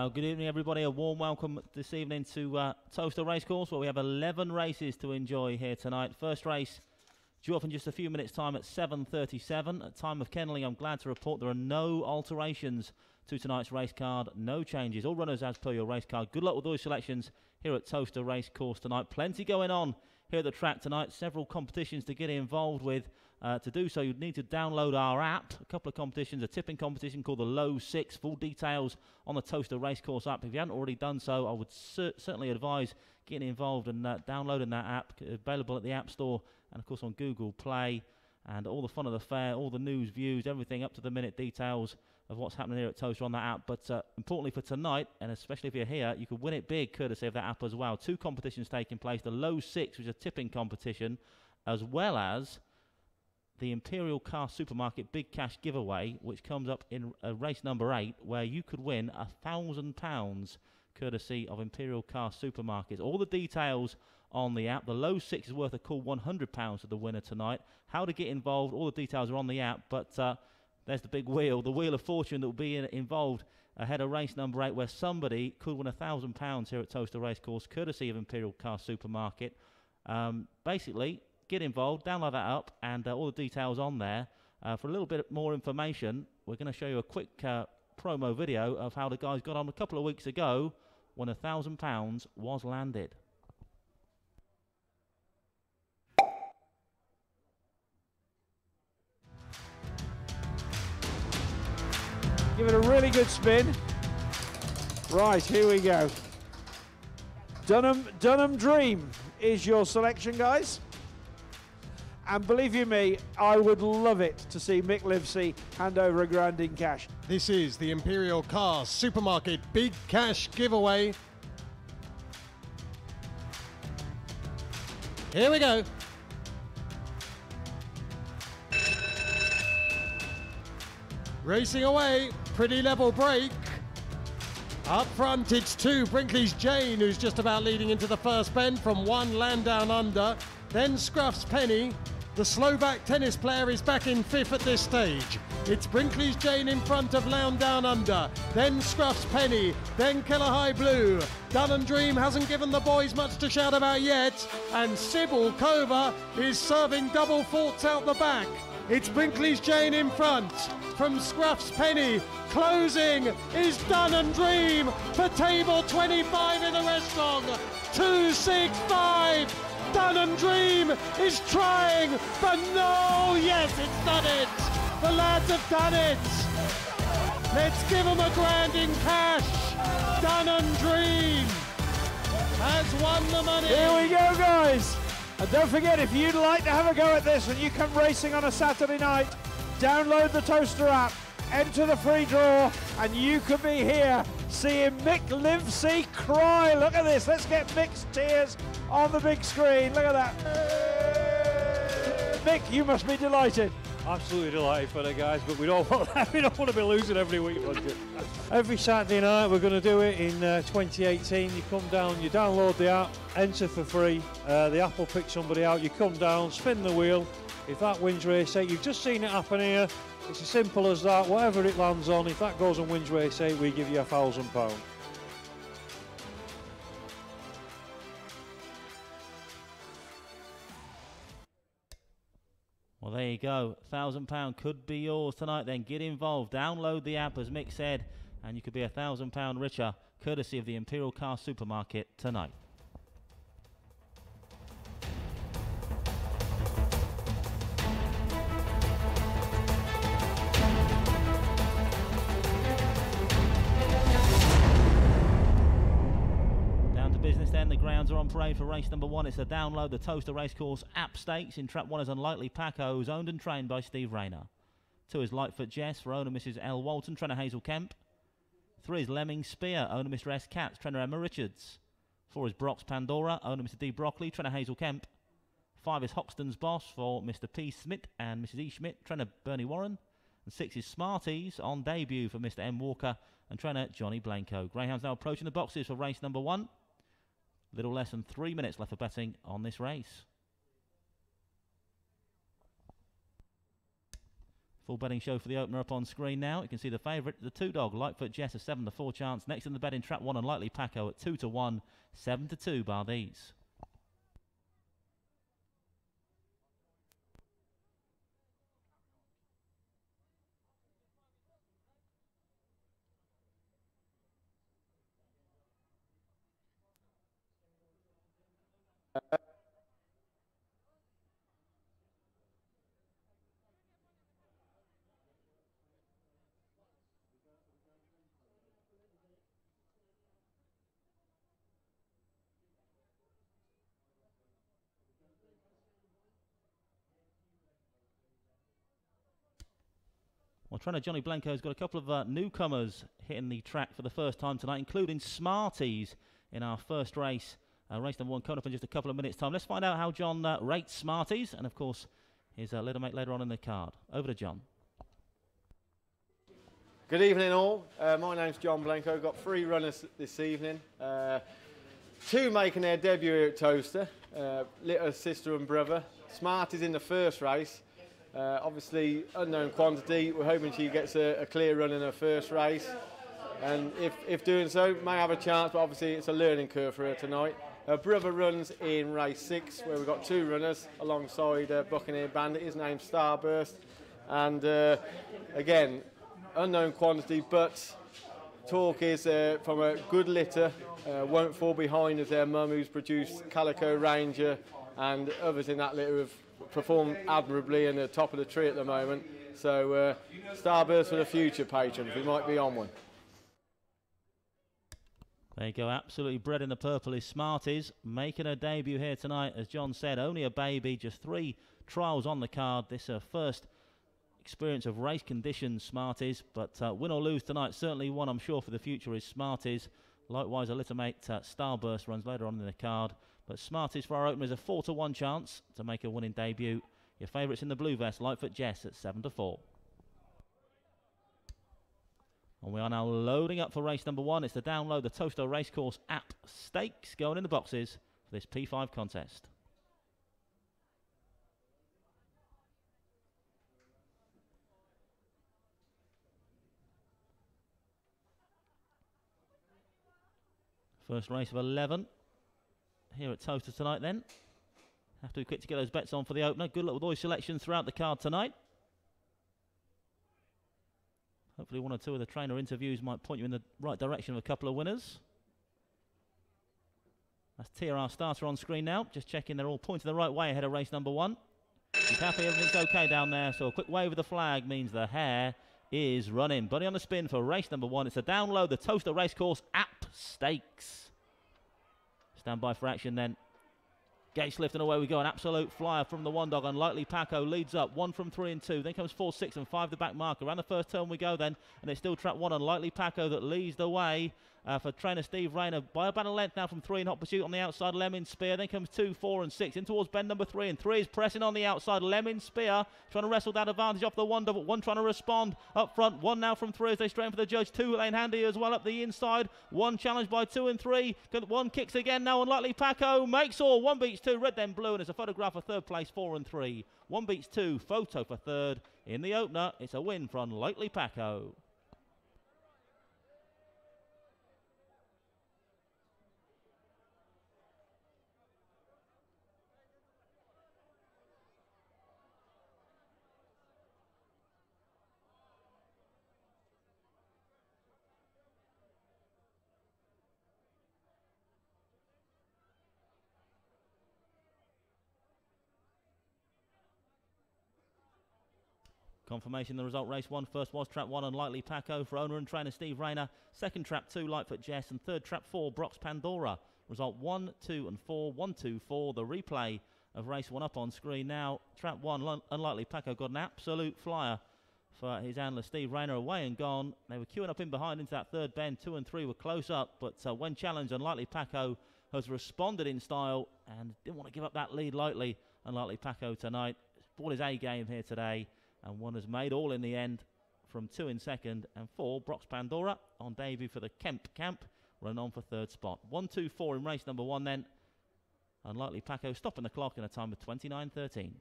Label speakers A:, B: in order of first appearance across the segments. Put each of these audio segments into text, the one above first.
A: Well, good evening, everybody. A warm welcome this evening to Towcester Racecourse, where we have 11 races to enjoy here tonight. First race due off in just a few minutes' time at 7:37. At time of kenneling, I'm glad to report there are no alterations to tonight's race card. No changes. All runners as per your race card. Good luck with all your selections here at Towcester Racecourse tonight. Plenty going on here at the track tonight. Several competitions to get involved with. To do so, you'd need to download our app. A couple of competitions, a tipping competition called the Low 6. Full details on the Towcester Racecourse app. If you haven't already done so, I would certainly advise getting involved and downloading that app. Available at the App Store and, of course, on Google Play. And all the fun of the fair, all the news, views, everything up to the minute details of what's happening here at Towcester on that app. But importantly for tonight, and especially if you're here, you could win it big courtesy of that app as well. Two competitions taking place. The Low 6, which is a tipping competition, as well as the Imperial Car Supermarket Big Cash Giveaway, which comes up in race number 8, where you could win £1,000 courtesy of Imperial Car Supermarkets. All the details on the app. The Low 6 is worth a cool £100 to the winner tonight. How to get involved, all the details are on the app, but there's the big wheel, the Wheel of Fortune that will be involved ahead of race number 8, where somebody could win £1,000 here at Towcester Racecourse, courtesy of Imperial Car Supermarket. Basically, get involved, download that up, and all the details on there. For a little bit more information, we're going to show you a quick promo video of how the guys got on a couple of weeks ago when £1,000 was landed.
B: Give it a really good spin. Right, here we go. Dunham Dream is your selection, guys. And believe you me, I would love it to see Mick Livesey hand over a grand in cash.
C: This is the Imperial Car Supermarket Big Cash Giveaway. Here we go. Racing away, pretty level break. Up front, it's 2, Brinkley's Jane, who's just about leading into the first bend from 1, Land Down Under. Then Scruff's Penny. The Slovak tennis player is back in 5th at this stage. It's Brinkley's Jane in front of Land Down Under. Then Scruff's Penny. Then Killer High Blue. Dunham Dream hasn't given the boys much to shout about yet. And Sybil Cova is serving double faults out the back. It's Brinkley's Jane in front. From Scruff's Penny, closing is Dunham Dream for table 25 in the restaurant. 265. Dunham Dream is trying, but no, yes, it's done it. The lads have done it. Let's give them a grand in cash. Dunham Dream has won the money. Here we go, guys. And don't forget, if you'd like to have a go at this and you come racing on a Saturday night, download the Towcester app, enter the free draw, and you could be here seeing Mick Livesey cry. Look at this. Let's get Mick's tears on the big screen. Look at that. Mick, you must be delighted.
D: Absolutely delighted for the guys, but we don't want to be losing every week. Every Saturday night we're going to do it in 2018. You come down, you download the app, enter for free. The app will pick somebody out. You come down, spin the wheel. If that wins race 8, you've just seen it happen here. It's as simple as that. Whatever it lands on, if that goes and wins race 8, we give you £1,000.
A: Well, there you go. £1,000 could be yours tonight then. Get involved. Download the app, as Mick said, and you could be £1,000 richer, courtesy of the Imperial Car Supermarket tonight. Then the grounds are on parade for race number 1. It's a download the Towcester Racecourse app stakes. In trap 1 is Unlikely Pacos, owned and trained by Steve Rayner. 2 is Lightfoot Jess for owner Mrs. L. Walton, trainer Hazel Kemp. 3 is Lemming Spear, owner Mr. S. Katz, trainer Emma Richards. 4 is Brock's Pandora, owner Mr. D. Broccoli, trainer Hazel Kemp. 5 is Hoxton's Boss for Mr. P. Smith and Mrs. E. Schmidt, trainer Bernie Warren. And 6 is Smarties on debut for Mr. M. Walker and trainer Johnny Blanco. Greyhounds now approaching the boxes for race number 1. Little less than 3 minutes left for betting on this race. Full betting show for the opener up on screen now. You can see the favourite, the 2-dog, Lightfoot Jess, a 7-4 chance. Next in the betting, Trap 1 and Lightly Paco at 2-1, 7-2 bar these. Well, trainer Johnny Blanco's got a couple of newcomers hitting the track for the first time tonight, including Smarties in our first race. Race number 1 coming up in just a couple of minutes' time. Let's find out how John rates Smarties and, of course, his little mate later on in the card. Over to John.
E: Good evening all. My name's John Blanco. Got 3 runners this evening. 2 making their debut here at Towcester. Little sister and brother. Smarties in the first race. Obviously unknown quantity. We're hoping she gets a clear run in her first race, and if doing so, may have a chance, but obviously it's a learning curve for her tonight. Her brother runs in race 6, where we've got 2 runners alongside Buccaneer Bandit. His name's Starburst, and again, unknown quantity, but talk is from a good litter, won't fall behind as their mum, who's produced Calico Ranger and others in that litter have performed admirably and the top of the tree at the moment. So Starburst for the future patrons, we might be on one.
A: There you go, absolutely bred in the purple is Smarties, making her debut here tonight. As John said, only a baby, just 3 trials on the card. This is her first experience of race conditions, Smarties, but win or lose tonight, certainly one I'm sure for the future is Smarties. Likewise, a little mate Starburst runs later on in the card. But Smarties for our opener is a 4-1 chance to make a winning debut. Your favourites in the blue vest, Lightfoot Jess at 7-4. And we are now loading up for race number 1. It's to download the Towcester Racecourse app. Stakes going in the boxes for this P5 contest. First race of 11 here at Towcester tonight then. Have to be quick to get those bets on for the opener. Good luck with all your selections throughout the card tonight. Hopefully 1 or 2 of the trainer interviews might point you in the right direction of a couple of winners. That's Tia, our starter, on screen now. Just checking they're all pointing the right way ahead of race number 1. She's happy, everything's okay down there, so a quick wave of the flag means the hare is running. Bunny on the spin for race number 1. It's to download the Towcester Racecourse app. Stakes. Stand by for action then. Gates lift and away we go. An absolute flyer from the 1-dog. Unlikely Paco leads up 1 from 3 and 2. Then comes 4, 6 and 5 the back marker. Around the first turn we go then. And it's still Trap 1. Unlikely Paco that leads the way for trainer Steve Rayner by about a length now from 3 in hot pursuit on the outside. Lemon Spear. Then comes 2, 4 and 6 in towards bend number 3. And 3 is pressing on the outside. Lemon Spear trying to wrestle that advantage off the 1-dog. But 1 trying to respond up front. 1 now from 3 as they straighten for the judge. 2 lane handy as well up the inside. 1 challenged by 2 and 3. 1 kicks again now. Unlikely Paco makes all. 1 beats 2. Red then blue. And it's a photograph for 3rd place. 4 and 3. 1 beats 2. Photo for 3rd. In the opener, it's a win for Unlikely Paco. Confirmation the result, race 1. First was Trap 1, Unlikely Paco for owner and trainer Steve Rayner. Second Trap 2, Lightfoot Jess. And third Trap 4, Brox Pandora. Result 1, 2 and 4, 1, 2, 4. The replay of race 1 up on screen now. Trap 1, Unlikely Paco got an absolute flyer for his handler Steve Rayner, away and gone. They were queuing up in behind into that 3rd bend. 2 and 3 were close up, but when challenged, Unlikely Paco has responded in style and didn't want to give up that lead lightly. Unlikely Paco tonight brought his A game here today, and 1 has made all in the end from 2 in 2nd and 4. Brox Pandora on debut for the Kemp Camp, running on for 3rd spot. 1, 2, 4 in race number 1 then. Unlikely Paco stopping the clock in a time of 29.13.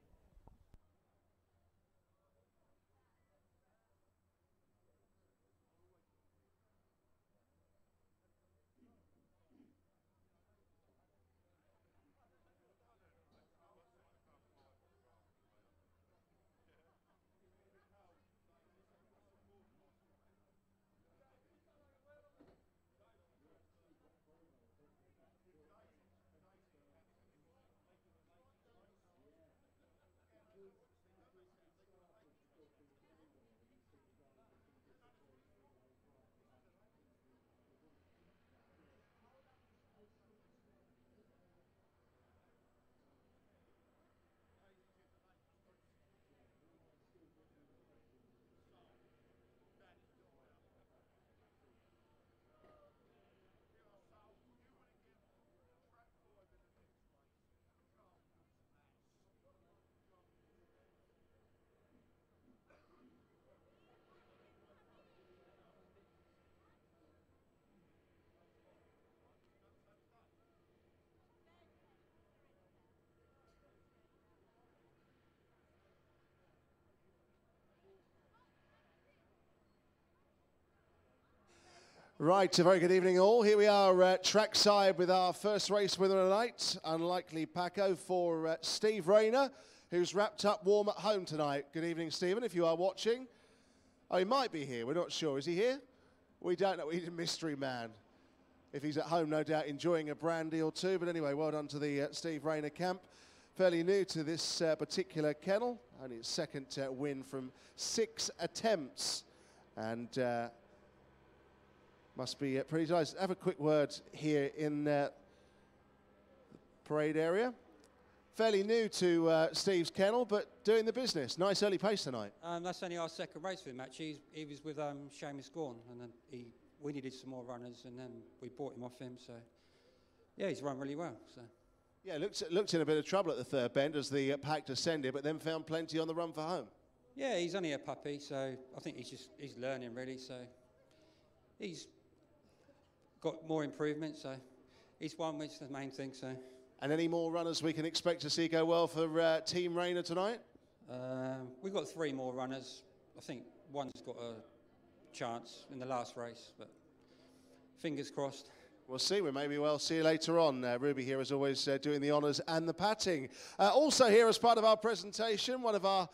F: Right, a very good evening all. Here we are trackside with our first race winner tonight. Unlikely Paco for Steve Rayner, who's wrapped up warm at home tonight. Good evening, Stephen, if you are watching. Oh, he might be here, we're not sure. Is he here? We don't know, he's a mystery man. If he's at home, no doubt enjoying a brandy or two. But anyway, well done to the Steve Rayner camp. Fairly new to this particular kennel. Only its second win from 6 attempts. And must be pretty nice. Have a quick word here in the parade area. Fairly new to Steve's kennel, but doing the business. Nice early pace tonight.
G: That's only our second race with him, actually. He was with Seamus Gorn, and then we needed some more runners, and then we bought him off him. So, yeah, he's run really well. So.
F: Yeah, looked in a bit of trouble at the third bend as the pack descended, but then found plenty on the run for home.
G: Yeah, he's only a puppy, so I think he's learning really. So he's got more improvement, so he's won, which is the main thing. So.
F: And any more runners we can expect to see go well for Team Rayner tonight?
G: We've got 3 more runners. I think one's got a chance in the last race, but fingers crossed.
F: We'll see. We maybe well see you later on. Ruby here, as always, doing the honours and the patting. Also here as part of our presentation, one of our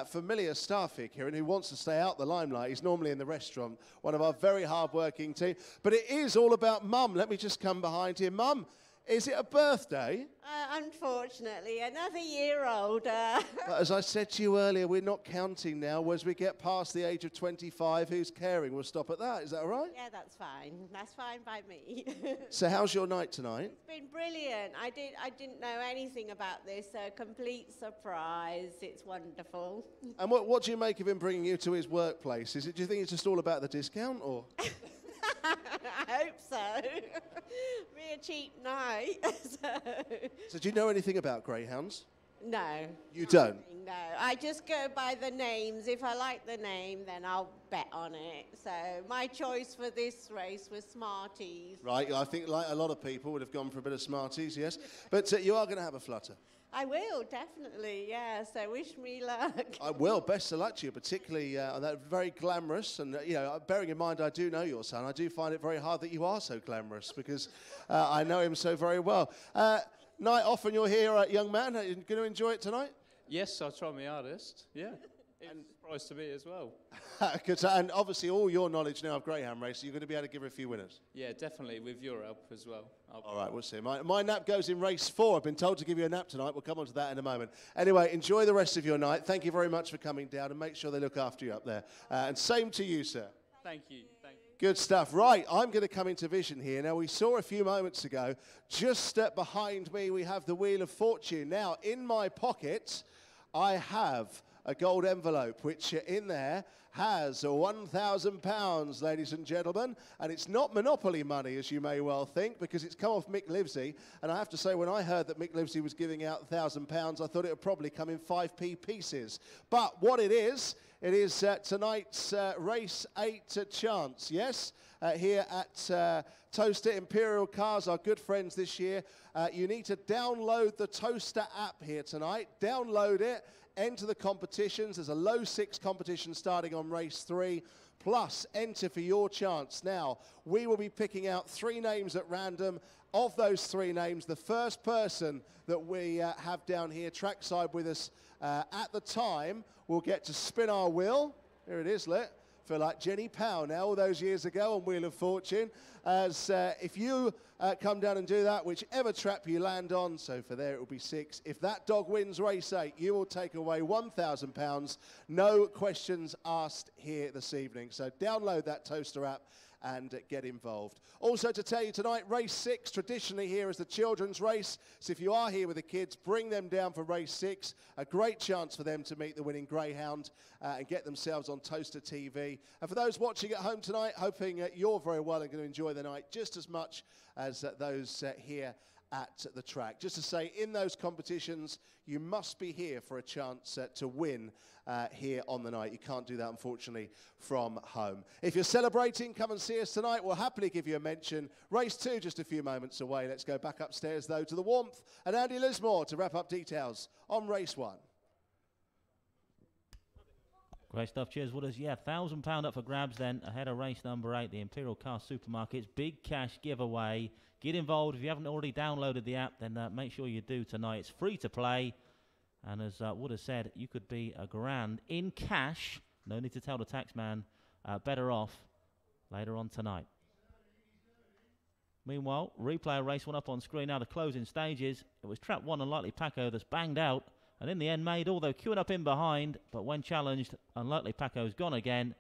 F: familiar staff here, and who wants to stay out the limelight. He's normally in the restaurant. One of our very hard-working team. But it is all about Mum. Let me just come behind here. Mum, is it a birthday?
H: Unfortunately, another year older.
F: But as I said to you earlier, we're not counting now. As we get past the age of 25, who's caring? We'll stop at that. Is that all right?
H: Yeah, that's fine. That's fine by me.
F: So how's your night tonight?
H: It's been brilliant. I didn't know anything about this. A complete surprise. It's wonderful.
F: And what do you make of him bringing you to his workplace? Do you think it's just all about the discount, or?
H: I hope so. Be a cheap night.
F: So do you know anything about greyhounds?
H: No.
F: You don't?
H: No. I just go by the names. If I like the name, then I'll bet on it. So my choice for this race was Smarties.
F: Right. I think like a lot of people would have gone for a bit of Smarties, yes. But you are going to have a flutter.
H: I will, definitely, yeah. So wish me luck.
F: I will. Best of luck to you, particularly on that very glamorous. And, bearing in mind I do know your son, I do find it very hard that you are so glamorous because I know him so very well. Night off and you're here, young man. Are you going to enjoy it tonight?
I: Yes, I'll try my hardest, yeah. It's a surprise to me as well.
F: And obviously all your knowledge now of greyhound racing, you're going to be able to give a few winners.
I: Yeah, definitely, with your help as well.
F: All right, we'll see. My nap goes in race 4. I've been told to give you a nap tonight. We'll come on to that in a moment. Anyway, enjoy the rest of your night. Thank you very much for coming down, and make sure they look after you up there. And same to you, sir.
I: Thank you.
F: Good stuff. Right, I'm going to come into vision here. Now, we saw a few moments ago, just behind me, we have the Wheel of Fortune. Now, in my pocket, I have a gold envelope, which in there has £1,000, ladies and gentlemen. And it's not Monopoly money, as you may well think, because it's come off Mick Livesey. And I have to say, when I heard that Mick Livesey was giving out £1,000, I thought it would probably come in 5p pieces. But what it is tonight's race 8 chance, yes? Here at Towcester. Imperial Cars, our good friends this year. You need to download the Towcester app here tonight. Download it. Enter the competitions. There's a low 6 competition starting on race 3. Plus, enter for your chance. Now, we will be picking out 3 names at random. Of those 3 names, the first person that we have down here trackside with us at the time will get to spin our wheel. Here it is, look. Feel like Jenny Powell now, all those years ago on Wheel of Fortune. As if you come down and do that, whichever trap you land on, so for there it will be 6. If that dog wins race 8, you will take away £1,000. No questions asked here this evening. So download that Towcester app and get involved. Also to tell you tonight, race 6, traditionally here is the children's race. So if you are here with the kids, bring them down for race 6. A great chance for them to meet the winning Greyhound and get themselves on Towcester TV. And for those watching at home tonight, hoping you're very well and going to enjoy the night just as much as those here at the track. Just to say, in those competitions, you must be here for a chance to win here on the night. You can't do that, unfortunately, from home. If you're celebrating, come and see us tonight. We'll happily give you a mention. Race 2 just a few moments away. Let's go back upstairs, though, to the warmth and Andy Lismore to wrap up details on race 1.
A: Great stuff. Cheers, Wooders. Yeah, £1,000 up for grabs then ahead of race number 8, the Imperial Car Supermarkets. Big cash giveaway. Get involved. If you haven't already downloaded the app, then make sure you do tonight. It's free to play. And as Wooders said, you could be a grand in cash. No need to tell the tax man. Better off later on tonight. Meanwhile, replay of race 1 up on screen. Now the closing stages. It was Trap 1 Unlikely Paco that's banged out. And in the end made, although queuing up in behind. But when challenged, Unlikely Paco's gone again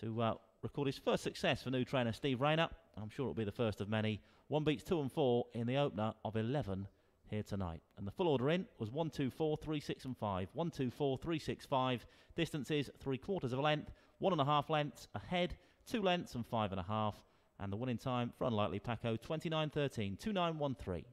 A: to record his first success for new trainer Steve Rayner. I'm sure it'll be the first of many. 1 beats 2 and 4 in the opener of 11 here tonight. And the full order in was 1, 2, 4, 3, 6 and 5. 1, 2, 4, 3, 6, 5. Distances 3/4 of a length, 1.5 lengths ahead, 2 lengths and 5.5. And the winning time for Unlikely Paco, 29.13, 29.13.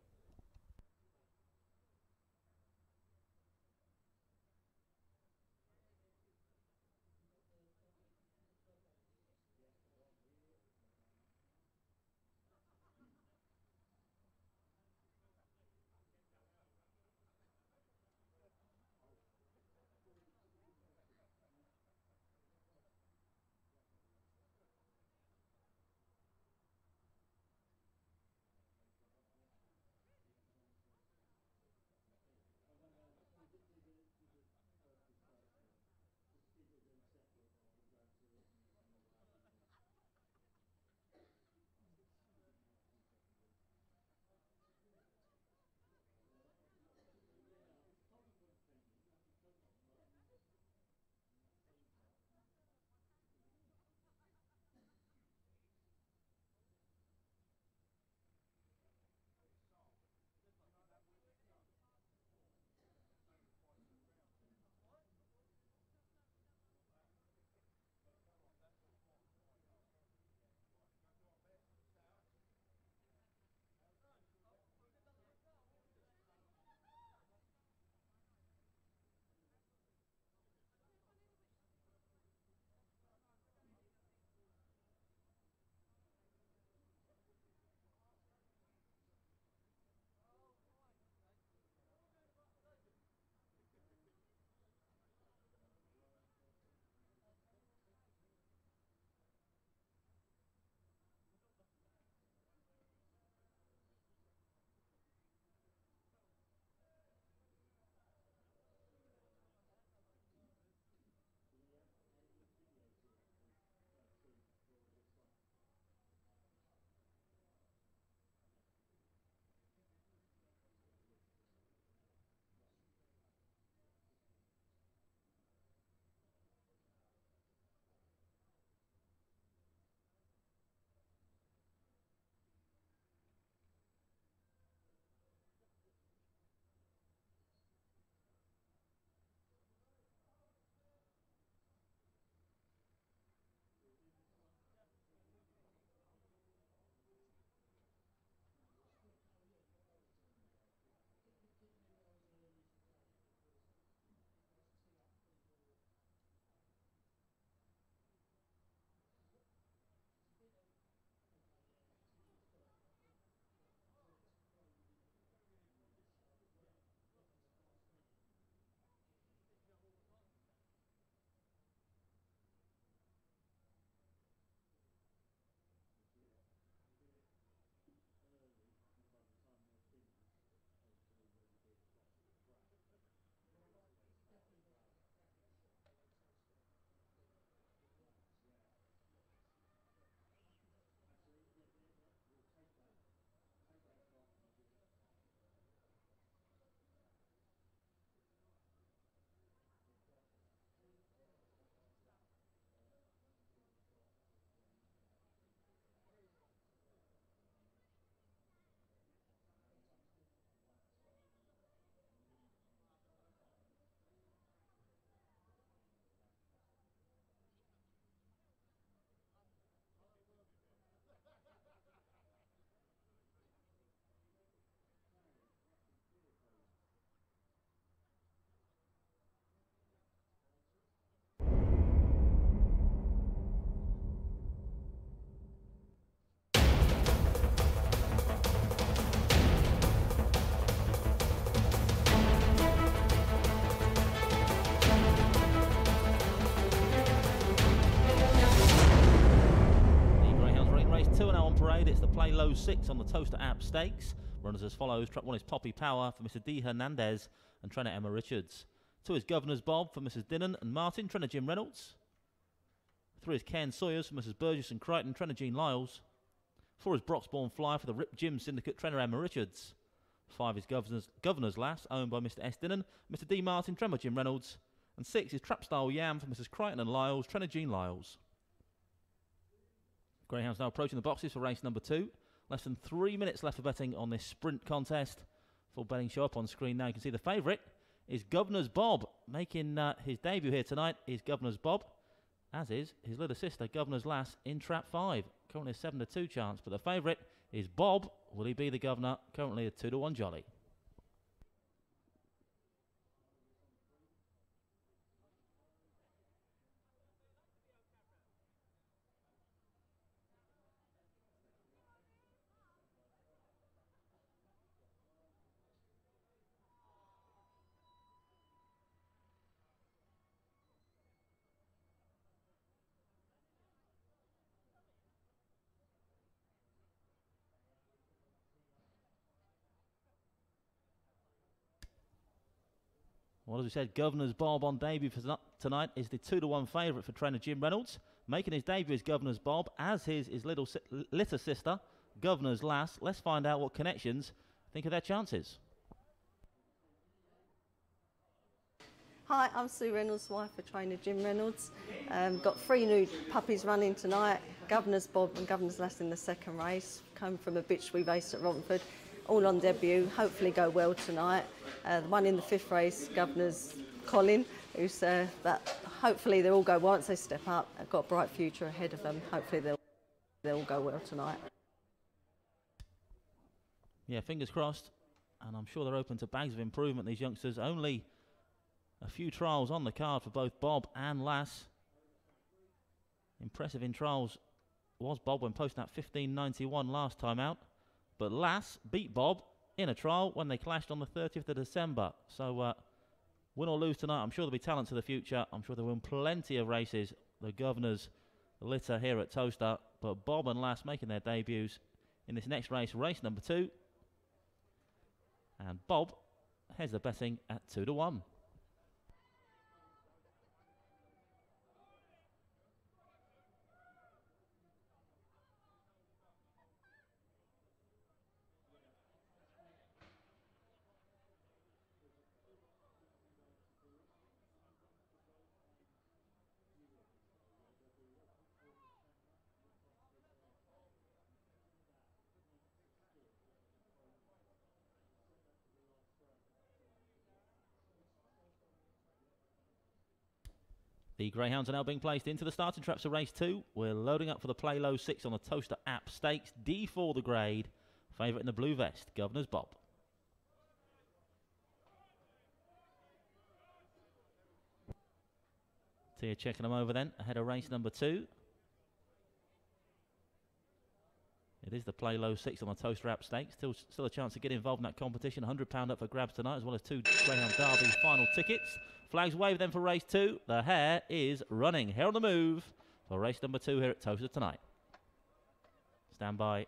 A: Low 6 on the Towcester App Stakes. Runners as follows. Trap 1 is Poppy Power for Mr. D. Hernandez and trainer Emma Richards. 2 is Governor's Bob for Mrs. Dinnan and Martin, trainer Jim Reynolds. 3 is Ken Sawyers for Mrs. Burgess and Crichton, trainer Jean Lyles. 4 is Broxbourne Flyer for the Rip Gym Syndicate, trainer Emma Richards. 5 is Governor's Lass, owned by Mr. S. Dinnan, Mr. D. Martin, trainer Jim Reynolds. And 6 is Trapstyle Yam for Mrs. Crichton and Lyles, trainer Jean Lyles. Greyhounds now approaching the boxes for race number 2. Less than 3 minutes left for betting on this sprint contest. Full betting show up on screen now. You can see the favourite is Governor's Bob. Making his debut here tonight is Governor's Bob, as is his little sister, Governor's Lass, in trap 5. Currently a 7-2 chance, but the favourite is Bob. Will he be the governor? Currently a 2-1 jolly. Well, as we said, Governor's Bob on debut for tonight is the 2-1 favourite for trainer Jim Reynolds. Making his debut is Governor's Bob, as his litter sister, Governor's Lass. Let's find out what connections think of their chances.
J: Hi, I'm Sue Reynolds' wife for trainer Jim Reynolds. Got 3 new puppies running tonight. Governor's Bob and Governor's Lass in the second race. Come from a bitch we raced at Romford. All on debut, hopefully go well tonight. The one in the 5th race, Governor's Colin, who's that hopefully they'll all go once they step up. They've got a bright future ahead of them. Hopefully they'll all go well tonight.
A: Yeah, fingers crossed. And I'm sure they're open to bags of improvement, these youngsters. Only a few trials on the card for both Bob and Lass. Impressive in trials was Bob when posting that 15.91 last time out. But Lass beat Bob in a trial when they clashed on the 30th of December. So win or lose tonight, I'm sure there'll be talent to the future. I'm sure there will be plenty of races. The Governor's litter here at Towcester. But Bob and Lass making their debuts in this next race, race number 2. And Bob has the betting at 2-1. The Greyhounds are now being placed into the starting traps of race 2. We're loading up for the Play Low 6 on the Towcester App Stakes. D4 the grade. Favourite in the blue vest, Governor's Bob. Tia checking them over then, ahead of race number 2. It is the Play Low 6 on the Towcester App Stakes. Still a chance to get involved in that competition. £100 up for grabs tonight, as well as 2 Greyhound Derby final tickets. Flags wave then for race 2. The hare is running. Here on the move for race number 2 here at Towcester tonight. Stand by.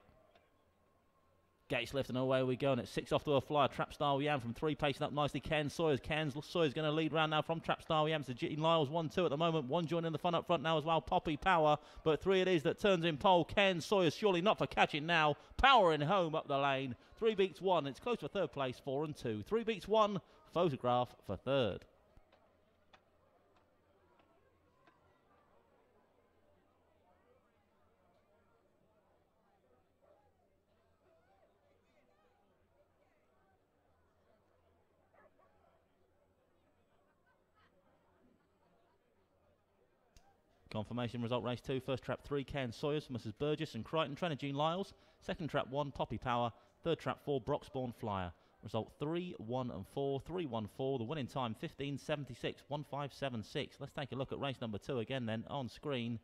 A: Gates lift and away we go. And it's 6 off to a flyer. Trapstyle Yam from 3 pacing up nicely. Ken Sawyers. Sawyers going to lead round now from Trapstyle Yam to Jean Lyles 1-2 at the moment. 1 joining the fun up front now as well. Poppy Power. But 3 it is that turns in pole. Ken Sawyers surely not for catching now. Powering home up the lane. 3 beats 1. It's close for 3rd place. 4 and 2. 3 beats 1. Photograph for 3rd. Confirmation result race 2. First trap 3, Ken Sawyers for Mrs. Burgess and Crichton, trainer Jean Lyles. Second trap 1, Poppy Power. Third trap 4, Broxbourne Flyer. Result 3, 1 and 4, 3, 1, 4. The winning time 15.76, 1.576. Let's take a look at race number 2 again then on screen.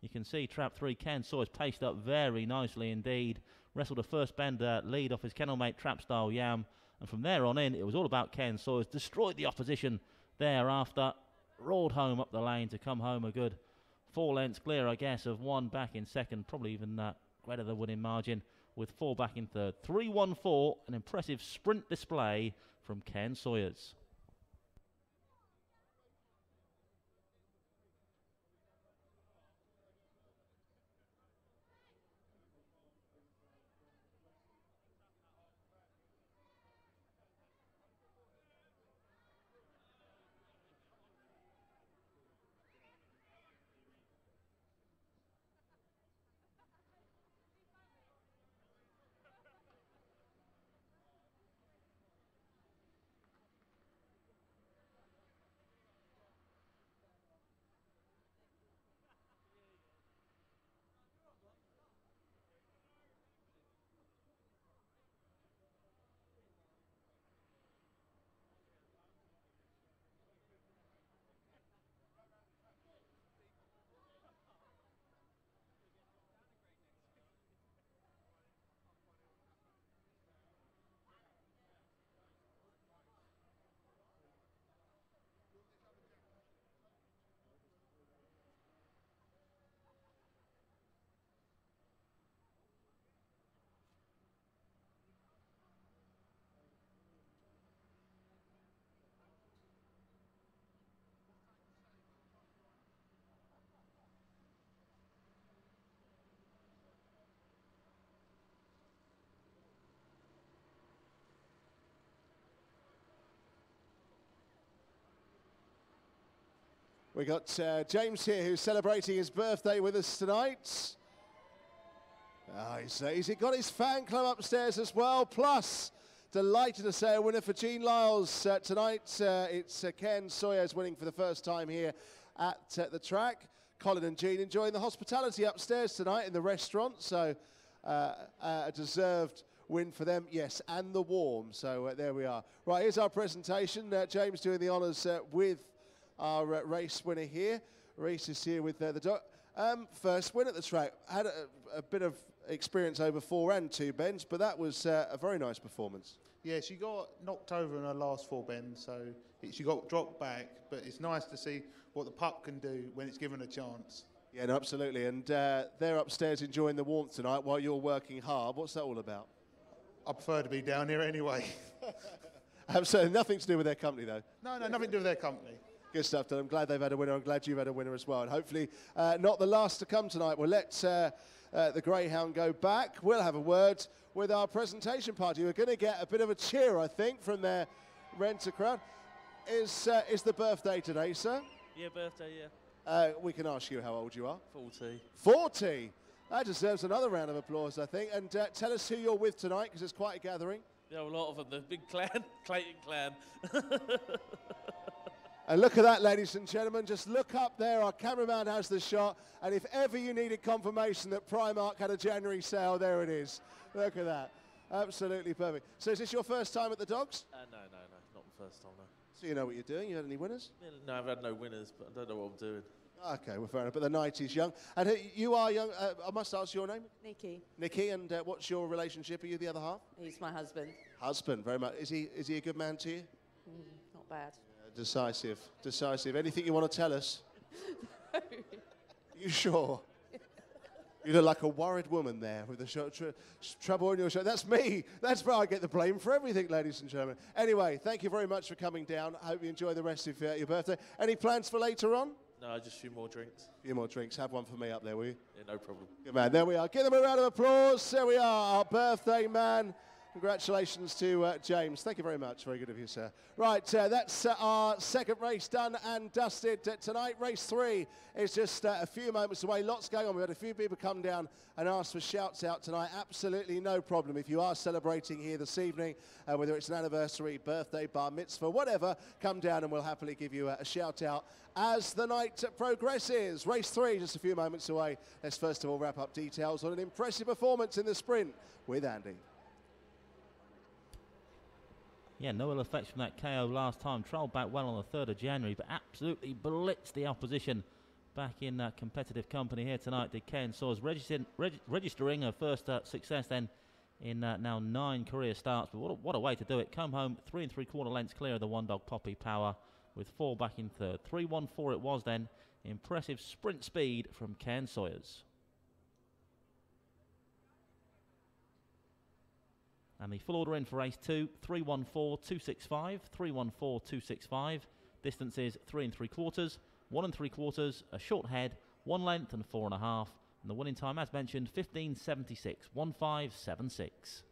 A: You can see trap 3, Ken Sawyers paced up very nicely indeed. Wrestled a first bend lead off his kennel mate Trapstyle Yam. And from there on in, it was all about Ken Sawyers. Destroyed the opposition thereafter. Roared home up the lane to come home a good 4 lengths clear, I guess, of 1 back in second. Probably even greater than winning margin. with 4 back in third. 3-1-4, an impressive sprint display from Ken Sawyers.
F: We got James here, who's celebrating his birthday with us tonight. He's got his fan club upstairs as well. Plus, delighted to say a winner for Gene Lyles tonight. It's Ken Sawyers winning for the first time here at the track. Colin and Gene enjoying the hospitality upstairs tonight in the restaurant. So a deserved win for them, yes, and the warm. So there we are. Right, here's our presentation. James doing the honours with our race winner here. Reese is here with the dog. First win at the track. Had a bit of experience over 4 and 2 bends, but that was a very nice performance.
K: Yeah, she got knocked over in her last 4 bends, so she got dropped back, but it's nice to see what the pup can do when it's given a chance.
F: Yeah, no, absolutely. And they're upstairs enjoying the warmth tonight while you're working hard. What's that all about?
K: I prefer to be down here anyway.
F: Absolutely. Nothing to do with their company, though.
K: No, nothing to do with their company.
F: Good stuff, Dylan. I'm glad they've had a winner. I'm glad you've had a winner as well. And hopefully not the last to come tonight. We'll let the Greyhound go back. We'll have a word with our presentation party. We're going to get a bit of a cheer, I think, from their renter crowd. Is the birthday today, sir?
L: Yeah, birthday, yeah.
F: We can ask you how old you are.
L: 40.
F: 40? That deserves another round of applause, I think. And tell us who you're with tonight, because it's quite a gathering.
L: Yeah, a lot of them. The big clan, Clayton clan.
F: And look at that, ladies and gentlemen. Just look up there. Our cameraman has the shot. And if ever you needed confirmation that Primark had a January sale, there it is. Look at that. Absolutely perfect. So is this your first time at the Dogs?
L: No, not the first time, no.
F: So you know what you're doing? You had any winners?
L: Yeah, no, I've had no winners, but I don't know what I'm doing.
F: Okay, well, fair enough. But the night is young. And you are young. I must ask your name?
M: Nikki.
F: Nikki, and what's your relationship? Are you the other half?
M: He's my husband.
F: Husband, very much. Is he a good man to you?
M: Not bad.
F: Decisive, decisive. Anything you want to tell us?
M: No.
F: You sure? You look like a worried woman there with the trouble on your shoulder. That's me. That's where I get the blame for everything, ladies and gentlemen. Anyway, thank you very much for coming down. I hope you enjoy the rest of your birthday. Any plans for later on?
L: No, just a few more drinks.
F: A few more drinks. Have one for me up there, will you?
L: Yeah, no problem.
F: Good man. There we are. Give them a round of applause. There we are, our birthday man. Congratulations to James. Thank you very much. Very good of you, sir. Right, that's our second race done and dusted tonight. Race 3 is just a few moments away. Lots going on. We've had a few people come down and ask for shouts out tonight. Absolutely no problem. If you are celebrating here this evening, whether it's an anniversary, birthday, bar mitzvah, whatever, come down and we'll happily give you a shout out as the night progresses. Race 3 just a few moments away. Let's first of all wrap up details on an impressive performance in the sprint with Andy.
A: Yeah, no ill effects from that KO last time. Trolled back well on the 3rd of January, but absolutely blitzed the opposition. Back in competitive company here tonight, did Ken Sawyers, registering her first success then in now 9 career starts. But what a way to do it. Come home 3 3/4 lengths clear of the one dog Poppy Power with 4 back in third. 3-1-4 it was then. Impressive sprint speed from Ken Sawyers. And the full order in for race 2, 314-265, 314-265. Distance is 3 3/4, 1 3/4, a short head, 1 length and 4.5. And the winning time, as mentioned, 15.76, 15.76.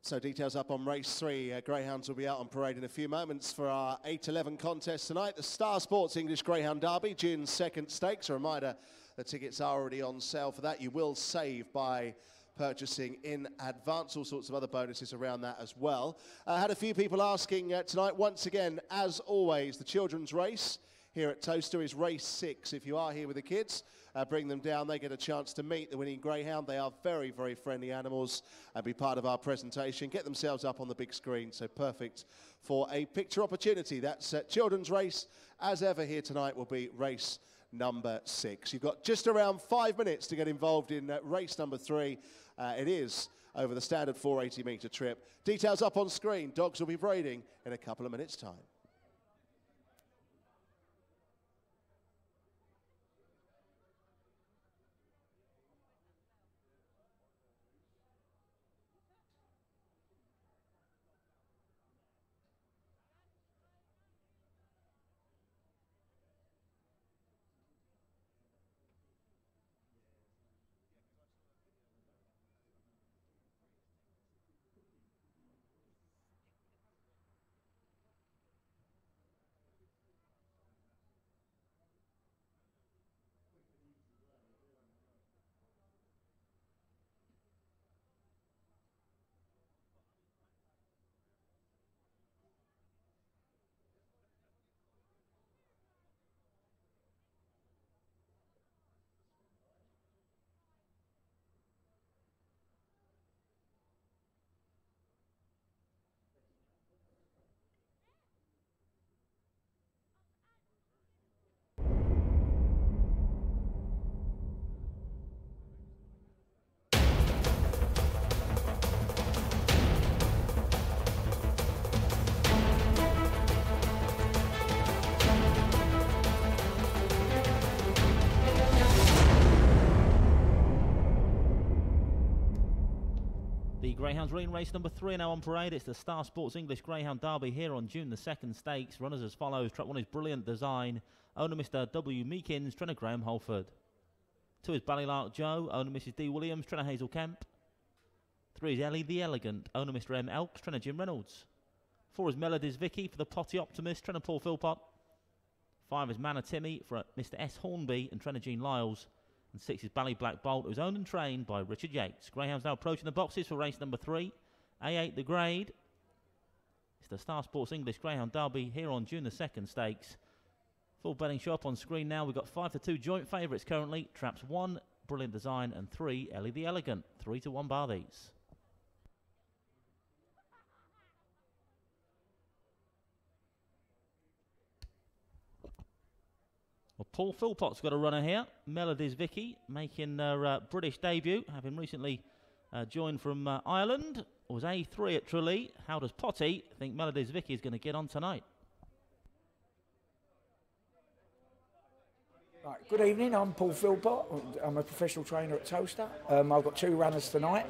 F: So details up on race 3. Greyhounds will be out on parade in a few moments for our 8-11 contest tonight. The Star Sports English Greyhound Derby, June's second stakes. A reminder, the tickets are already on sale for that. You will save by purchasing in advance. All sorts of other bonuses around that as well. I had a few people asking tonight, once again, as always, the children's race here at Towcester is race 6. If you are here with the kids, bring them down. They get a chance to meet the winning Greyhound. They are very, very friendly animals and be part of our presentation. Get themselves up on the big screen, so perfect for a picture opportunity. That's children's race. As ever here tonight will be race number 6. You've got just around 5 minutes to get involved in race number 3. It is over the standard 480-metre trip. Details up on screen. Dogs will be braiding in a couple of minutes' time.
A: Greyhounds Ring race number 3 now on parade. It's the Star Sports English Greyhound Derby here on June the 2nd stakes. Runners as follows. Track 1 is Brilliant Design. Owner Mr. W. Meekins, trainer Graham Holford. 2 is Ballylark Joe. Owner Mrs. D. Williams, trainer Hazel Kemp. 3 is Ellie the Elegant. Owner Mr. M. Elks, trainer Jim Reynolds. 4 is Melody's Vicky for the Potty Optimist, trainer Paul Philpott. 5 is Manor Timmy for Mr. S. Hornby and trainer Jean Lyles. And 6 is Bally Black Bolt, who's owned and trained by Richard Yates. Greyhounds now approaching the boxes for race number 3. A8 the grade. It's the Star Sports English Greyhound Derby here on June the 2nd stakes. Full betting show up on screen now. We've got 5-2 joint favourites currently. Traps 1, Brilliant Design, and 3, Ellie the Elegant. 3-1 bar these. Well, Paul Philpott's got a runner here. Melody's Vicky making her British debut, having recently joined from Ireland. Was A3 at Tralee. How does Potty think Melody's Vicky is going to get on tonight?
N: Right, good evening, I'm Paul Philpott. I'm a professional trainer at Towcester. I've got 2 runners tonight.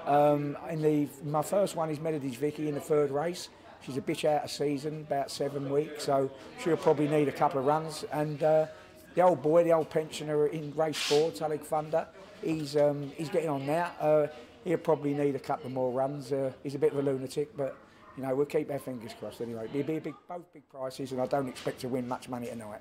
N: My first one is Melody's Vicky in the 3rd race. She's a bitch out of season, about 7 weeks, so she'll probably need a couple of runs. And the old boy, the old pensioner in race 4, Tullig Thunder, he's getting on now. He'll probably need a couple more runs. He's a bit of a lunatic, but you know we'll keep our fingers crossed anyway. It'll be both big prices, and I don't expect to win much money tonight.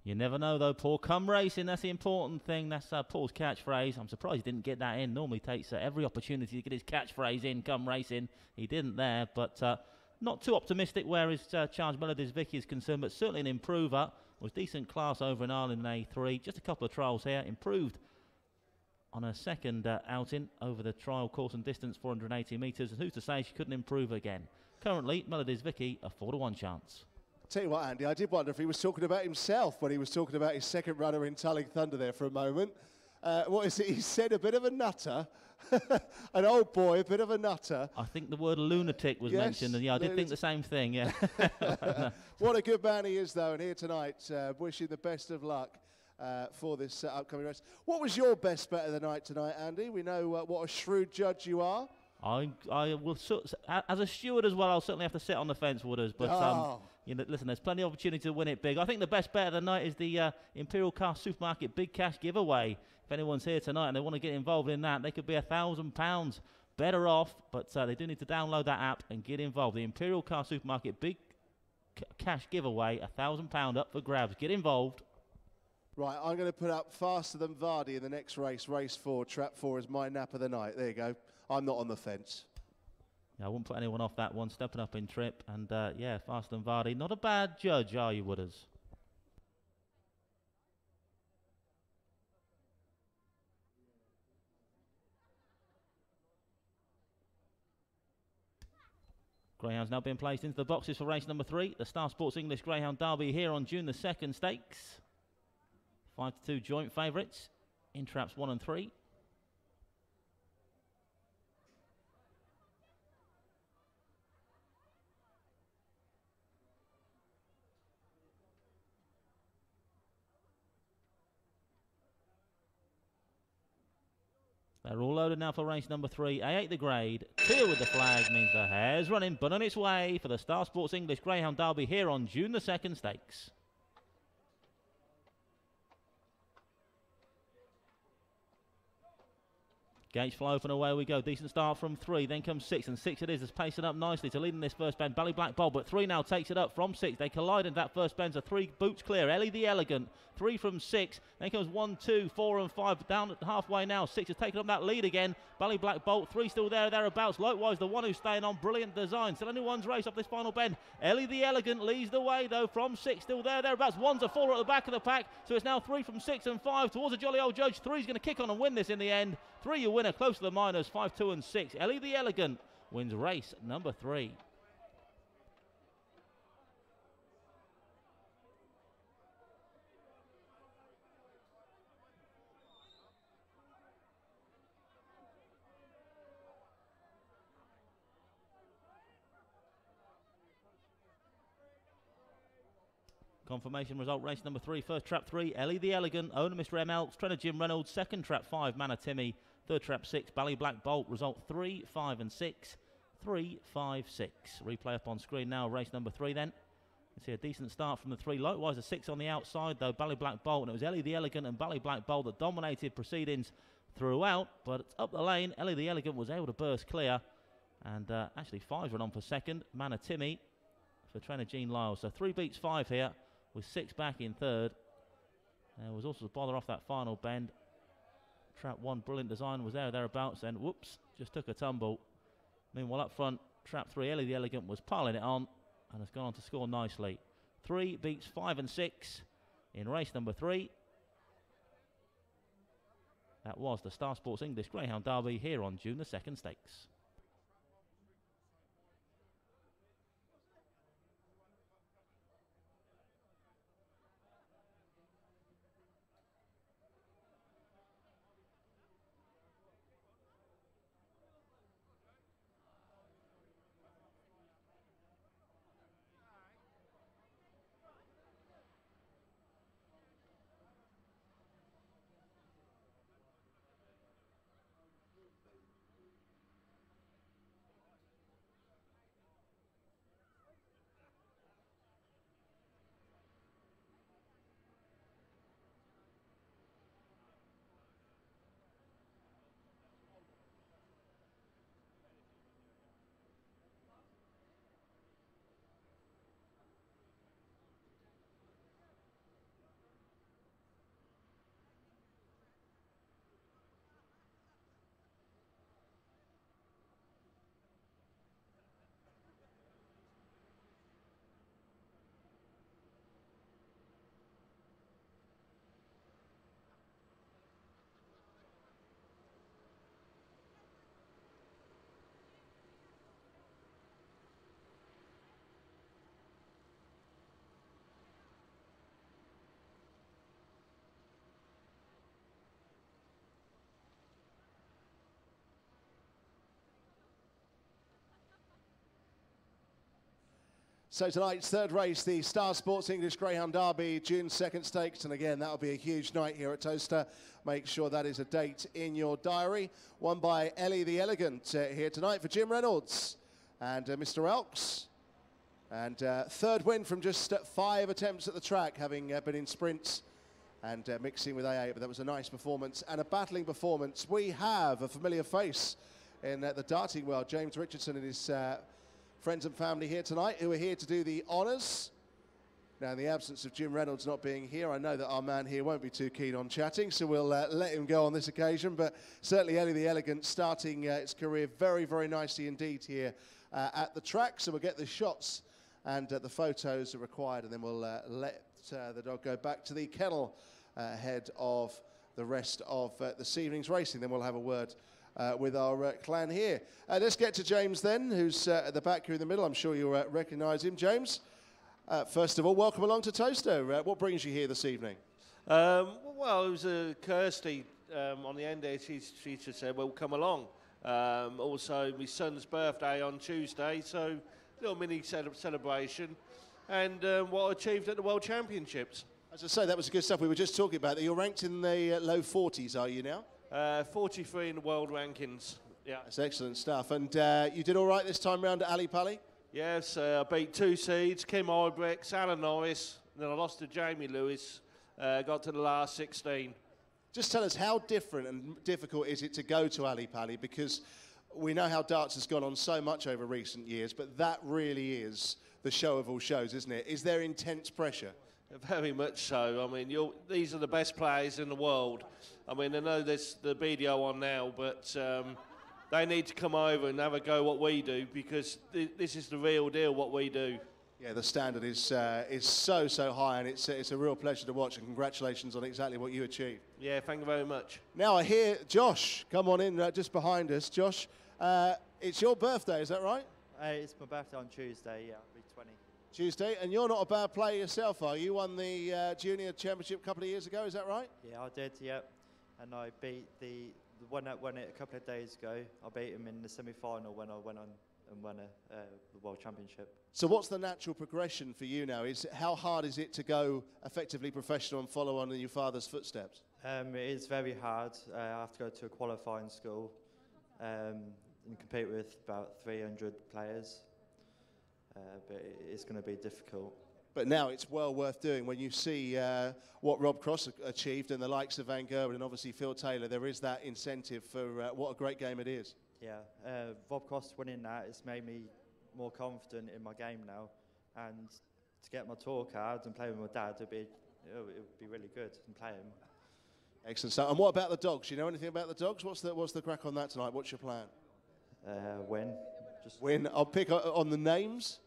A: You never know, though, Paul. Come racing, that's the important thing. That's Paul's catchphrase. I'm surprised he didn't get that in. Normally takes every opportunity to get his catchphrase in, come racing. He didn't there, but not too optimistic where his charge Melody's Vicky is concerned, but certainly an improver. Was decent class over in Ireland in A3. Just a couple of trials here. Improved on her second outing over the trial course and distance, 480 metres. And who's to say she couldn't improve again? Currently, Melody's Vicky, a 4-1 chance.
F: Tell you what, Andy, I did wonder if he was talking about himself when he was talking about his second runner in Tullig Thunder there for a moment. What is it? He said a bit of a nutter. An old boy, a bit of a nutter.
A: I think the word lunatic was mentioned, and yeah, I did think the same thing, yeah.
F: What a good man he is, though, and here tonight, wishing the best of luck for this upcoming race. What was your best bet of the night tonight, Andy? We know what a shrewd judge you are.
A: I will, as a steward as well, I'll certainly have to sit on the fence, Wooders, but you know, listen, there's plenty of opportunity to win it big. I think the best bet of the night is the Imperial Car Supermarket Big Cash giveaway. If anyone's here tonight and they want to get involved in that, they could be £1,000 better off, but they do need to download that app and get involved. The Imperial Car Supermarket Big Cash giveaway, £1,000 up for grabs. Get involved.
F: Right, I'm going to put up Faster Than Vardy in the next race, race 4. Trap 4 is my nap of the night. There you go. I'm not on the fence.
A: Yeah, I wouldn't put anyone off that one, stepping up in trip. And yeah, Fast and Vardy, not a bad judge, are you, Wooders? Greyhounds now being placed into the boxes for race number 3. The Star Sports English Greyhound Derby here on June the 2nd stakes. 5-2 joint favourites in traps 1 and 3. They're all loaded now for race number 3. A8 the grade, clear with the flag means the hare's running, but on its way for the Star Sports English Greyhound Derby here on June the 2nd stakes. Gates flow open, away we go. Decent start from 3, then comes 6, and 6 it is. It's pacing up nicely to lead in this first bend. Bally Black Bob, but 3 now takes it up from 6. They collide into that first bend, so 3 boots clear. Ellie the Elegant, 3 from 6. Then comes 1, 2, 4 and 5 down at halfway now. 6 has taken up that lead again. Bally Black Bolt, 3 still thereabouts. Likewise, the one who's staying on, Brilliant Design. Still only one's race off this final bend. Ellie the Elegant leads the way though from 6, still thereabouts. 1's a faller at the back of the pack, so it's now 3 from 6 and 5 towards a jolly old judge. 3's going to kick on and win this in the end. 3 your winner, close to the minors, 5, 2 and 6. Ellie the Elegant wins race number 3. Confirmation result, race number 3. First trap 3, Ellie the Elegant. Owner Mr. M. Elks, trainer Jim Reynolds. Second trap 5, Manor Timmy. Third trap 6, Bally Black Bolt. Result 3, 5 and 6. 3, 5, 6. Replay up on screen now, race number 3 then. You can see a decent start from the 3. Likewise a 6 on the outside though, Bally Black Bolt. And it was Ellie the Elegant and Bally Black Bolt that dominated proceedings throughout. But up the lane, Ellie the Elegant was able to burst clear. And actually 5's run on for second. Manor Timmy for trainer Gene Lyles. So 3 beats 5 here, with 6 back in third. There was also a bother off that final bend. Trap 1, Brilliant Design, was thereabouts, and whoops, just took a tumble. Meanwhile up front, trap 3, Ellie the Elegant was piling it on and has gone on to score nicely. 3 beats 5 and 6 in race number 3. That was the Star Sports English Greyhound Derby here on June the 2nd stakes.
F: So tonight's third race, the Star Sports English Greyhound Derby, June 2nd stakes. And again, that'll be a huge night here at Towcester. Make sure that is a date in your diary. Won by Ellie the Elegant here tonight for Jim Reynolds and Mr. Elks. And third win from just 5 attempts at the track, having been in sprints and mixing with A8. But that was a nice performance and a battling performance. We have a familiar face in the darting world, James Richardson and his friends and family here tonight, who are here to do the honours Now, in the absence of Jim Reynolds not being here, I know that our man here won't be too keen on chatting, so we'll let him go on this occasion. But certainly Ellie the Elegant starting its career very, very nicely indeed here at the track. So we'll get the shots and the photos are required, and then we'll let the dog go back to the kennel ahead of the rest of this evening's racing. Then we'll have a word with our clan here. Let's get to James then, who's at the back here in the middle. I'm sure you'll recognise him. James, first of all, welcome along to Towcester. What brings you here this evening?
O: Well, it was Kirsty on the end there. She just said, well, come along. Also, my son's birthday on Tuesday, so little mini celebration. And what I achieved at the World Championships.
F: As I say, that was good stuff. We were just talking about that. You're ranked in the low 40s, are you now?
O: 43 in the world rankings. Yeah,
F: that's excellent stuff. And you did all right this time round at Ali Pali?
O: Yes, I beat 2 seeds, Kim Ibrex, Alan Norris, and then I lost to Jamie Lewis. Got to the last 16.
F: Just tell us, how different and difficult is it to go to Ali Pali? Because we know how darts has gone on so much over recent years, but that really is the show of all shows, isn't it? Is there intense pressure?
O: Very much so. I mean, these are the best players in the world. I mean, I know there's the video on now, but they need to come over and have a go what we do, because this is the real deal, what we do.
F: Yeah, the standard is so high, and it's a real pleasure to watch, and congratulations on exactly what you achieved.
O: Yeah, thank you very much.
F: Now I hear Josh, come on in just behind us. Josh, it's your birthday, is that right?
P: It's my birthday on Tuesday, yeah, I'll be 20.
F: Tuesday, and you're not a bad player yourself, are you? You won the Junior Championship a couple of years ago, is that right?
P: Yeah, I did, yeah. And I beat the one that won it a couple of days ago. I beat him in the semi-final when I went on and won the World Championship.
F: So what's the natural progression for you now? How hard is it to go effectively professional and follow on in your father's footsteps?
P: It is very hard. I have to go to a qualifying school and compete with about 300 players. But it's going to be difficult.
F: But now it's well worth doing when you see what Rob Cross achieved and the likes of Van Gerwen and obviously Phil Taylor. There is that incentive for what a great game it is.
P: Yeah, Rob Cross winning that has made me more confident in my game now, and to get my tour card and play with my dad it would be really good and play him.
F: Excellent stuff. And what about the dogs? You know anything about the dogs? What's the crack on that tonight? What's your plan?
P: Win.
F: Just win. I'll pick on the names.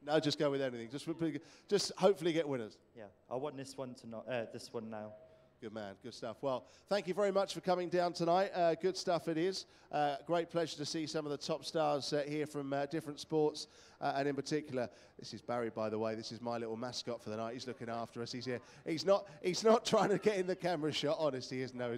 F: No, just go with anything. Just hopefully get winners.
P: Yeah, I want this one this one now.
F: Good man, good stuff. Well, thank you very much for coming down tonight. Good stuff it is. Great pleasure to see some of the top stars here from different sports, and in particular, this is Barry, by the way. This is my little mascot for the night. He's looking after us. He's here. He's not trying to get in the camera shot. Honest, he is. No,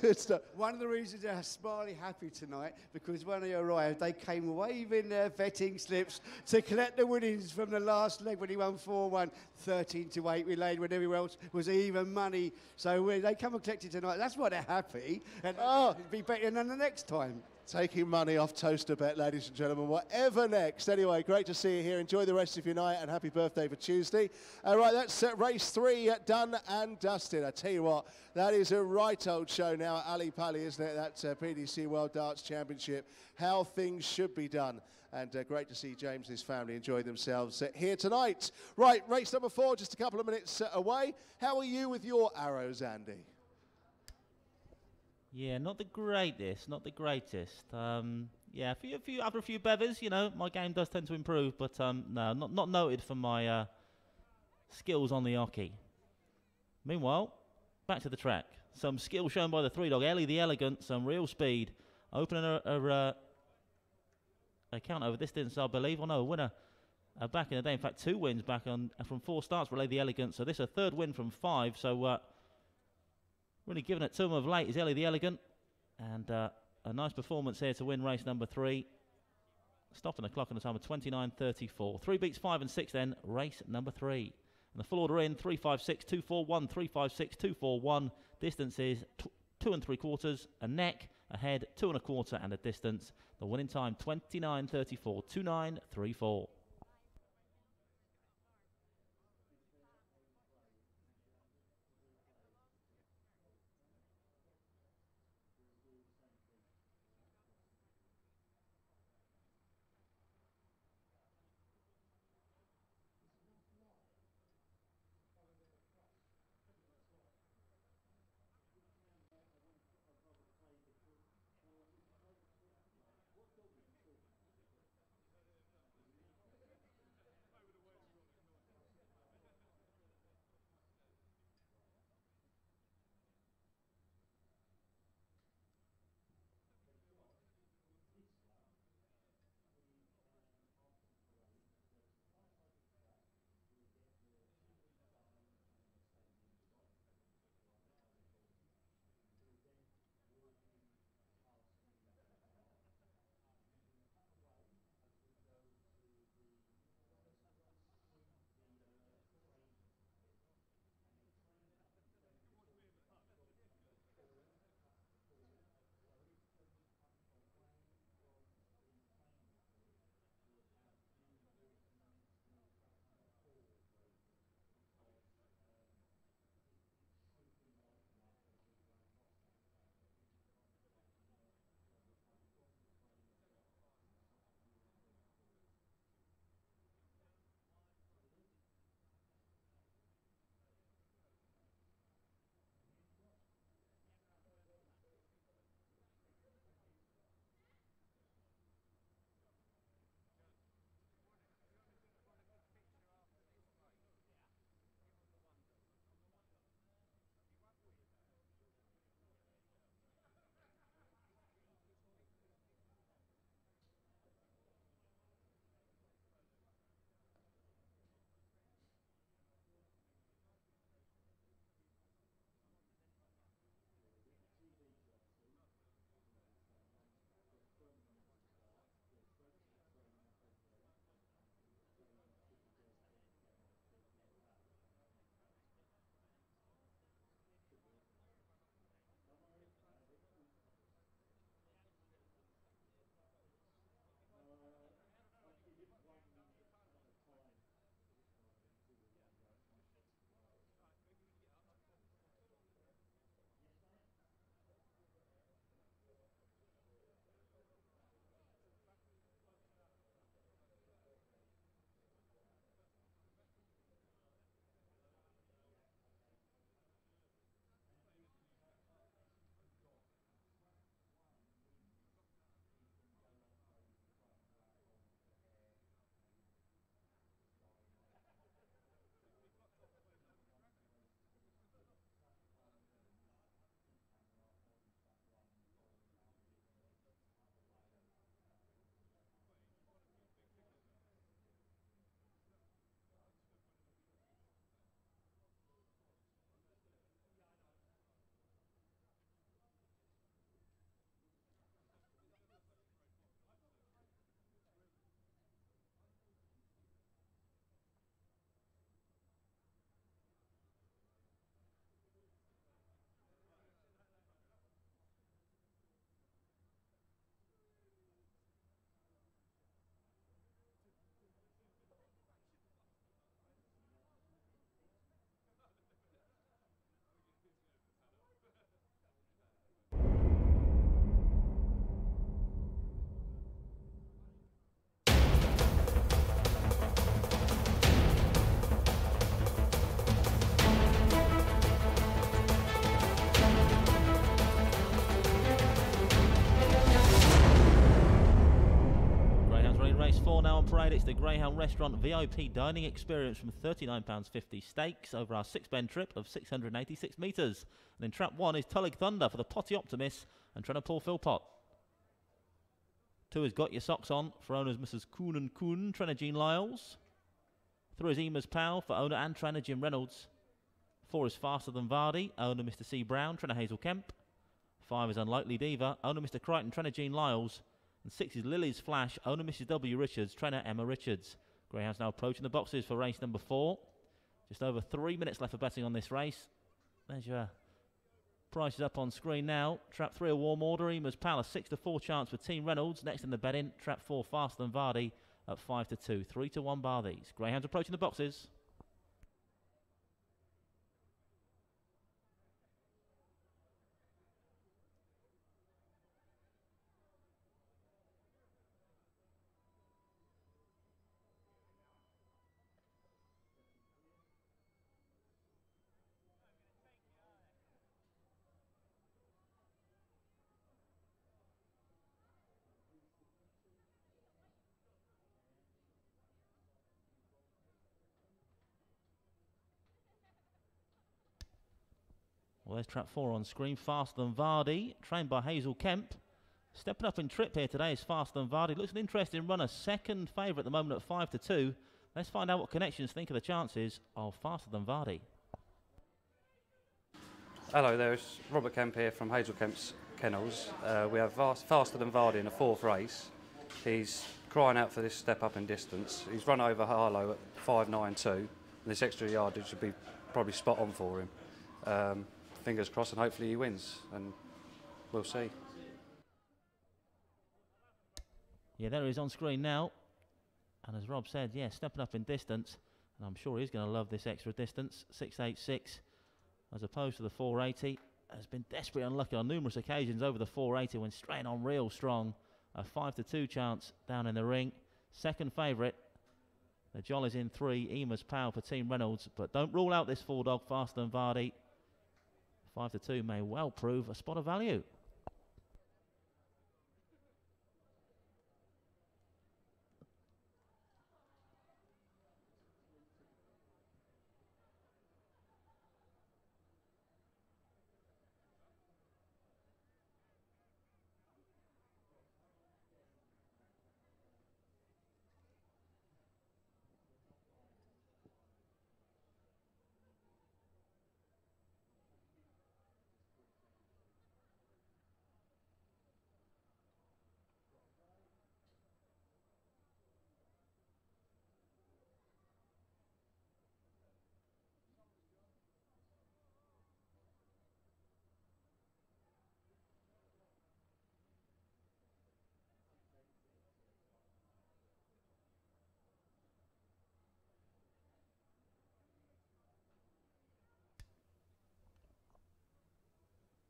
F: good stuff.
Q: One of the reasons they're smiling happy tonight, because when they arrived, they came waving their betting slips to collect the winnings from the last leg when he won 4-1, 13-8 we laid when everyone else was even money. So they come and collect it tonight. That's why they're happy, and it'll be better than the next time.
F: Taking money off Toaster Bet, ladies and gentlemen. Whatever next. Anyway, great to see you here. Enjoy the rest of your night, and happy birthday for Tuesday. All right, that's race 3 done and dusted. I tell you what, that is a right old show now at Ali Pali, isn't it? That PDC World Darts Championship. How things should be done. And great to see James and his family enjoy themselves here tonight. Right, race number 4, just a couple of minutes away. How are you with your arrows, Andy?
A: Yeah, not the greatest. Yeah, after a few bevers, you know, my game does tend to improve, but no, not noted for my skills on the hockey. Meanwhile, back to the track. Some skill shown by the 3-dog, Ellie the Elegant, some real speed. Opening a count over distance, I believe. Oh no, a winner back in the day. In fact, 2 wins back from 4 starts for Ellie the Elegant. So this is a 3rd win from 5. So really giving it to him of late is Ellie the Elegant. And a nice performance here to win race number 3. Stopping the clock on the time of 29.34. 3 beats 5 and 6 then, race number 3. And the full order in, 356.241, 356.241. Distance is 2 3/4, a neck, a head, 2 1/4, and a distance. The winning time, 29.34, 29.34. Race 4 now on parade. It's the Greyhound Restaurant VIP dining experience from £39.50 stakes over our 6-bend trip of 686 metres. And in trap 1 is Tullig Thunder for the Potty Optimist and trainer Paul Philpott. 2 has Got Your Socks On for owners Mrs. Kuhn and Kuhn, trainer Jean Lyles. 3 is Emer's Pal for owner and trainer Jim Reynolds. 4 is Faster Than Vardy, owner Mr. C. Brown, trainer Hazel Kemp. 5 is Unlikely Diva, owner Mr. Crichton, trainer Jean Lyles. And 6 is Lily's Flash, owner Mrs. W. Richards, trainer Emma Richards. Greyhound's now approaching the boxes for race number 4. Just over 3 minutes left for betting on this race. There's your prices up on screen now. Trap 3 a warm order, Emer's Pal a 6-4 chance for Team Reynolds. Next in the betting, trap 4 Faster Than Vardy at 5-2. 3-1 bar these. Greyhound's approaching the boxes. Well, there's trap 4 on screen. Faster Than Vardy, trained by Hazel Kemp. Stepping up in trip here today is Faster Than Vardy. Looks an interesting runner. Second favourite at the moment at 5-2. Let's find out what connections think of the chances of Faster Than Vardy.
R: Hello there, it's Robert Kemp here from Hazel Kemp's Kennels. We have Faster Than Vardy in the 4th race. He's crying out for this step up in distance. He's run over Harlow at 5.92, and this extra yardage would be probably spot on for him. Fingers crossed, and hopefully he wins, and we'll see.
A: Yeah, there he is on screen now. And as Rob said, yeah, stepping up in distance. And I'm sure he's going to love this extra distance. 6.86 as opposed to the 4.80. Has been desperately unlucky on numerous occasions over the 4.80 when straying on real strong. A 5-2 chance down in the ring. Second favourite. The Jolly's in 3. Emer's Pal for Team Reynolds. But don't rule out this 4-dog Faster Than Vardy. 5-2 may well prove a spot of value.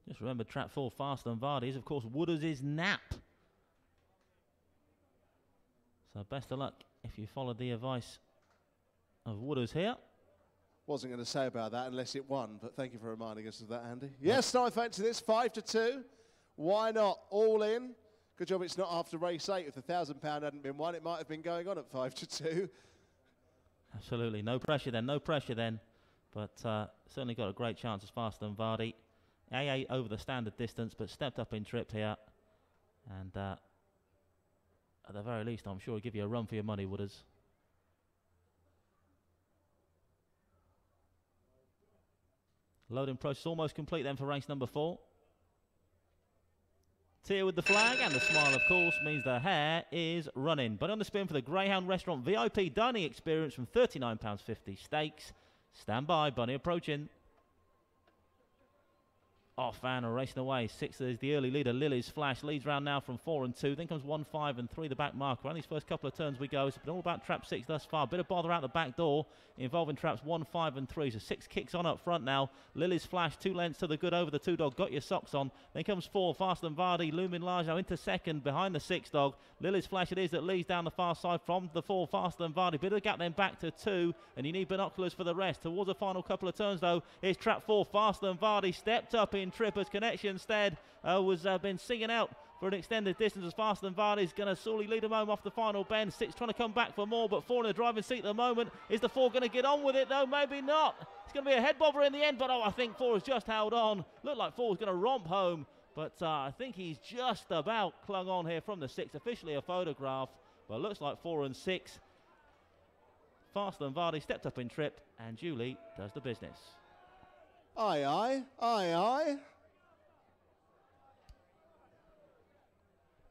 A: Just remember, trap 4 Faster Than Vardy is, of course, Wooders' Nap. So best of luck if you followed the advice of Wooders here.
F: Wasn't going to say about that unless it won, but thank you for reminding us of that, Andy. Yes, no, I fancy this. 5-2. Why not? All in. Good job it's not after race 8. If the £1,000 hadn't been won, it might have been going on at 5-2.
A: Absolutely. No pressure then. No pressure then. But certainly got a great chance as Faster Than Vardy. AA over the standard distance, but stepped up in trip here. And at the very least, I'm sure he'll give you a run for your money, Wooders. Loading process almost complete then for race number 4. Tier with the flag, and the smile, of course, means the hare is running. But on the spin for the Greyhound Restaurant VIP dining experience from £39.50 stakes. Stand by, Bunny approaching. Off and racing away. 6 is the early leader, Lily's Flash. Leads round now from 4 and 2. Then comes 1, 5 and 3, the back marker. On these first couple of turns we go. It's been all about trap 6 thus far. Bit of bother out the back door involving traps 1, 5 and 3. So 6 kicks on up front now. Lily's Flash, 2 lengths to the good over the 2-dog. Got Your Socks On. Then comes 4, Faster Than Vardy. Looming large now into second behind the 6-dog. Lily's Flash it is that leads down the far side from the 4, Faster Than Vardy. Bit of a gap then back to 2. And you need binoculars for the rest. Towards the final couple of turns though, it's trap 4, Faster Than Vardy. Stepped up in Tripper's connection. Instead was been singing out for an extended distance as Faster Than Vardy's going to sorely lead him home off the final bend. 6 trying to come back for more, but 4 in the driving seat at the moment. Is the 4 going to get on with it though? Maybe not. It's going to be a head bobber in the end, but I think 4 has just held on. Looked like 4 was going to romp home, but I think he's just about clung on here from the 6. Officially a photograph, but looks like 4 and 6. Faster Than Vardy stepped up in trip, and Julie does the business.
F: Aye, aye, aye, aye.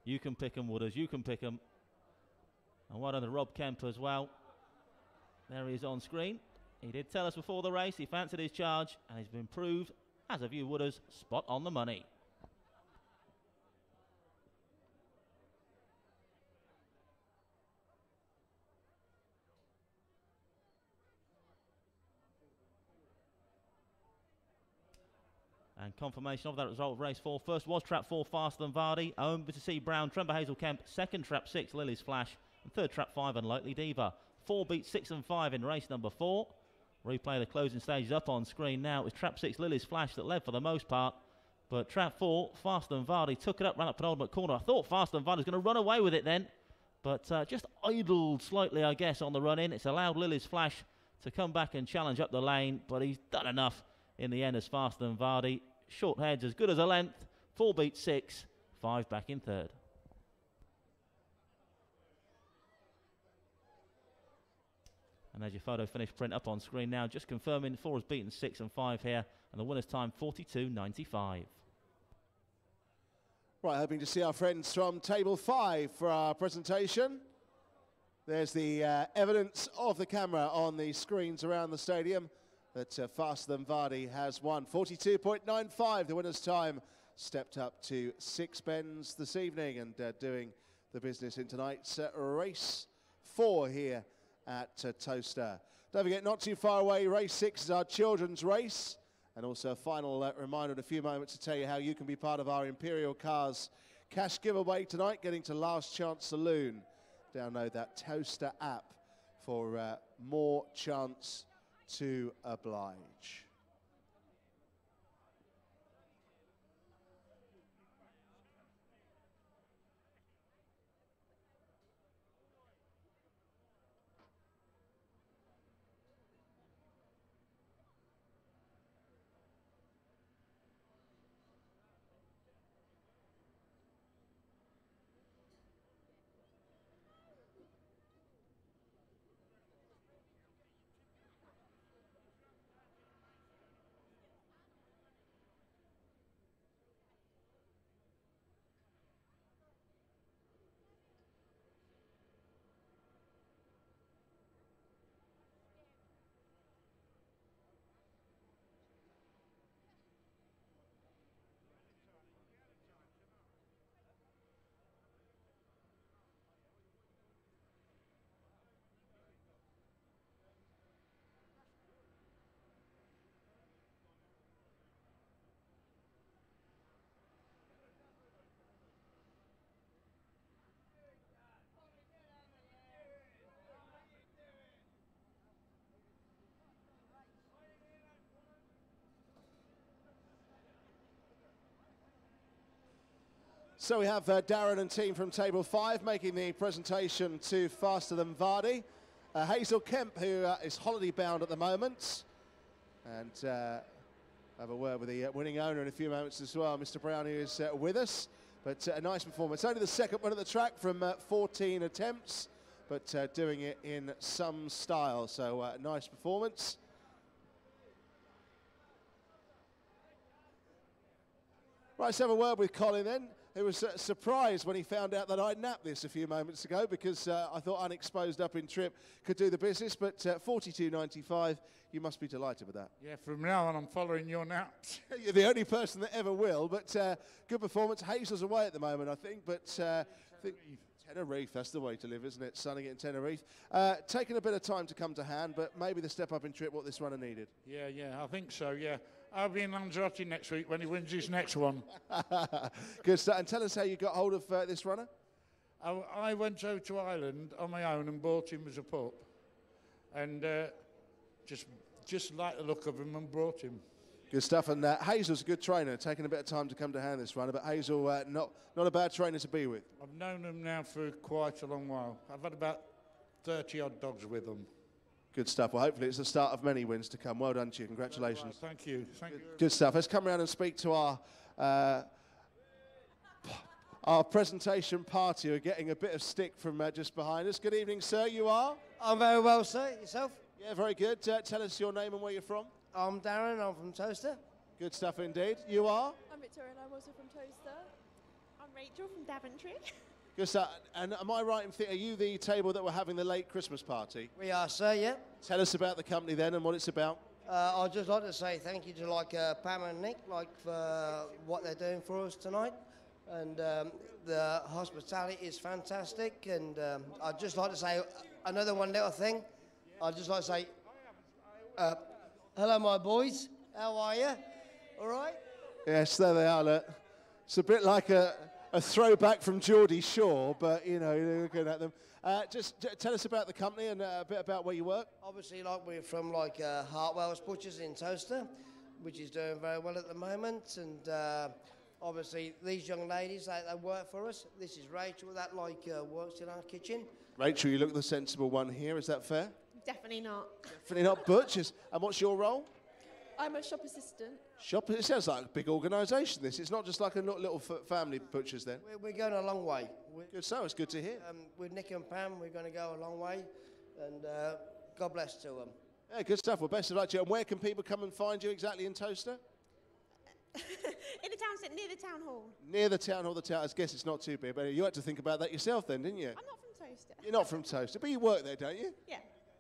A: You can pick 'em, Wooders, you can pick 'em. And well done to Rob Kemp as well. There he is on screen. He did tell us before the race he fancied his charge, and he's been proved, as have you Wooders, spot on the money. And confirmation of that result of race 4. First was trap 4, Faster Than Vardy. Owen to see Brown, Tremper Hazel Kemp. Second trap 6, Lily's Flash. And third trap 5, Unlikely Diva. 4 beats 6 and 5 in race number 4. Replay the closing stages up on screen now. It was trap 6, Lily's Flash, that led for the most part. But trap 4, Faster Than Vardy, took it up, ran up penultimate corner. I thought Faster Than Vardy was going to run away with it then. But just idled slightly, I guess, on the run in. It's allowed Lily's Flash to come back and challenge up the lane. But he's done enough in the end as Faster Than Vardy. Short heads as good as a length. 4 beats 6, 5 back in third. And there's your photo finish print up on screen now. Just confirming 4 has beaten 6 and 5 here. And the winner's time 42.95.
F: Right, hoping to see our friends from table 5 for our presentation. There's the evidence of the camera on the screens around the stadium that Faster Than Vardy has won. 42.95, the winner's time. Stepped up to 6 bends this evening and doing the business in tonight's race 4 here at Towcester. Don't forget, not too far away, race 6 is our children's race. And also a final reminder in a few moments to tell you how you can be part of our Imperial Cars cash giveaway tonight, getting to Last Chance Saloon. Download that Towcester app for more chance to oblige. So we have Darren and team from table 5 making the presentation to Faster Than Vardy. Hazel Kemp, who is holiday bound at the moment. And have a word with the winning owner in a few moments as well, Mr. Brown, who is with us. But a nice performance. Only the second one at the track from 14 attempts, but doing it in some style. So nice performance. Right, let's have a word with Colin then, who was surprised when he found out that I napped this a few moments ago, because I thought Unexposed Up in Trip could do the business, but 42.95, you must be delighted with that.
S: Yeah, from now on I'm following your naps.
F: You're the only person that ever will, but good performance. Hazel's away at the moment, I think, but Tenerife, that's the way to live, isn't it? Sunning it in Tenerife. Taking a bit of time to come to hand, but maybe the step up in Trip what this runner needed.
S: Yeah, I think so, yeah. I'll be in Lanzarote next week when he wins his next one.
F: Good stuff. And tell us how you got hold of this runner.
S: I went out to Ireland on my own and bought him as a pup. And just liked the look of him and brought him.
F: Good stuff. And Hazel's a good trainer, taking a bit of time to come to hand this runner, but Hazel, not a bad trainer to be with.
S: I've known him now for quite a long while. I've had about 30-odd dogs with them.
F: Good stuff. Well, hopefully it's the start of many wins to come. Well done to you. Congratulations.
S: Thank you. Thank you.
F: Good stuff. Let's come around and speak to our presentation party. We're getting a bit of stick from just behind us. Good evening, sir. You are?
T: I'm very well, sir. Yourself?
F: Yeah, very good. Tell us your name and where you're from.
T: I'm Darren. I'm from Towcester.
F: Good stuff indeed. You are?
U: I'm Victoria and I'm also from Towcester. I'm Rachel from Daventry.
F: Good stuff. And am I right in thinking, are you the table that we're having the late Christmas party?
T: We are, sir, yeah.
F: Tell us about the company then and what it's about.
T: I'd just like to say thank you to Pam and Nick for what they're doing for us tonight. And the hospitality is fantastic. And I'd just like to say another one little thing. I'd just like to say, hello, my boys. How are you? All right?
F: Yes, there they are. Look. It's a bit like a throwback from Geordie Shore, but, you know, you're looking at them. Just tell us about the company and a bit about where you work.
T: Obviously, we're from Hartwell's Butchers in Towcester, which is doing very well at the moment. And obviously, these young ladies, they work for us. This is Rachel that works in our kitchen.
F: Rachel, you look the sensible one here. Is that fair?
U: Definitely not.
F: Definitely not. Butchers. And what's your role?
U: I'm a shop assistant.
F: Shop. It sounds like a big organisation, this. It's not just like a little family butchers then.
T: We're going a long way.
F: Good, so it's good to hear.
T: With Nick and Pam, we're going to go a long way. And God bless to them.
F: Yeah, good stuff. Well, best of luck to you. And where can people come and find you exactly in Towcester?
U: In the town centre, near the town hall.
F: Near the town hall. I guess it's not too big, but you had to think about that yourself then, didn't you?
U: I'm not from Towcester.
F: You're not from Towcester, but you work there, don't you?
U: Yeah.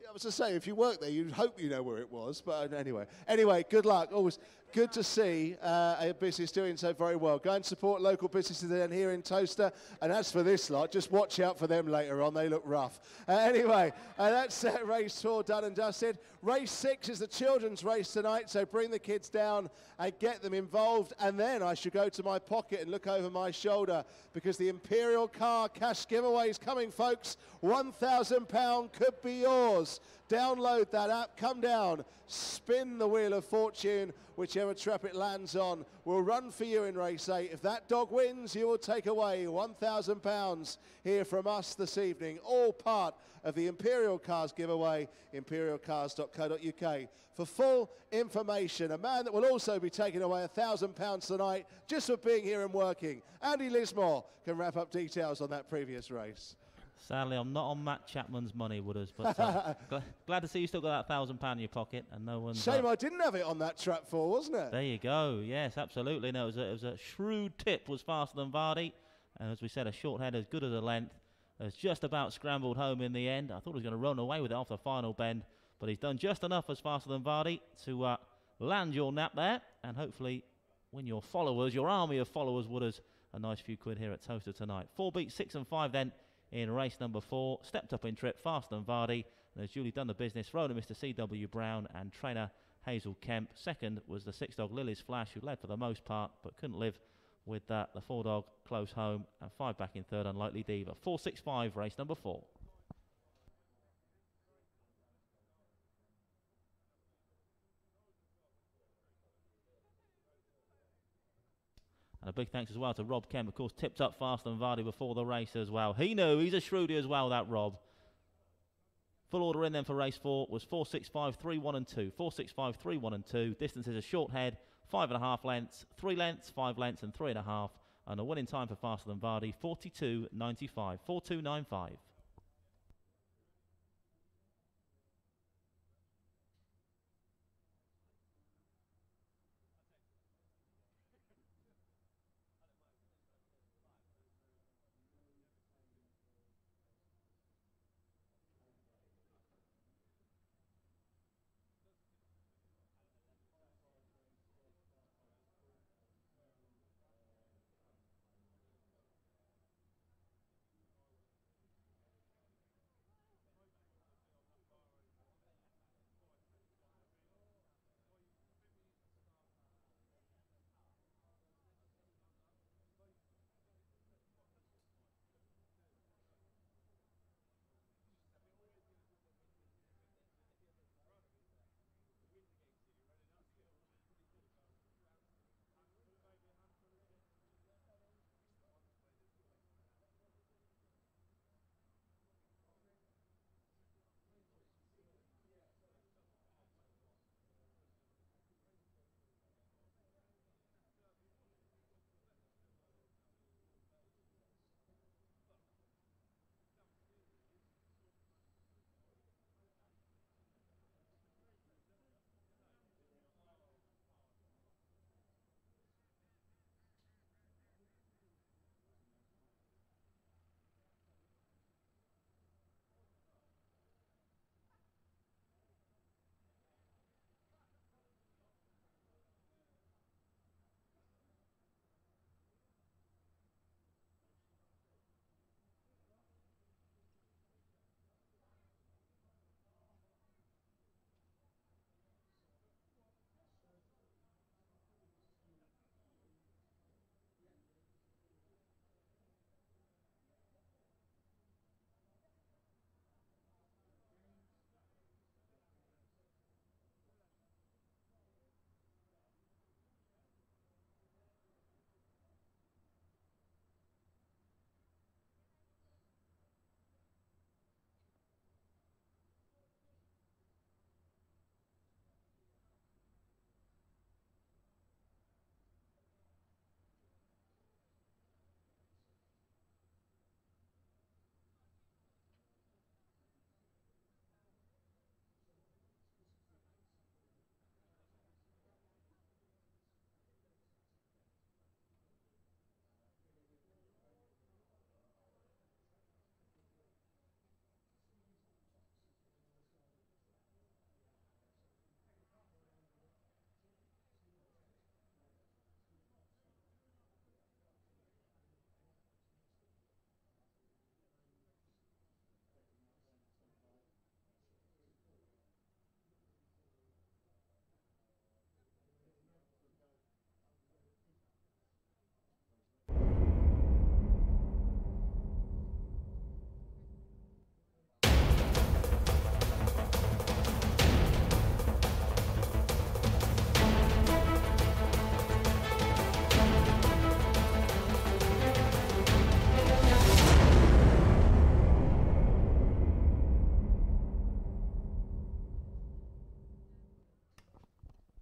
F: I was to say, if you work there, you'd hope you know where it was. But anyway, good luck. Always good to see a business doing so very well. Go and support local businesses then here in Towcester. And as for this lot, just watch out for them later on. They look rough. Anyway, that's race 4 done and dusted. Race 6 is the children's race tonight. So bring the kids down and get them involved. And then I should go to my pocket and look over my shoulder because the Imperial Car cash giveaway is coming, folks. £1,000 could be yours. Download that app, come down, spin the Wheel of Fortune, whichever trap it lands on will run for you in race 8. If that dog wins, you will take away £1,000 here from us this evening, all part of the Imperial Cars giveaway, imperialcars.co.uk. For full information, a man that will also be taking away £1,000 tonight just for being here and working, Andy Lismore, can wrap up details on that previous race.
A: Sadly, I'm not on Matt Chapman's money, Wooders, but glad to see you still got that £1,000 in your pocket and no one's...
F: Shame I didn't have it on that trap 4, wasn't it?
A: There you go. Yes, absolutely. No, it was a shrewd tip, was faster than Vardy. And as we said, a short head as good as a length. Has just about scrambled home in the end. I thought he was going to run away with it off the final bend, but he's done just enough as faster than Vardy to land your nap there and hopefully win your followers, your army of followers, Wooders, a nice few quid here at Towcester tonight. 4 beats 6 and 5 then in race number 4. Stepped up in trip, faster than Vardy, and has duly done the business. Roller Mr. C.W. Brown and trainer Hazel Kemp. Second was the 6 dog Lily's Flash, who led for the most part, but couldn't live with the 4 dog close home. And 5 back in third, Unlikely Diva. 4-6-5, race number 4. And a big thanks as well to Rob Kemp, of course, tipped up faster than Vardy before the race as well. He knew, he's a shrewdy as well, that Rob. Full order in then for race 4 was 4-6-5, 3-1 and 2. 4-6-5, 3-1 and 2. Distance is a short head, 5.5 lengths, 3 lengths, 5 lengths and 3.5. And a winning time for faster than Vardy, 42.95, 42.95.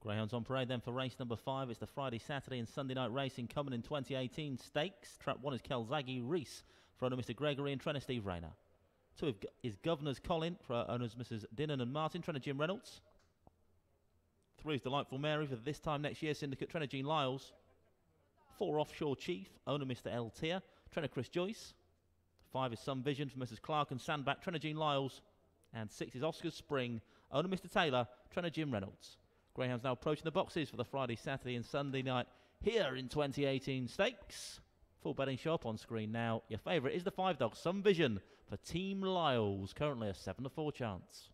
A: Greyhounds on parade then for race number 5. It's the Friday, Saturday and Sunday night racing coming in 2018 stakes. Trap 1 is Kelzagi Reese for owner Mr. Gregory and trainer Steve Rayner. 2 is Governor's Colin for owners Mrs. Dinnan and Martin, trainer Jim Reynolds. 3 is Delightful Mary for this time next year syndicate, trainer Jean Lyles. 4 Offshore Chief, owner Mr. L. Tier, trainer Chris Joyce. 5 is Some Vision for Mrs. Clark and Sandback, trainer Jean Lyles. And 6 is Oscar's Spring, owner Mr. Taylor, trainer Jim Reynolds. Greyhounds now approaching the boxes for the Friday, Saturday and Sunday night here in 2018 stakes. Full betting shop on screen now. Your favourite is the 5 dog, Some Vision for Team Lyles, currently a 7-4 chance.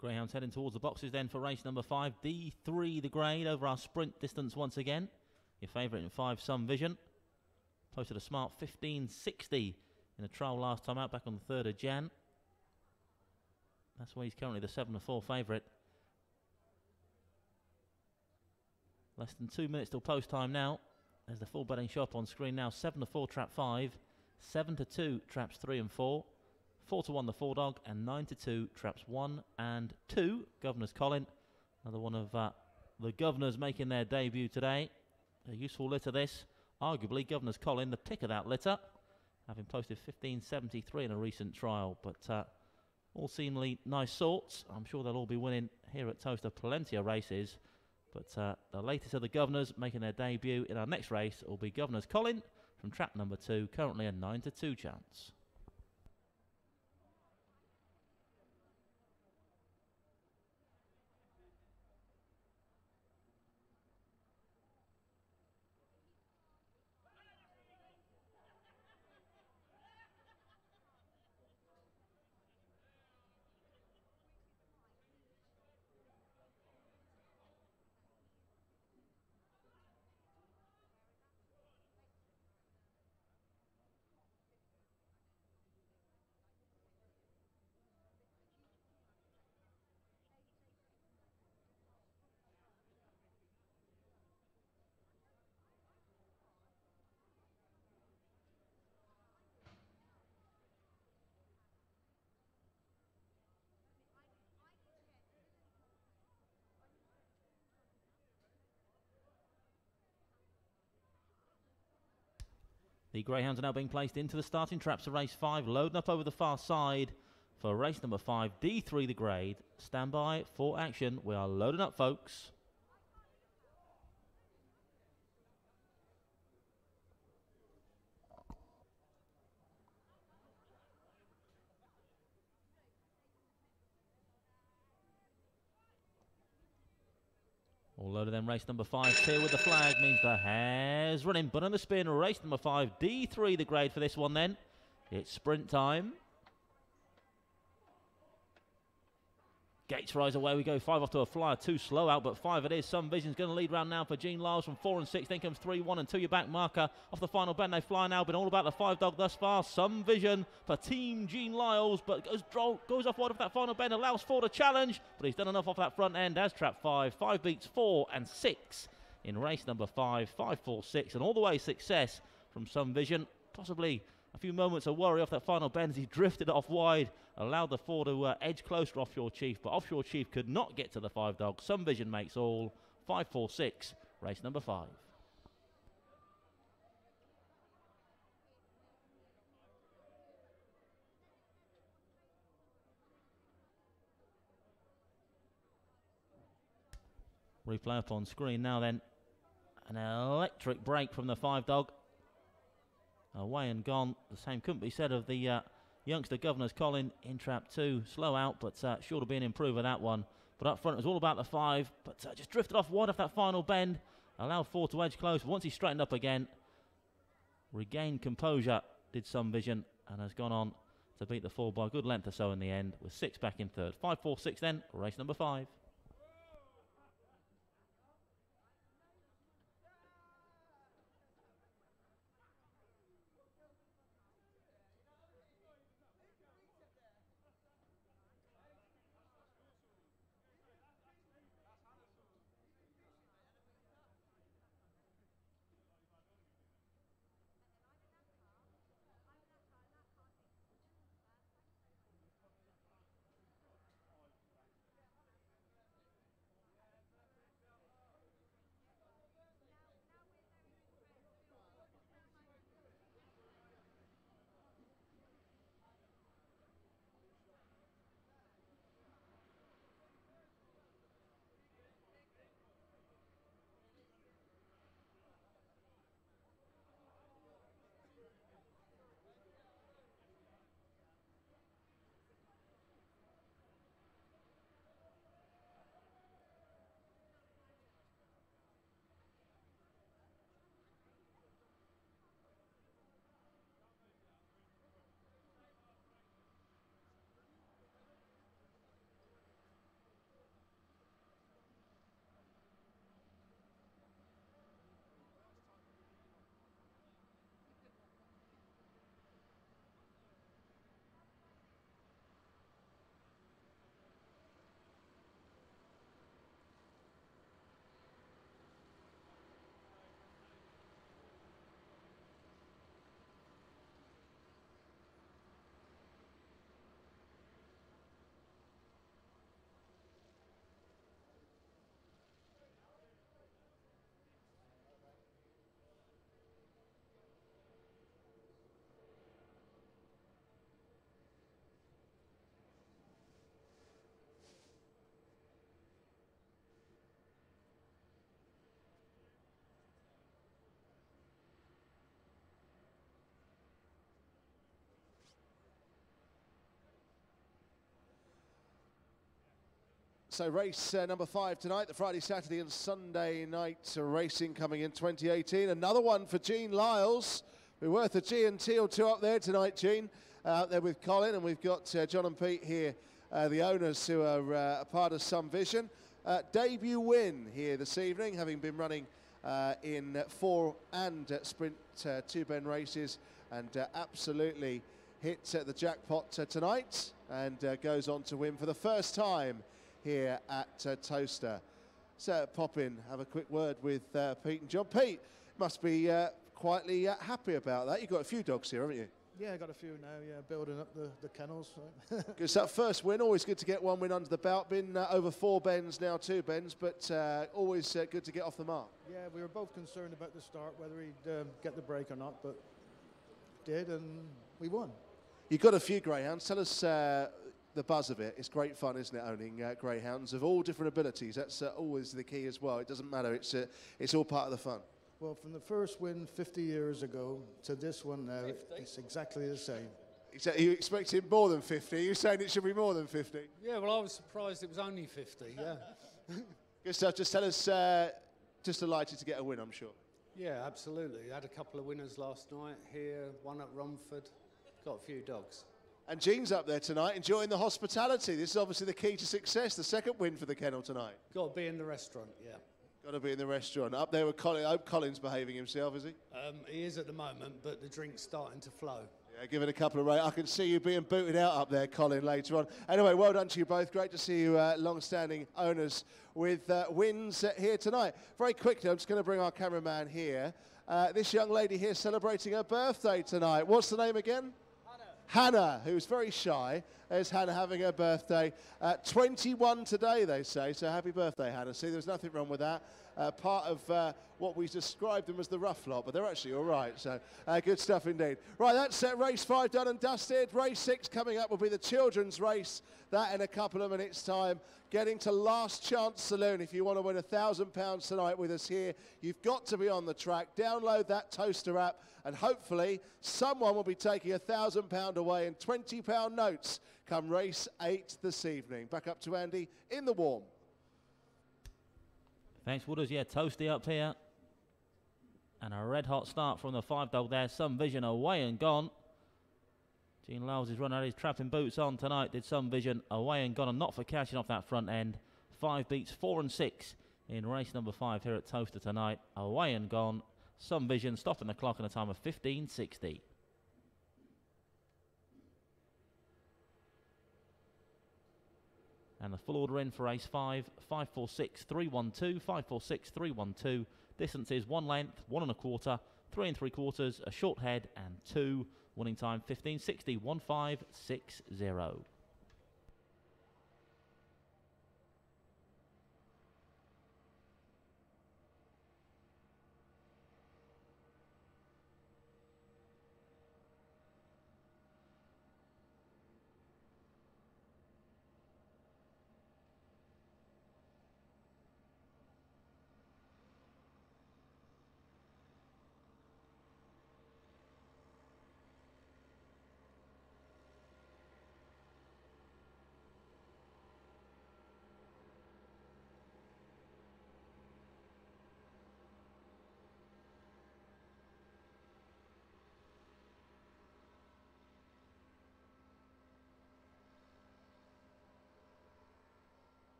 A: Greyhounds heading towards the boxes then for race number 5. D3 the grade over our sprint distance once again. Your favourite in 5, Some Vision. Posted a smart 15.60 in a trial last time out back on the 3rd of Jan. That's why he's currently the 7-4 favourite. Less than 2 minutes till post time now. There's the full betting shop on screen now. 7-4 trap 5, 7-2 traps 3 and 4. 4-1 the 4 dog, and 9-2 traps 1 and 2. Governor's Colin, another one of the Governors making their debut today. A useful litter this. Arguably Governor's Colin, the pick of that litter, having posted 15.73 in a recent trial. But all seemingly nice sorts. I'm sure they'll all be winning here at Towcester. Plenty of races. But the latest of the Governors making their debut in our next race will be Governor's Colin from trap number 2, currently a 9-2 chance. The Greyhounds are now being placed into the starting traps of race 5, loading up over the far side for race number 5, D3 the grade. Stand by for action. We are loading up, folks. All loaded then, race number 5, clear with the flag, means the hare's running, but on the spin, race number 5, D3 the grade for this one then. It's sprint time. Gates rise away we go, 5 off to a flyer, 2 slow out, but 5 it is. Some Vision's going to lead round now for Jean Lyles from 4 and 6, then comes 3, 1 and 2, your back marker off the final bend. They fly now, been all about the 5 dog thus far. Some Vision for Team Jean Lyles, but goes off wide of that final bend, allows 4 to challenge, but he's done enough off that front end as trap 5. 5 beats 4 and 6 in race number 5, 5, 4, 6, and all the way success from Some Vision. Possibly a few moments of worry off that final bend as he drifted off wide, allowed the 4 to edge closer Offshore Chief, but Offshore Chief could not get to the 5 dog. Some Vision makes all. 5, 4, 6, race number 5. Replay up on screen now then. An electric break from the 5 dog. Away and gone. The same couldn't be said of the youngster Governor's Colin in trap 2. Slow out, but sure to be an improver that one. But up front it was all about the 5, but just drifted off wide off that final bend. Allowed 4 to edge close. Once he straightened up again, regained composure, did Some Vision, and has gone on to beat the 4 by a good length or so in the end, with 6 back in third. 5-4-6 then, race number 5.
F: So race number 5 tonight, the Friday, Saturday and Sunday night racing coming in 2018. Another one for Gene Lyles. We're worth a G&T or two up there tonight, Gene. Out there with Colin, and we've got John and Pete here, the owners who are a part of Some Vision. Debut win here this evening, having been running in 4 and sprint 2-bend races, and absolutely hit the jackpot tonight, and goes on to win for the first time here at Towcester. So pop in, have a quick word with Pete and John. Pete must be quietly happy about that. You've got a few dogs here, haven't you?
B: Yeah, I got a few now, yeah, building up the kennels. So.
F: Good stuff. First win, always good to get one win under the belt. Been over 4 bends, now 2 bends, but always good to get off the mark.
B: Yeah, we were both concerned about the start, whether he'd get the break or not, but did, and we won.
F: You've got a few greyhounds. Tell us the buzz of it. It's great fun, isn't it, owning greyhounds of all different abilities? That's always the key as well. It doesn't matter. It's all part of the fun.
B: Well, from the first win 50 years ago to this one now, it's exactly the same.
F: Are you expecting more than 50? Are you saying it should be more than 50?
V: Yeah, well, I was surprised it was only 50, yeah.
F: Good stuff. Just tell us, just delighted to get a win, I'm sure.
V: Yeah, absolutely. Had a couple of winners last night here, one at Romford. Got a few dogs.
F: And Gene's up there tonight, enjoying the hospitality. This is obviously the key to success, the second win for the kennel tonight.
V: Got to be in the restaurant, yeah.
F: Got to be in the restaurant. Up there with Colin. I hope Colin's behaving himself, is he?
V: He is at the moment, but the drink's starting to flow.
F: Yeah, give it a couple of I can see you being booted out up there, Colin, later on. Anyway, well done to you both. Great to see you long-standing owners with wins here tonight. Very quickly, I'm just going to bring our cameraman here. This young lady here celebrating her birthday tonight. What's the name again? Hannah, who's very shy. There's Hannah having her birthday. 21 today, they say, so happy birthday, Hannah. See, there's nothing wrong with that. Part of what we described them as the rough lot, but they're actually all right, so good stuff indeed. Right, that's race 5 done and dusted. Race 6 coming up will be the children's race. That in a couple of minutes' time. Getting to Last Chance Saloon. If you want to win £1,000 tonight with us here, you've got to be on the track. Download that Towcester app, and hopefully someone will be taking £1,000 away in £20 notes come race 8 this evening. Back up to Andy in the warm.
A: Thanks, Wooders. Yeah, Toasty up here. And a red-hot start from the 5-dog there. Some Vision away and gone. Gene Lowes is running out his trapping boots on tonight. Did Some Vision away and gone, and not for catching off that front end. 5 beats 4 and 6 in race number 5 here at Towcester tonight. Away and gone. Some Vision stopping the clock in a time of 15.60. And the full order in for race 5, 546.312, 546.312. Distance is 1 length, 1 1/4, 3 3/4, a short head, and 2. Winning time 15.60, 1560.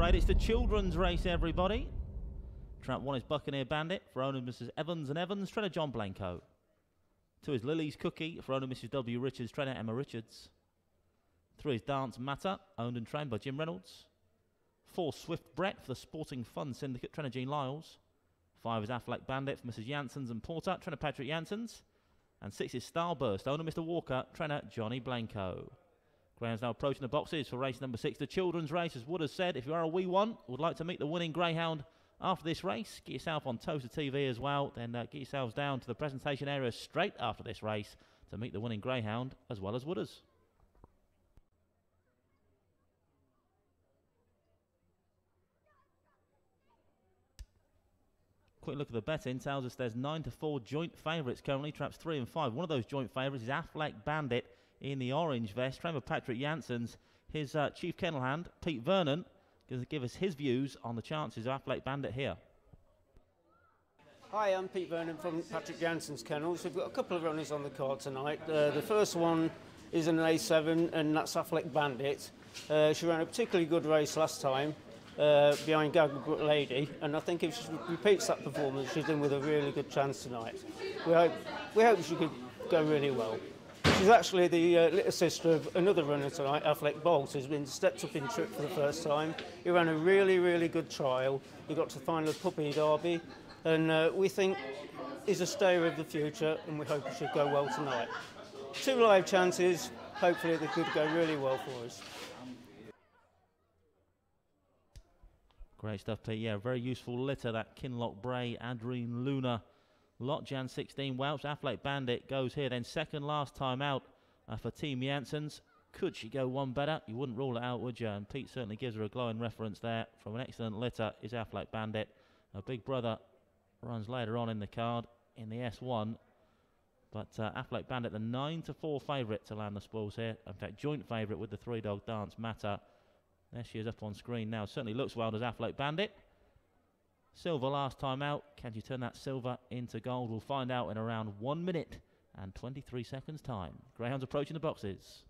A: Parade. It's the children's race, everybody. Trap 1 is Buccaneer Bandit for owner Mrs. Evans and Evans, trainer John Blanco. 2 is Lily's Cookie for owner Mrs. W. Richards, trainer Emma Richards. 3 is Dance Matter, owned and trained by Jim Reynolds. 4, Swift Brett for the Sporting Fun Syndicate, trainer Jean Lyles. 5 is Affleck Bandit for Mrs. Janssens and Porter, trainer Patrick Janssens. And 6 is Starburst, owner Mr. Walker, trainer Johnny Blanco. Greyhound's now approaching the boxes for race number 6, the children's race. As Wood has said, if you are a wee one, would like to meet the winning Greyhound after this race, get yourself on Towcester TV as well, then get yourselves down to the presentation area straight after this race to meet the winning Greyhound as well as Wooders. Quick look at the betting tells us there's 9-4 joint favourites currently, traps 3 and 5. One of those joint favourites is Affleck Bandit in the orange vest, trained by Patrick Janssens. His chief kennel hand, Pete Vernon, going to give us his views on the chances of Affleck Bandit here.
C: Hi, I'm Pete Vernon from Patrick Janssens Kennels. We've got a couple of runners on the card tonight. The first one is an A7, and that's Affleck Bandit. She ran a particularly good race last time behind Gaggle Lady, and I think if she repeats that performance, she's in with a really good chance tonight. We hope she could go really well. She's actually the little sister of another runner tonight, Affleck Bolt, who's been stepped up in trip for the first time. He ran a really, really good trial. He got to the final of Puppy Derby, and we think he's a stayer of the future, and we hope he should go well tonight. 2 live chances. Hopefully they could go really well for us.
A: Great stuff, Pete. Yeah, very useful litter, that Kinloch Bray, Adrien Luna. Lot Jan 16 Welsh. Affleck Bandit goes here. Then second last time out for Team Janssens. Could she go one better? You wouldn't rule it out, would you? And Pete certainly gives her a glowing reference there. From an excellent litter is Affleck Bandit. Her big brother runs later on in the card in the S1. But Affleck Bandit, the 9-4 favourite to land the spoils here. In fact, joint favourite with the 3-dog Dance Matter. There she is up on screen now. Certainly looks well as Affleck Bandit. Silver last time out. Can she turn that silver into gold? We'll find out in around 1 minute and 23 seconds time. Greyhounds approaching the boxes.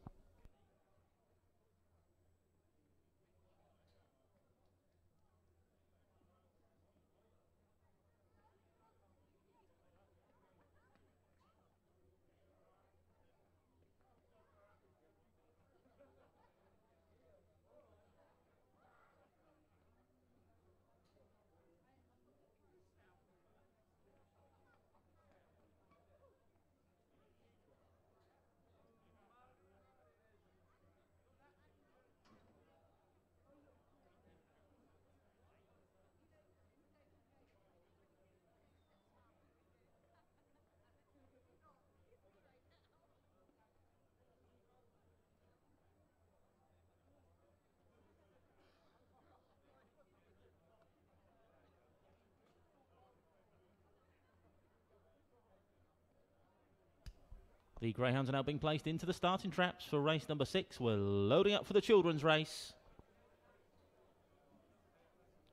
A: The Greyhounds are now being placed into the starting traps for race number 6. We're loading up for the children's race.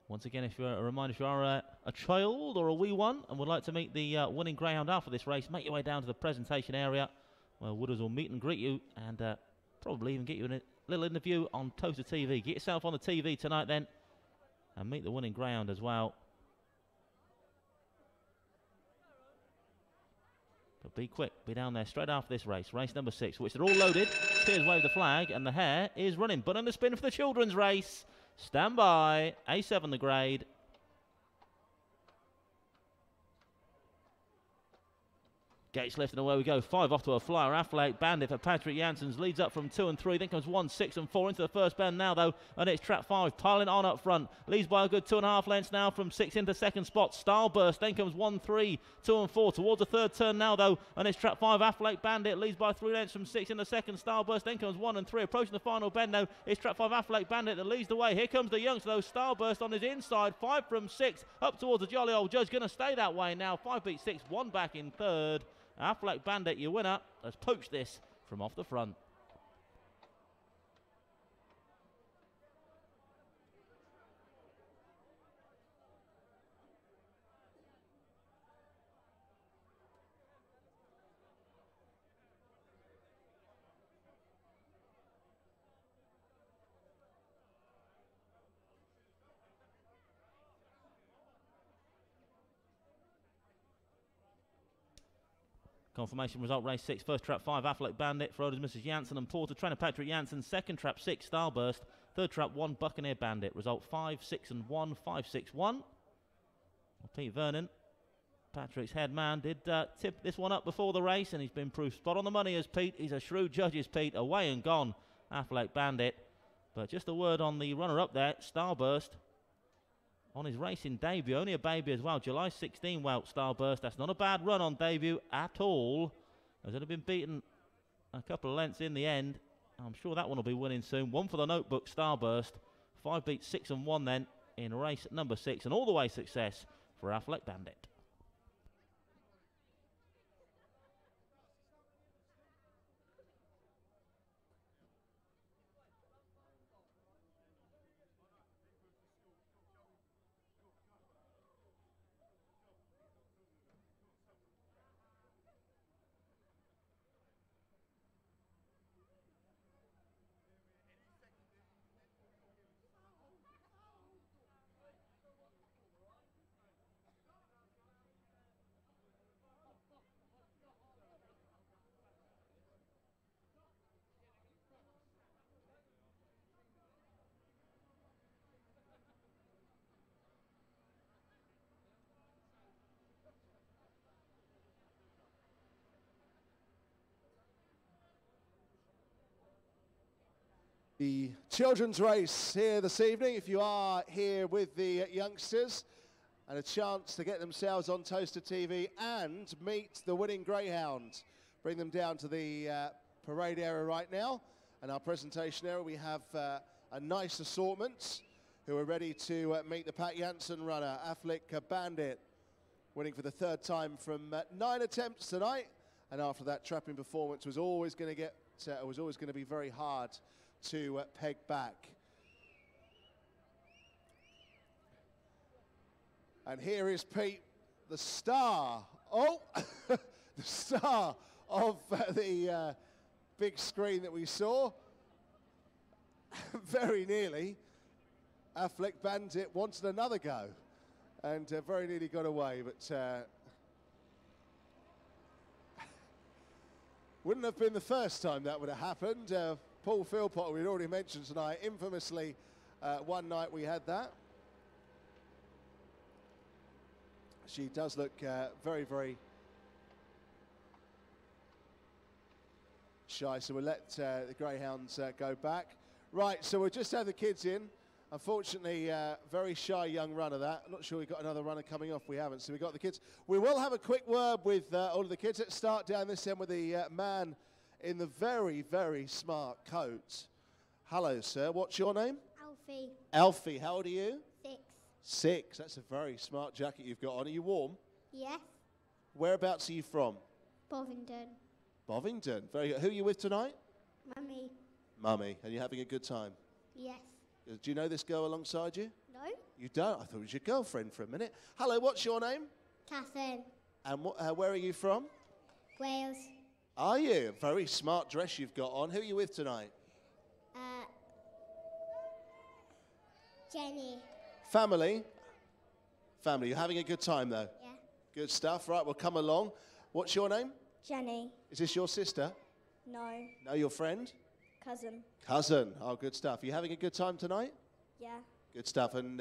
A: Once again, if you're a reminder, if you are a child or a wee one and would like to meet the winning Greyhound after this race, make your way down to the presentation area where Wooders will meet and greet you and probably even get you in a little interview on Towcester TV. Get yourself on the TV tonight then and meet the winning Greyhound as well. But be quick, be down there straight after this race, race number 6, which they're all loaded. Piers wave the flag, and the hare is running. But on the spin for the children's race. Stand by, A7 the grade. Gates lifting away we go. 5 off to a flyer. Affleck Bandit for Patrick Janssens leads up from 2 and 3. Then comes 1, 6 and 4 into the first bend now though. And it's trap 5 piling on up front. Leads by a good 2.5 lengths now from 6 into second spot. Starburst. Then comes 1, 3, 2 and 4 towards the third turn now though. And it's trap 5. Affleck Bandit leads by 3 lengths from 6 into second. Starburst. Then comes 1 and 3 approaching the final bend now. It's trap 5 Affleck Bandit that leads the way. Here comes the youngster though. Starburst on his inside. 5 from 6 up towards the jolly old judge. Going to stay that way now. 5 beat 6. 1 back in third. Affleck Bandit, your winner, has poached this from off the front. Confirmation result, race 6, first trap 5, Affleck Bandit, for owners Mrs. Janssen and Porter, trainer Patrick Janssen, second trap 6, Starburst, third trap 1, Buccaneer Bandit, result 5, 6 and 1, 5, 6, 1. Well, Pete Vernon, Patrick's head man, did tip this one up before the race, and he's been proved spot on the money as Pete. He's a shrewd judge as Pete, away and gone, Affleck Bandit. But just a word on the runner-up there, Starburst, on his racing debut, only a baby as well, July 16 Welt Starburst. That's not a bad run on debut at all. Has only been beaten a couple of lengths in the end. I'm sure that one will be winning soon. One for the notebook, Starburst. 5 beats 6 and 1 then in race number 6, and all the way success for Affleck Bandit.
F: The children's race here this evening, if you are here with the youngsters, and a chance to get themselves on Towcester TV and meet the winning Greyhound. Bring them down to the parade area right now. And our presentation area, we have a nice assortment who are ready to meet the Pat Janssen runner, Affleck Bandit, winning for the 3rd time from 9 attempts tonight. And after that trapping performance was always going to be very hard to peg back. And here is Pete, the star. Oh, the star of the big screen that we saw. Very nearly, Affleck Bandit wanted another go, and very nearly got away, but wouldn't have been the first time that would have happened. Paul Philpott, we'd already mentioned tonight, infamously one night we had that. She does look very, very shy, so we'll let the Greyhounds go back. Right, so we'll just have the kids in. Unfortunately, very shy young runner that. I'm not sure we've got another runner coming off. We haven't, so we've got the kids. We will have a quick word with all of the kids. Let's start down this end with the man in the very, very smart coat. Hello, sir. What's your name?
D: Alfie.
F: Alfie. How old are you?
D: 6.
F: 6. That's a very smart jacket you've got on. Are you warm?
D: Yes.
F: Whereabouts are you from?
D: Bovingdon.
F: Bovingdon. Very good. Who are you with tonight?
D: Mummy.
F: Mummy. And you're having a good time?
D: Yes.
F: Do you know this girl alongside you?
D: No.
F: You don't? I thought it was your girlfriend for a minute. Hello, what's your name?
D: Catherine.
F: And where are you from?
D: Wales.
F: Are you? Very smart dress you've got on. Who are you with tonight?
D: Jenny.
F: Family? Family. You're having a good time, though?
D: Yeah.
F: Good stuff. Right, well, come along. What's your name?
D: Jenny.
F: Is this your sister?
D: No.
F: No, your friend?
D: Cousin.
F: Cousin. Oh, good stuff. Are you having a good time tonight?
D: Yeah.
F: Good stuff. And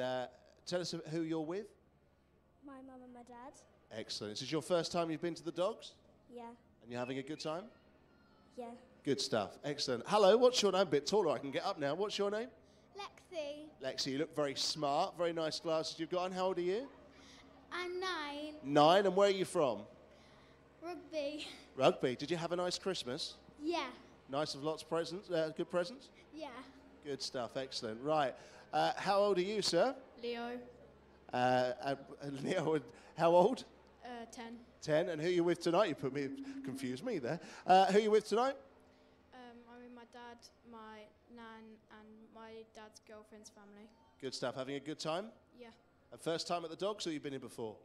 F: tell us who you're with.
D: My mum and my dad.
F: Excellent. Is this your first time you've been to the dogs?
D: Yeah.
F: And you're having a good time?
D: Yeah.
F: Good stuff. Excellent. Hello, what's your name? A bit taller, I can get up now. What's your name?
D: Lexi.
F: Lexi, you look very smart. Very nice glasses you've got on. How old are you?
D: I'm 9.
F: 9. And where are you from?
D: Rugby.
F: Rugby. Did you have a nice Christmas?
D: Yeah.
F: Nice of lots of presents? Good presents?
D: Yeah.
F: Good stuff. Excellent. Right. How old are you, sir?
D: Leo.
F: Leo, how old?
D: 10.
F: 10. And who are you with tonight? Confused me there. Who are you with tonight?
D: I'm with my dad, my nan, and my dad's girlfriend's family.
F: Good stuff. Having a good time?
D: Yeah.
F: And first time at the dogs, or you've been here before?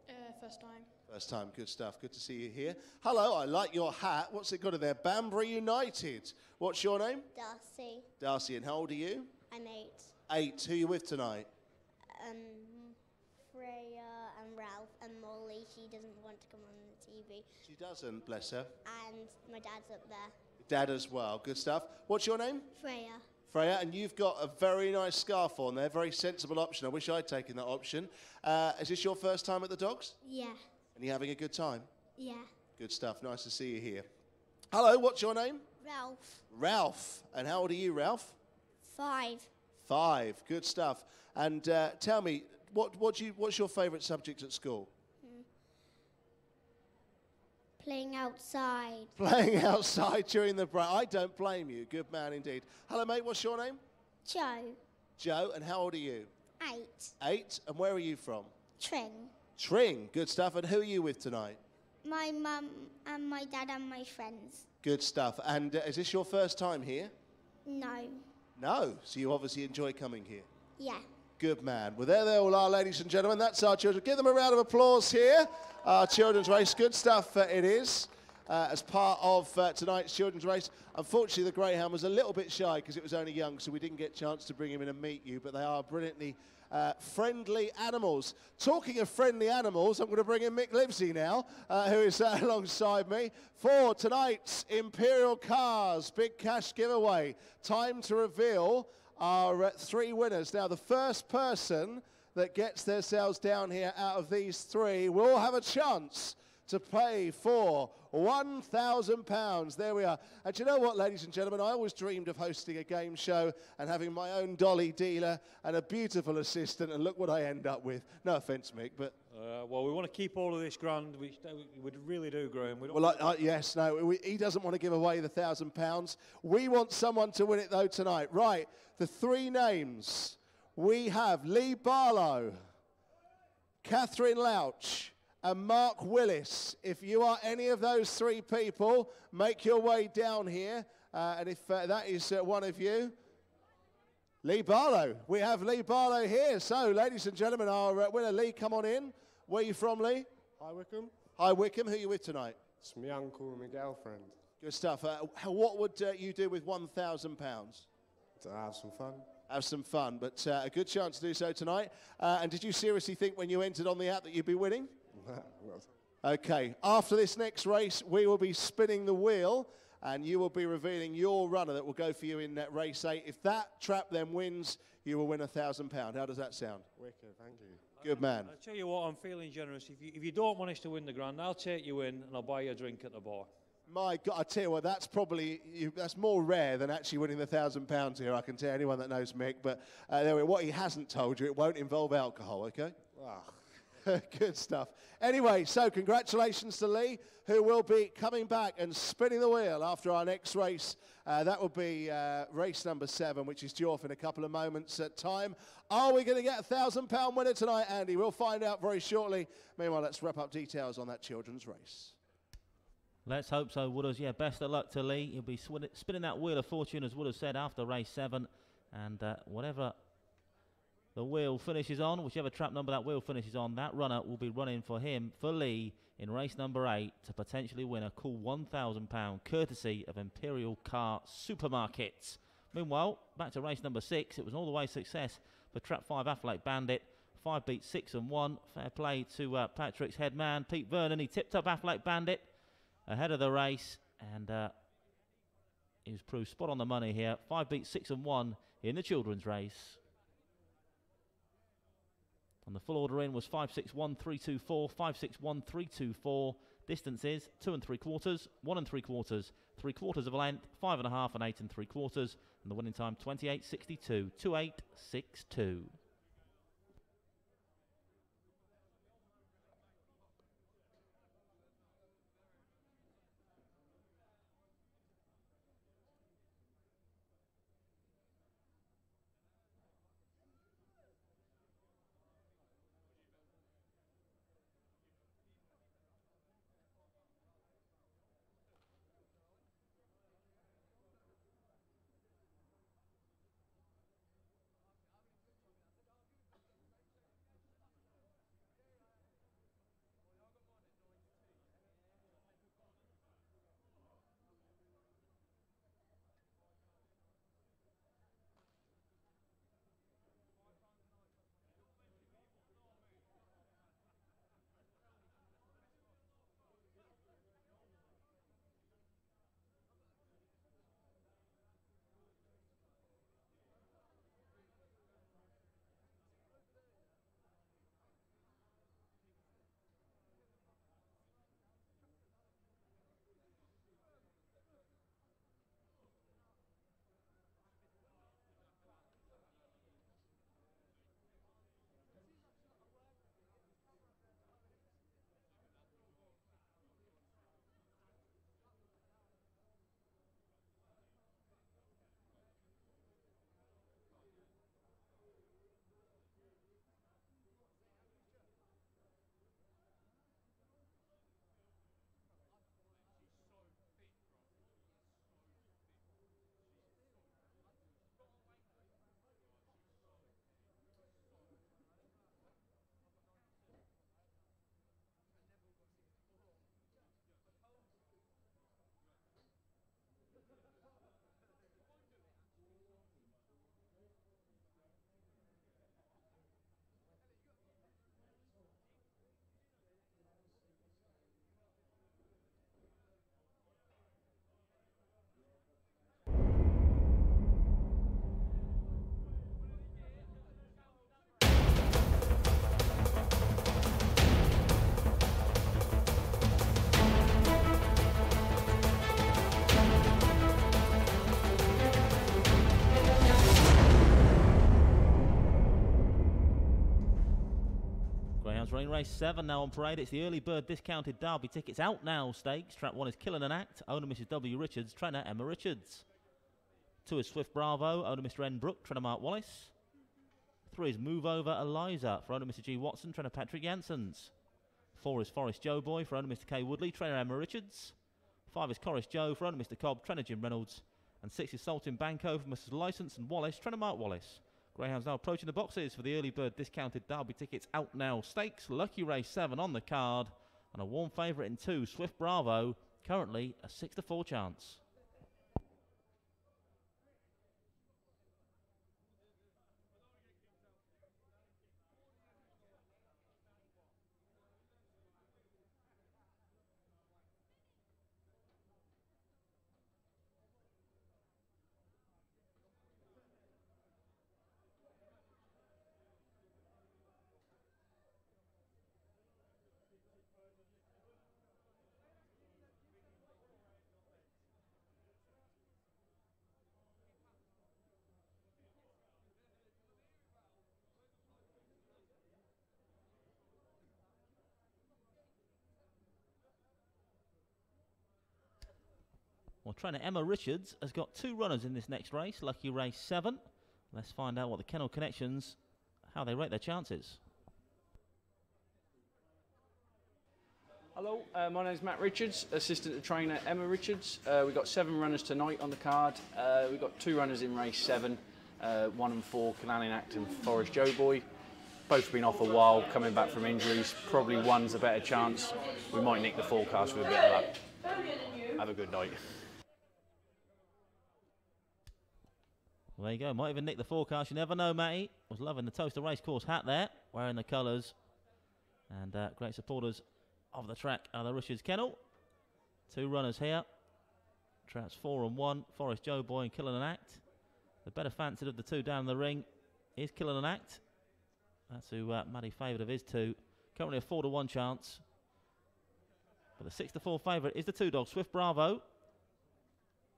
D: First time.
F: First time. Good stuff. Good to see you here. Hello, I like your hat. What's it got in there? Banbury United. What's your name?
D: Darcy.
F: Darcy. And how old are you?
D: I'm 8.
F: 8. Who are you with tonight?
E: Freya and Ralph and Molly. She doesn't want to come on the TV.
F: She doesn't, bless her.
E: And my dad's up there.
F: Dad as well. Good stuff. What's your name?
E: Freya.
F: Freya, and you've got a very nice scarf on there, very sensible option. I wish I'd taken that option. Is this your first time at the Dogs?
E: Yeah.
F: And you having a good time?
E: Yeah.
F: Good stuff. Nice to see you here. Hello, what's your name?
E: Ralph.
F: Ralph. And how old are you, Ralph?
E: 5.
F: 5. Good stuff. And tell me, what's your favourite subject at school?
E: Playing outside.
F: Playing outside during the break. I don't blame you. Good man indeed. Hello, mate. What's your name?
E: Joe.
F: Joe. And how old are you?
E: 8.
F: 8. And where are you from?
E: Tring.
F: Tring. Good stuff. And who are you with tonight?
E: My mum and my dad and my friends.
F: Good stuff. And is this your first time here?
E: No.
F: No. So you obviously enjoy coming here.
E: Yeah.
F: Good man. Well, there they all are, ladies and gentlemen. That's our children. Give them a round of applause here. Our children's race. Good stuff it is. As part of tonight's children's race. Unfortunately, the Greyhound was a little bit shy because it was only young, so we didn't get a chance to bring him in and meet you, but they are brilliantly friendly animals. Talking of friendly animals, I'm going to bring in Mick Livesey now, who is alongside me for tonight's Imperial Cars Big Cash Giveaway. Time to reveal our 3 winners. Now, the first person that gets themselves down here out of these 3 will have a chance to play for £1,000. There we are. And do you know what, ladies and gentlemen? I always dreamed of hosting a game show and having my own dolly dealer and a beautiful assistant, and look what I end up with. No offence, Mick, but...
G: well, we want to keep all of this grand, which we really do, Graham. We don't
F: Well, yes, no, he doesn't want to give away the £1,000. We want someone to win it, though, tonight. Right, the 3 names. We have Lee Barlow, Catherine Louch, and Mark Willis. If you are any of those 3 people, make your way down here. And if that is one of you, Lee Barlow. We have Lee Barlow here. So, ladies and gentlemen, our winner, Lee, come on in. Where are you from, Lee?
W: Hi, Wickham.
F: Hi, Wickham. Who are you with tonight?
W: It's my uncle and my girlfriend.
F: Good stuff. What would you do with £1,000?
W: To have some fun.
F: Have some fun, but a good chance to do so tonight. And did you seriously think when you entered on the app that you'd be winning? Okay, after this next race, we will be spinning the wheel, and you will be revealing your runner that will go for you in race 8. If that trap then wins, you will win £1,000. How does that sound?
W: Wicked, thank you.
F: Good man.
G: I'll tell you what, I'm feeling generous. If you don't manage to win the grand, I'll take you in and I'll buy you a drink at the bar.
F: My God, I tell you what, that's probably that's more rare than actually winning the £1,000 here. I can tell anyone that knows Mick. But what he hasn't told you, it won't involve alcohol. Okay. Good stuff. Anyway, so congratulations to Lee, who will be coming back and spinning the wheel after our next race. That will be race number 7, which is due off in a couple of moments at time. Are we going to get a £1,000 winner tonight, Andy? We'll find out very shortly. Meanwhile, let's wrap up details on that children's race.
A: Let's hope so, Wooders. Yeah, best of luck to Lee. He'll be spinning that wheel of fortune, as Wooders said, after race 7. And whatever the wheel finishes on, whichever trap number that wheel finishes on, that runner will be running for him, for Lee, in race number 8 to potentially win a cool £1,000 courtesy of Imperial Car Supermarkets. Meanwhile, back to race number 6. It was an all-the-way success for trap 5 Affleck Bandit. 5 beat 6 and 1. Fair play to Patrick's head man, Pete Vernon. He tipped up Affleck Bandit ahead of the race, and he was proved spot on the money here. 5 beat 6 and 1 in the children's race. And the full order in was 561.324, 561.324. Distance is 2 3/4, 1 3/4, 3/4 of a length, 5 1/2, and 8 3/4. And the winning time 28.62, 28.62. Greyhounds running race 7 now on parade. It's the early bird discounted Derby tickets out now stakes. Trap 1 is Killing an Act. Owner Mrs. W. Richards. Trainer Emma Richards. 2 is Swift Bravo. Owner Mr. N. Brook. Trainer Mark Wallace. 3 is Move Over Eliza for owner Mr. G. Watson. Trainer Patrick Janssens. 4 is Forest Joe Boy for owner Mr. K. Woodley. Trainer Emma Richards. 5 is Chorus Joe for owner Mr. Cobb. Trainer Jim Reynolds. And 6 is Salting Banco for Mrs. Licence and Wallace. Trainer Mark Wallace. Greyhounds now approaching the boxes for the early bird discounted Derby tickets out now stakes. Lucky race 7 on the card. And a warm favourite in 2, Swift Bravo. Currently a 6-4 chance. Well, trainer Emma Richards has got 2 runners in this next race, lucky race 7. Let's find out what the Kennel Connections, how they rate their chances.
H: Hello, my name is Matt Richards, assistant to trainer Emma Richards. We've got 7 runners tonight on the card. We've got 2 runners in race 7, 1 and 4, Killing Act and Forest Joe Boy. Both been off a while, coming back from injuries. Probably one's a better chance. We might nick the forecast with a bit of luck. Have a good night.
A: Well, there you go. Might even nick the forecast. You never know, Matty. Was loving the Towcester Racecourse hat there, wearing the colours. And great supporters of the track are the Richards Kennel. 2 runners here. Traps 4 and 1. Forest Joe Boy and Killing an Act. The better fancied of the 2 down the ring is Killing an Act. That's who Matty favoured of his 2. Currently a 4-1 chance. But the 6-4 favourite is the 2 dog, Swift Bravo.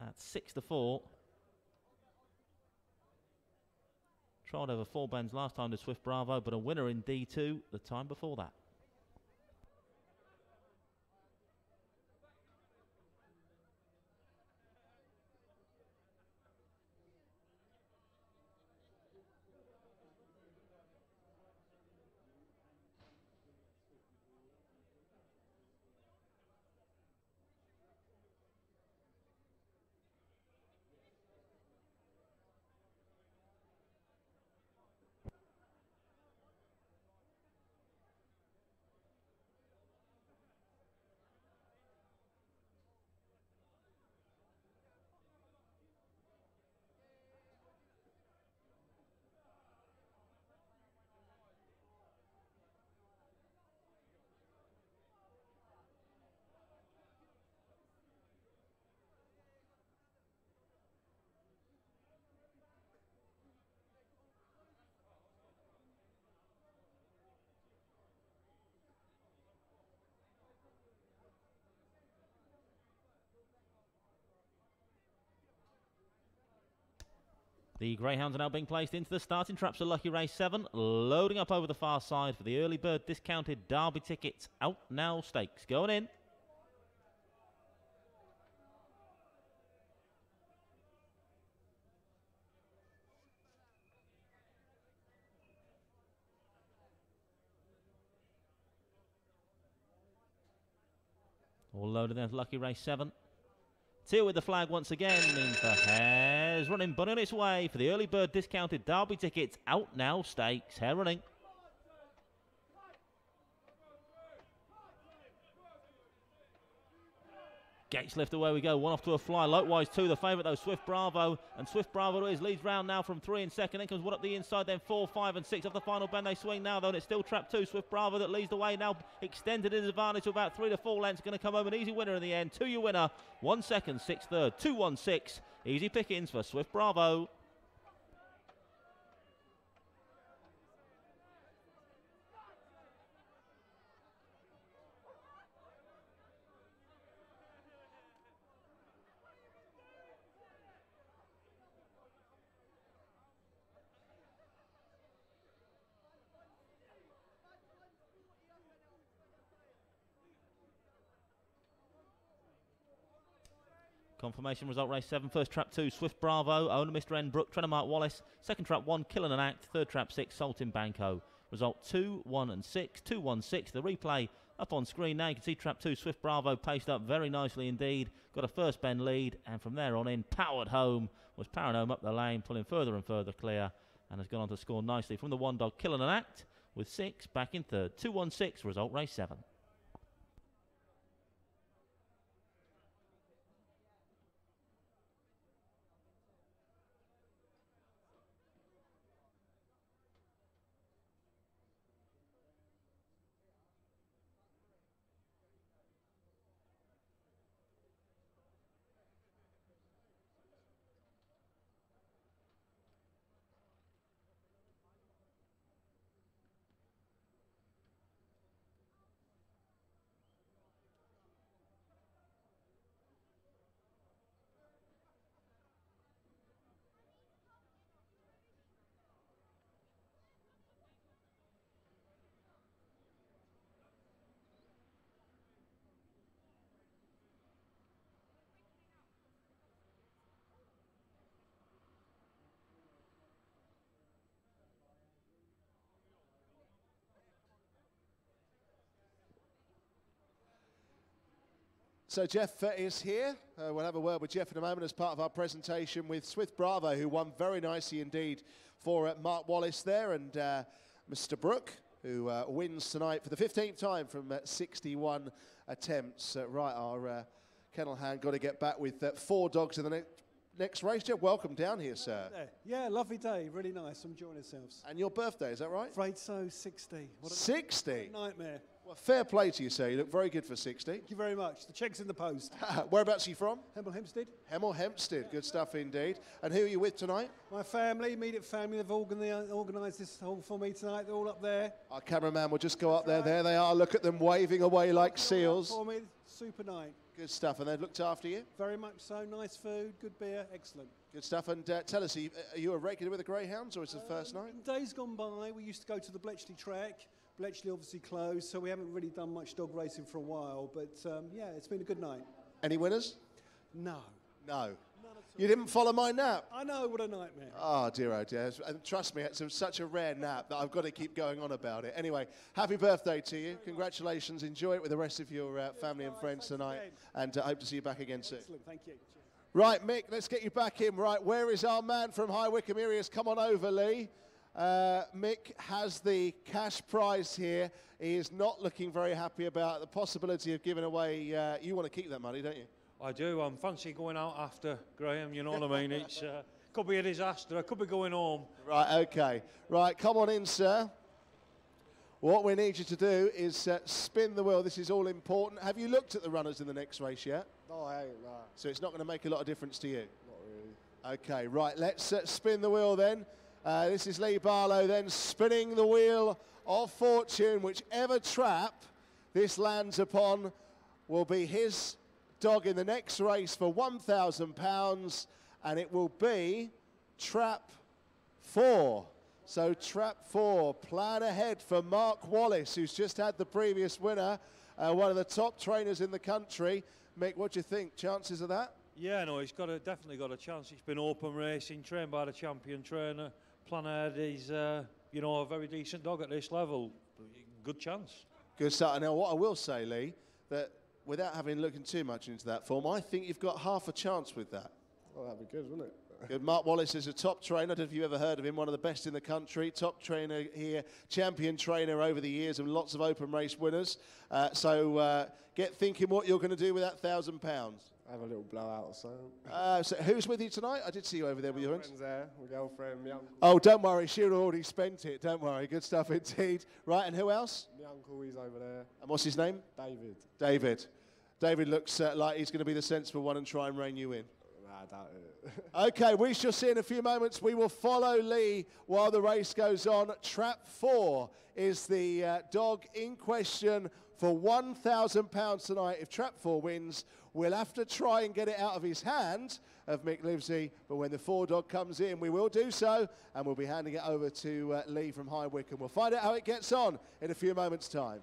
A: At 6-4. Tried over 4 bends last time to Swift Bravo, but a winner in D2 the time before that. The Greyhounds are now being placed into the starting traps of Lucky Race 7, loading up over the far side for the early bird discounted Derby tickets out now stakes. Going in. All loaded there, Lucky Race 7. Teal with the flag once again means the Hare's running bunny on its way for the early bird discounted Derby tickets out now stakes. Hare running. Gates lift away we go, 1 off to a fly. Likewise 2, the favourite though, Swift Bravo. And Swift Bravo is leads round now from 3 in second. Then comes 1 up the inside, then 4, 5 and 6 off the final bend. They swing now though, and it's still trap 2. Swift Bravo that leads the way now, extended his advantage to about 3 to 4 lengths. Going to come home an easy winner in the end. 2-year winner, 1 second, 6 third, 2-1-6. Easy pickings for Swift Bravo. Confirmation result race 7. First trap 2, Swift Bravo. Owner Mr. N. Brook, trainer Mark Wallace. Second trap 1, Killing an Act. Third trap 6, Salt in Banco. Result 2, 1 and 6. 2, 1, 6. The replay up on screen now. You can see trap 2, Swift Bravo, paced up very nicely indeed. Got a first bend lead, and from there on in, Powered Home was powering home up the lane, pulling further and further clear, and has gone on to score nicely from the one dog, Killing an Act, with 6 back in third. 2, 1, 6. Result race 7.
F: So Jeff is here. We'll have a word with Jeff in a moment as part of our presentation with Swift Bravo, who won very nicely indeed for Mark Wallace there, and Mr. Brook, who wins tonight for the 15th time from 61 attempts. Right, our kennel hand got to get back with 4 dogs in the next race. Jeff, welcome down here, sir.
I: Yeah, lovely day, really nice, enjoying ourselves.
F: And your birthday, is that right?
I: Afraid so, 60. What a
F: 60?
I: nightmare.
F: Well, fair play to you, sir. You look very good for 60.
I: Thank you very much. The check's in the post.
F: Whereabouts are you from?
I: Hemel Hempstead.
F: Hemel Hempstead. Good stuff indeed. And who are you with tonight?
I: My family, immediate family, have organised this all for me tonight. They're all up there.
F: Our cameraman will just go up there. There they are. Look at them waving away like seals.
I: For me, super night.
F: Good stuff. And they've looked after you?
I: Very much so. Nice food, good beer, excellent.
F: Good stuff. And tell us, are you a regular with the Greyhounds, or is it the first night?
I: In days gone by, we used to go to the Bletchley track. Bletchley obviously closed, so we haven't really done much dog racing for a while. But yeah, it's been a good night.
F: Any winners?
I: No.
F: No. You didn't follow my nap?
I: I know, what a nightmare.
F: Oh, dear, oh, dear. And trust me, it's such a rare nap that I've got to keep going on about it. Anyway, happy birthday to you. Congratulations. Enjoy it with the rest of your family and friends tonight. And I hope to see you back again soon.
I: Excellent, thank you.
F: Right, Mick, let's get you back in. Right, where is our man from High Wycombe Areas? Come on over, Lee. Mick has the cash prize here. He is not looking very happy about the possibility of giving away. You want to keep that money, don't you?
G: I do. I'm fancy going out after Graham, you know what I mean? It's could be a disaster. I could be going home.
F: Right, okay. Right, come on in, sir. What we need you to do is spin the wheel. This is all important. Have you looked at the runners in the next race yet?
W: No, I ain't, nah.
F: So it's not going to make a lot of difference to you?
W: Not really.
F: Okay, right, let's spin the wheel then. This is Lee Barlow then spinning the wheel of fortune. Whichever trap this lands upon will be his dog in the next race for £1,000, and it will be trap 4. So trap 4, plan ahead for Mark Wallace, who's just had the previous winner, one of the top trainers in the country. Mick, what do you think? Chances of that?
G: Yeah, no, he's definitely got a chance. It's been open racing, trained by the champion trainer. Plan ahead, he's you know, a very decent dog at this level. Good chance.
F: Good start. Now, what I will say, Lee, that without having looked too much into that form, I think you've got half a chance with that.
W: Well, that'd be good, wouldn't it?
F: Good. Mark Wallace is a top trainer. I don't know if you've ever heard of him, one of the best in the country. Top trainer here, champion trainer over the years, and lots of open race winners. So get thinking what you're going to do with that £1,000.
W: Have a little blowout or something.
F: So who's with you tonight? I did see you over there with your friends.
W: There, my girlfriend, my uncle.
F: Oh, don't worry, she'd already spent it. Don't worry, good stuff indeed. Right, and who else?
W: My uncle, he's over there.
F: And what's his name?
W: David.
F: David. David looks like he's going to be the sensible one and try and rein you in.
W: Nah, I doubt it.
F: Okay, we shall see in a few moments. We will follow Lee while the race goes on. Trap 4 is the dog in question for £1,000 tonight. If Trap 4 wins, we'll have to try and get it out of his hand of Mick Livesey, but when the 4 dog comes in, we will do so, and we'll be handing it over to Lee from High Wycombe. We'll find out how it gets on in a few moments' time.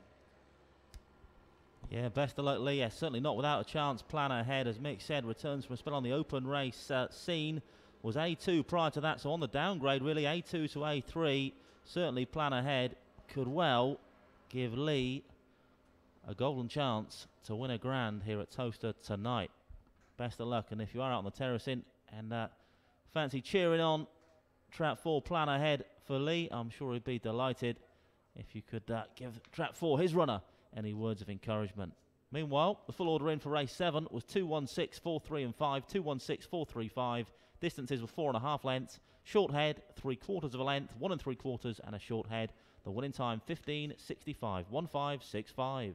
A: Yeah, best of luck, Lee. Yeah, certainly not without a chance. Plan ahead, as Mick said, returns from a spell on the open race scene. Was A2 prior to that, so on the downgrade, really, A2 to A3. Certainly plan ahead could well give Lee a golden chance to win a grand here at Towcester tonight. Best of luck, and if you are out on the terracing and fancy cheering on Trap 4 plan ahead for Lee, I'm sure he'd be delighted if you could give Trap 4, his runner, any words of encouragement. Meanwhile, the full order in for race 7 was 2:16, 4:3 and 5, 2:16, 4:3, 5. Distances were 4.5 lengths. Short head, 3/4 of a length, 1 3/4 and a short head. The winning time 15:65, 15:65.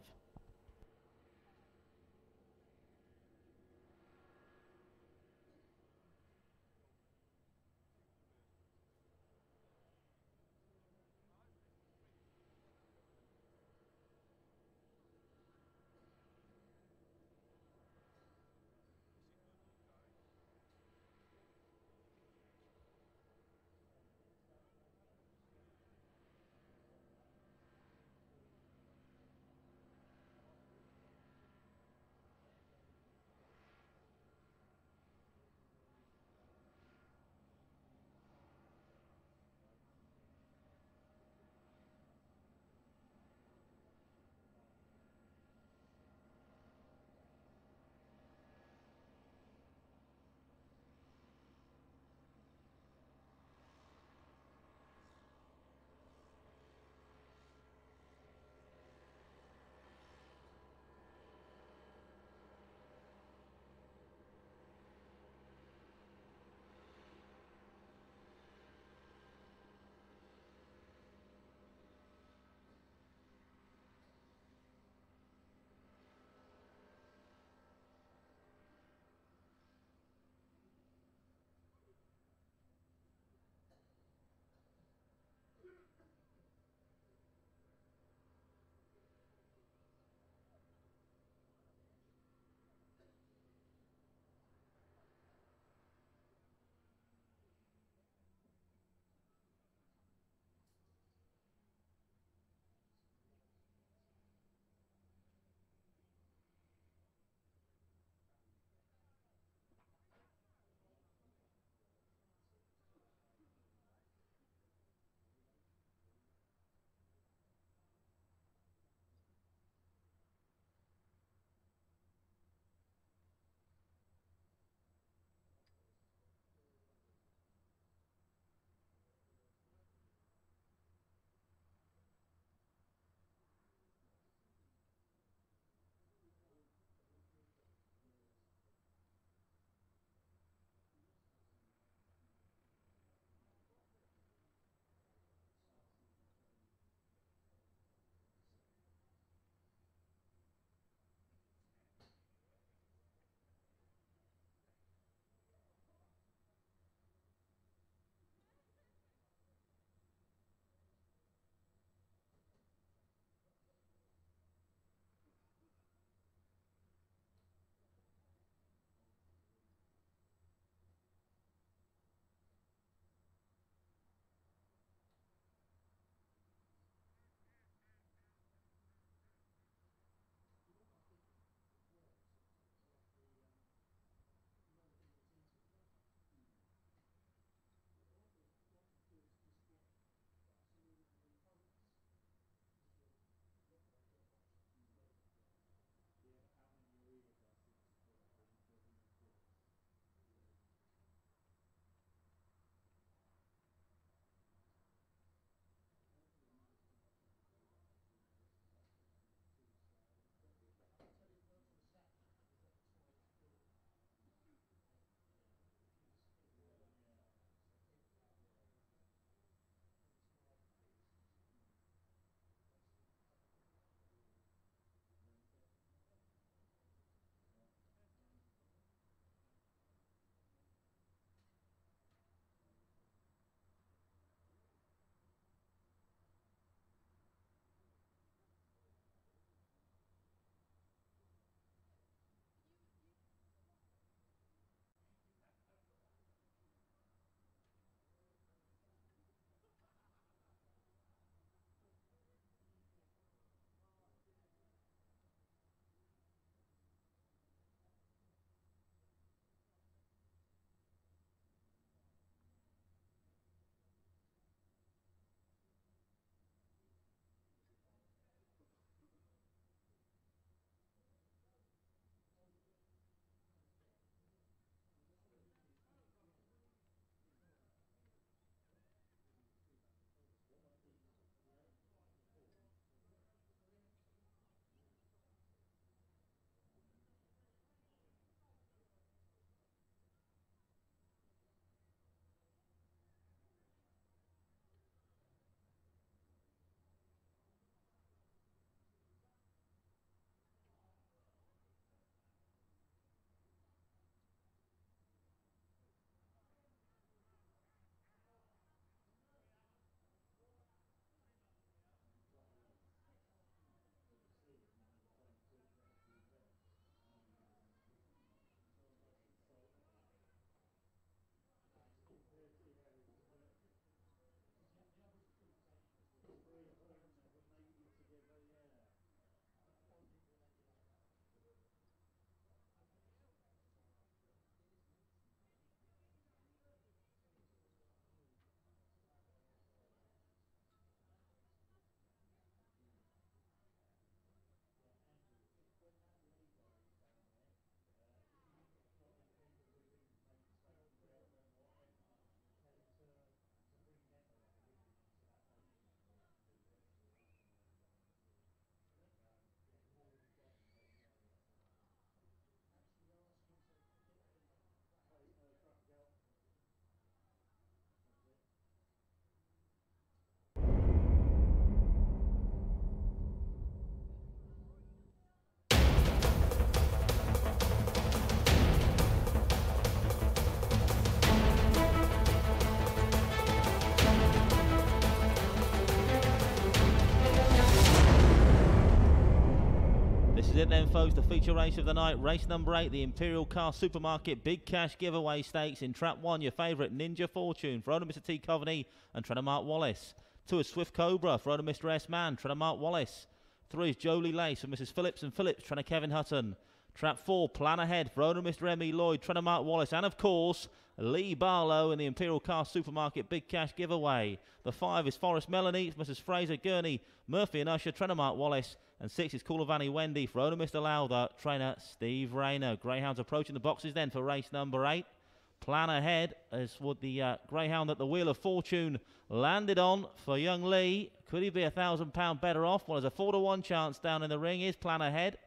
A: is it then, folks, the feature race of the night. Race number 8, the Imperial Car Supermarket Big Cash Giveaway Stakes. In trap 1, your favourite Ninja Fortune for owner Mr. T. Coveney and trainer Mark Wallace. 2 is Swift Cobra for owner Mr. S. Mann, trainer Mark Wallace. 3 is Jolie Lace for Mrs. Phillips and Phillips, trainer Kevin Hutton. Trap 4, Plan Ahead for owner Mr. M.E. Lloyd, trainer Mark Wallace. And, of course, Lee Barlow in the Imperial Car Supermarket Big Cash Giveaway. The 5 is Forest Melanie for Mrs. Fraser Gurney, Murphy and Usher, trainer Mark Wallace. And 6 is Coolavani Wendy for owner Mr. Lowther, trainer Steve Rayner. Greyhounds approaching the boxes then for race number 8. Plan Ahead as would the Greyhound that the Wheel of Fortune landed on for young Lee. Could he be £1,000 better off? Well, there's a 4-to-1 chance down in the ring. Is Plan Ahead.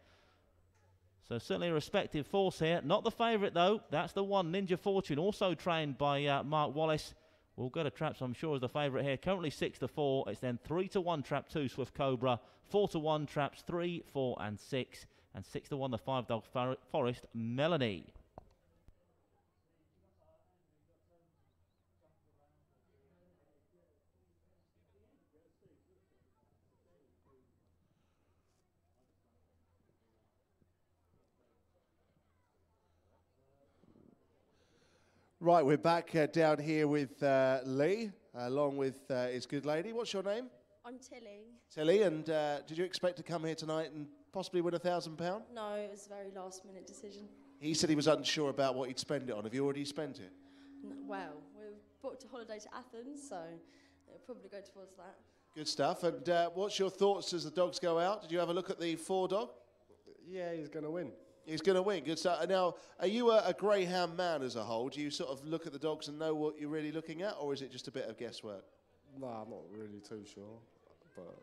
A: So certainly a respective force here. Not the favourite, though. That's the 1, Ninja Fortune, also trained by Mark Wallace. We'll go to traps, I'm sure, as the favourite here. Currently 6-4. It's then 3-1 trap 2, Swift Cobra. 4-1 traps 3, 4 and 6. And 6-1 the 5-dog Forest Melanie.
F: Right, we're back down here with Lee, along with his good lady. What's your name?
U: I'm Tilly.
F: Tilly, and did you expect to come here tonight and possibly win £1,000?
U: No, it was a very last-minute decision.
F: He said he was unsure about what he'd spend it on. Have you already spent it?
U: Well, we've booked a holiday to Athens, so it'll probably go towards that.
F: Good stuff. And what's your thoughts as the dogs go out? Did you have a look at the 4-dog?
W: Yeah, he's going to win.
F: He's going to win. Good stuff. Now, are you a Greyhound man as a whole? Do you sort of look at the dogs and know what you're really looking at, or is it just a bit of guesswork?
W: No, I'm not really too sure, but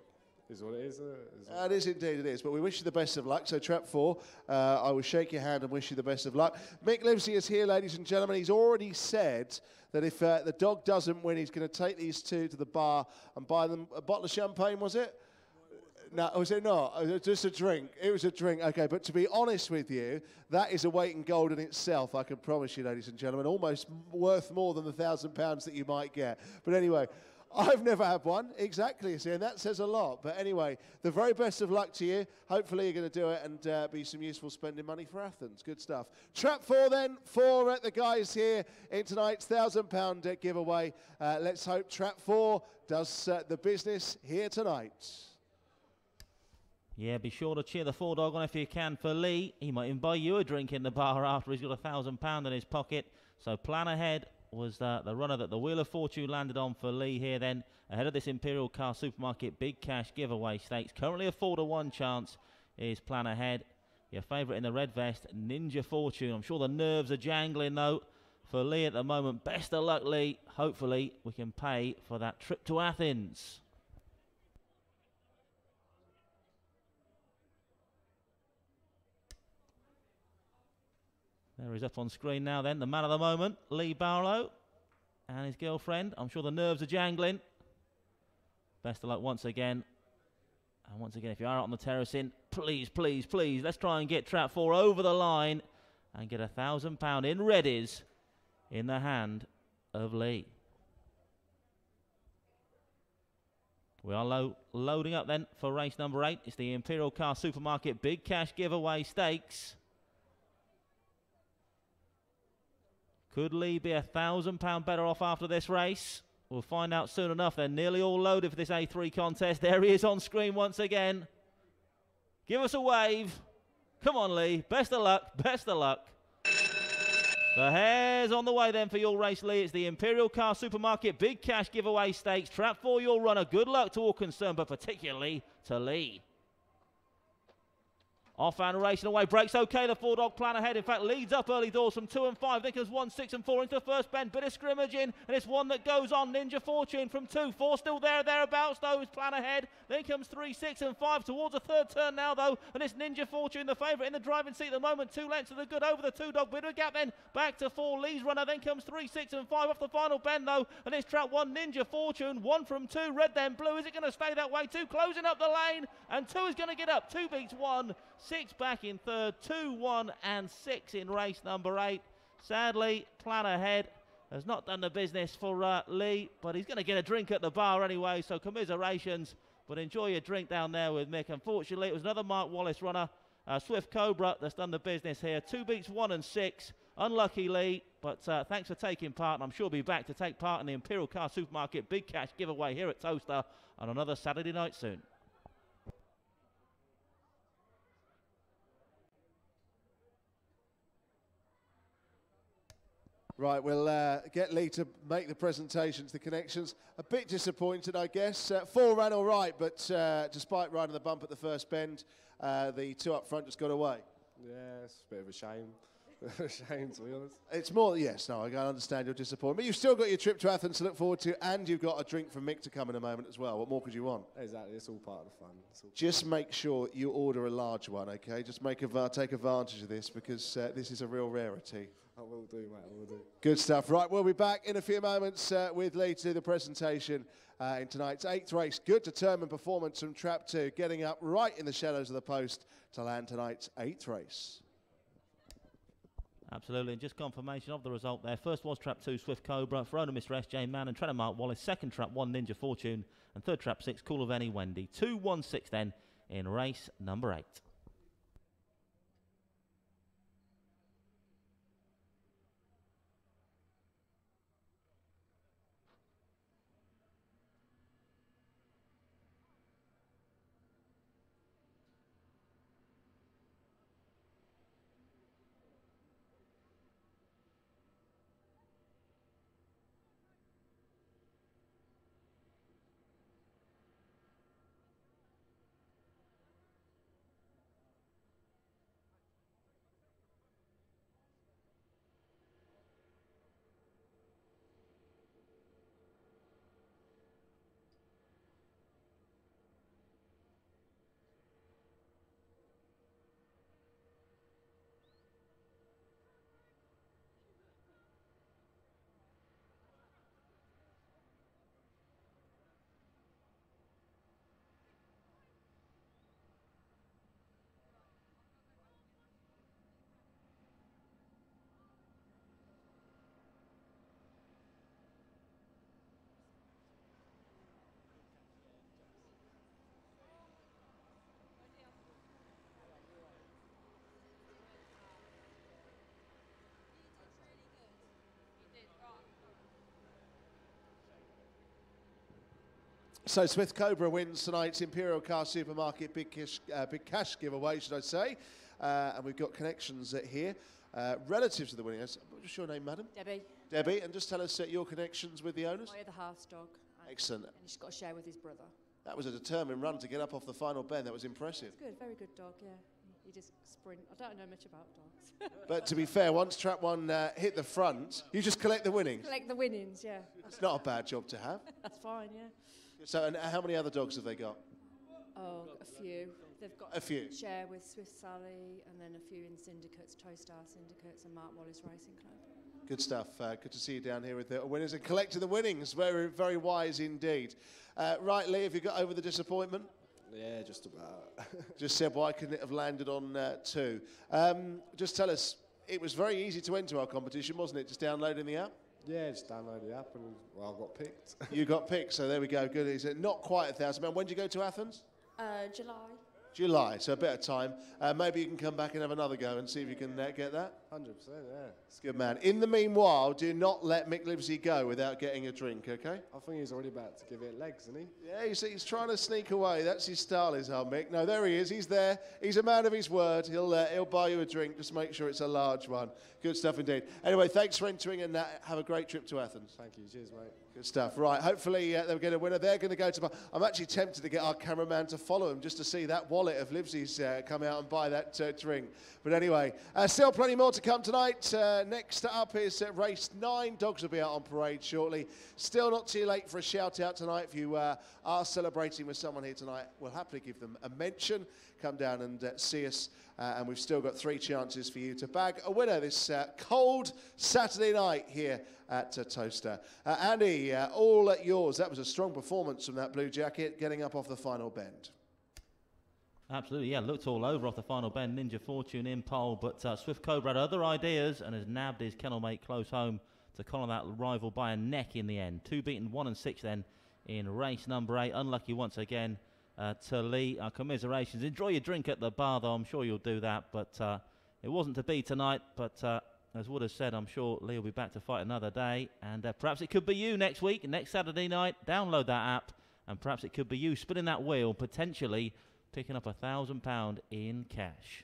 W: is what it is.
F: It is indeed, it is. But we wish you the best of luck. So, trap 4, I will shake your hand and wish you the best of luck. Mick Livesey is here, ladies and gentlemen. He's already said that if the dog doesn't win, he's going to take these 2 to the bar and buy them a bottle of champagne, was it? No, was it not? It was just a drink. It was a drink. Okay, but to be honest with you, that is a weight in gold in itself, I can promise you, ladies and gentlemen. Almost worth more than the £1,000 that you might get. But anyway, I've never had one. Exactly, see, and that says a lot. But anyway, the very best of luck to you. Hopefully you're going to do it and be some useful spending money for Athens. Good stuff. Trap 4 then for the guys here in tonight's £1,000 giveaway. Let's hope Trap 4 does the business here tonight.
A: Yeah, be sure to cheer the 4-dog on if you can for Lee. He might even buy you a drink in the bar after he's got £1,000 in his pocket. So Plan Ahead was the runner that the Wheel of Fortune landed on for Lee here then, ahead of this Imperial Car Supermarket Big Cash Giveaway Stakes. Currently a 4-to-1 chance is Plan Ahead. Your favourite in the red vest, Ninja Fortune. I'm sure the nerves are jangling, though, for Lee at the moment. Best of luck, Lee. Hopefully we can pay for that trip to Athens. There he's up on screen now then, the man of the moment, Lee Barlow, and his girlfriend. I'm sure the nerves are jangling. Best of luck once again. And once again, if you are out on the terracing, please, please, please, let's try and get trap 4 over the line and get £1,000 in readies in the hand of Lee. We are loading up then for race number 8. It's the Imperial Car Supermarket Big Cash Giveaway Stakes. Could Lee be £1,000 better off after this race? We'll find out soon enough. They're nearly all loaded for this A3 contest. There he is on screen once again. Give us a wave. Come on, Lee. Best of luck. Best of luck. The hare's on the way then for your race, Lee. It's the Imperial Car Supermarket Big Cash Giveaway Stakes. Trap 4 your runner. Good luck to all concerned, but particularly to Lee. Off and racing away, breaks okay, the 4-dog Plan Ahead. In fact, leads up early doors from 2 and 5. Then comes 1, 6 and 4 into the first bend. Bit of scrimmage in, and it's one that goes on. Ninja Fortune from 2. 4 still thereabouts, though, is Plan Ahead. Then comes 3, 6 and 5 towards the third turn now, though. And it's Ninja Fortune, the favourite in the driving seat at the moment. 2 lengths of the good over the 2-dog. Bit of a gap then, back to 4. Lee's runner, then comes 3, 6 and 5 off the final bend, though. And it's trap 1, Ninja Fortune. 1 from 2, red then blue. Is it going to stay that way? 2 closing up the lane, and 2 is going to get up. 2 beats 1. 6 back in third, 2, 1 and 6 in race number 8. Sadly, Plan Ahead has not done the business for Lee, but he's going to get a drink at the bar anyway, so commiserations. But enjoy your drink down there with Mick. Unfortunately, it was another Mark Wallace runner, Swift Cobra that's done the business here. 2 beats 1 and 6. Unlucky Lee, but thanks for taking part, and I'm sure we'll be back to take part in the Imperial Car Supermarket Big Cash giveaway here at Towcester on another Saturday night soon.
F: Right, we'll get Lee to make the presentation to the connections. A bit disappointed, I guess. 4 ran all right, but despite riding the bump at the first bend, the 2 up front just got away.
W: Yeah, it's a bit of a shame. Shame, to be honest.
F: It's more, yes, no, I can understand your disappointment. But you've still got your trip to Athens to look forward to, and you've got a drink from Mick to come in a moment as well. What more could you want?
W: Exactly, it's all part of the fun.
F: Just make sure you order a large one, okay? Just take advantage of this, because this is a real rarity.
W: I will do, mate, I will do.
F: Good stuff. Right, we'll be back in a few moments with Lee to do the presentation in tonight's 8th race. Good determined performance from Trap 2, getting up right in the shadows of the post to land tonight's 8th race.
A: Absolutely, and just confirmation of the result there. First was Trap 2, Swift Cobra, for owner Mr. S.J. Mann and trainer Mark Wallace. Second Trap 1, Ninja Fortune, and third Trap 6, Cool of Any Wendy. 2-1-6 then in race number 8.
F: So Smith Cobra wins tonight's Imperial Car Supermarket Big Cash giveaway, should I say. And we've got connections here. Relative to the winners, what's your name, madam?
J: Debbie.
F: Debbie, and just tell us your connections with the owners.
J: I the house dog.
F: Excellent.
J: And he's got to share with his brother.
F: That was a determined run to get up off the final bend. That was impressive.
J: It's good, very good dog, yeah. He just sprint. I don't know much about dogs.
F: But to be fair, once Trap 1 hit the front, you just collect the winnings.
J: Collect the winnings, yeah.
F: It's not a bad job to have.
J: That's fine, yeah.
F: So, and how many other dogs have they got?
J: Oh, a few. They've got
F: a few.
J: Share with Swift Sally, and then a few in syndicates, Towstar syndicates, and Mark Wallace Racing Club.
F: Good stuff. Good to see you down here with the winners and collecting the winnings. Very, very wise indeed. Right, Lee, have you got over the disappointment?
W: Yeah, just about.
F: Just said, why couldn't it have landed on 2? Just tell us, it was very easy to enter our competition, wasn't it? Just downloading the app?
W: Yeah, just download the app and, well, I got picked.
F: You got picked, so there we go. Good. Is it not quite 1,000? When did you go to Athens?
J: July.
F: July, so a bit of time. Maybe you can come back and have another go and see if you can get that.
W: 100%, yeah.
F: Good man. In the meanwhile, do not let Mick Livesey go without getting a drink, okay?
W: I think he's already about to give it legs, isn't he?
F: Yeah, he's trying to sneak away. That's his style, is our Mick. No, there he is. He's there. He's a man of his word. He'll buy you a drink. Just make sure it's a large one. Good stuff indeed. Anyway, thanks for entering and have a great trip to Athens.
W: Thank you. Cheers, mate.
F: Good stuff. Right, hopefully they'll get a winner. They're going to go to... I'm actually tempted to get our cameraman to follow him just to see that wallet of Livesey's come out and buy that drink. But anyway, still plenty more to come tonight. Next up is race 9. Dogs will be out on parade shortly. Still not too late for a shout out tonight. If you are celebrating with someone here tonight, we'll happily give them a mention. Come down and see us. And we've still got 3 chances for you to bag a winner this cold Saturday night here at Towcester. Andy, all yours. That was a strong performance from that blue jacket, getting up off the final bend.
A: Absolutely, yeah, looked all over off the final bend. Ninja Fortune in pole, but Swift Cobra had other ideas and has nabbed his kennel mate close home to collar that rival by a neck in the end. 2 beaten, 1 and 6 then in race number 8. Unlucky once again to Lee. Our commiserations. Enjoy your drink at the bar, though. I'm sure you'll do that. But it wasn't to be tonight. But as Wood has said, I'm sure Lee will be back to fight another day. And perhaps it could be you next week, next Saturday night. Download that app. And perhaps it could be you spinning that wheel, potentially picking up £1,000 in cash.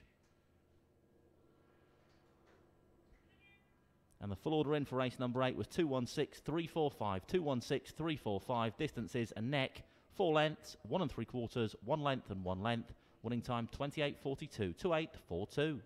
A: And the full order in for race number 8 was 216-345. 216-345. Distances a neck, 4 lengths, 1 3/4, 1 length and 1 length. Winning time 28.42. 28.42.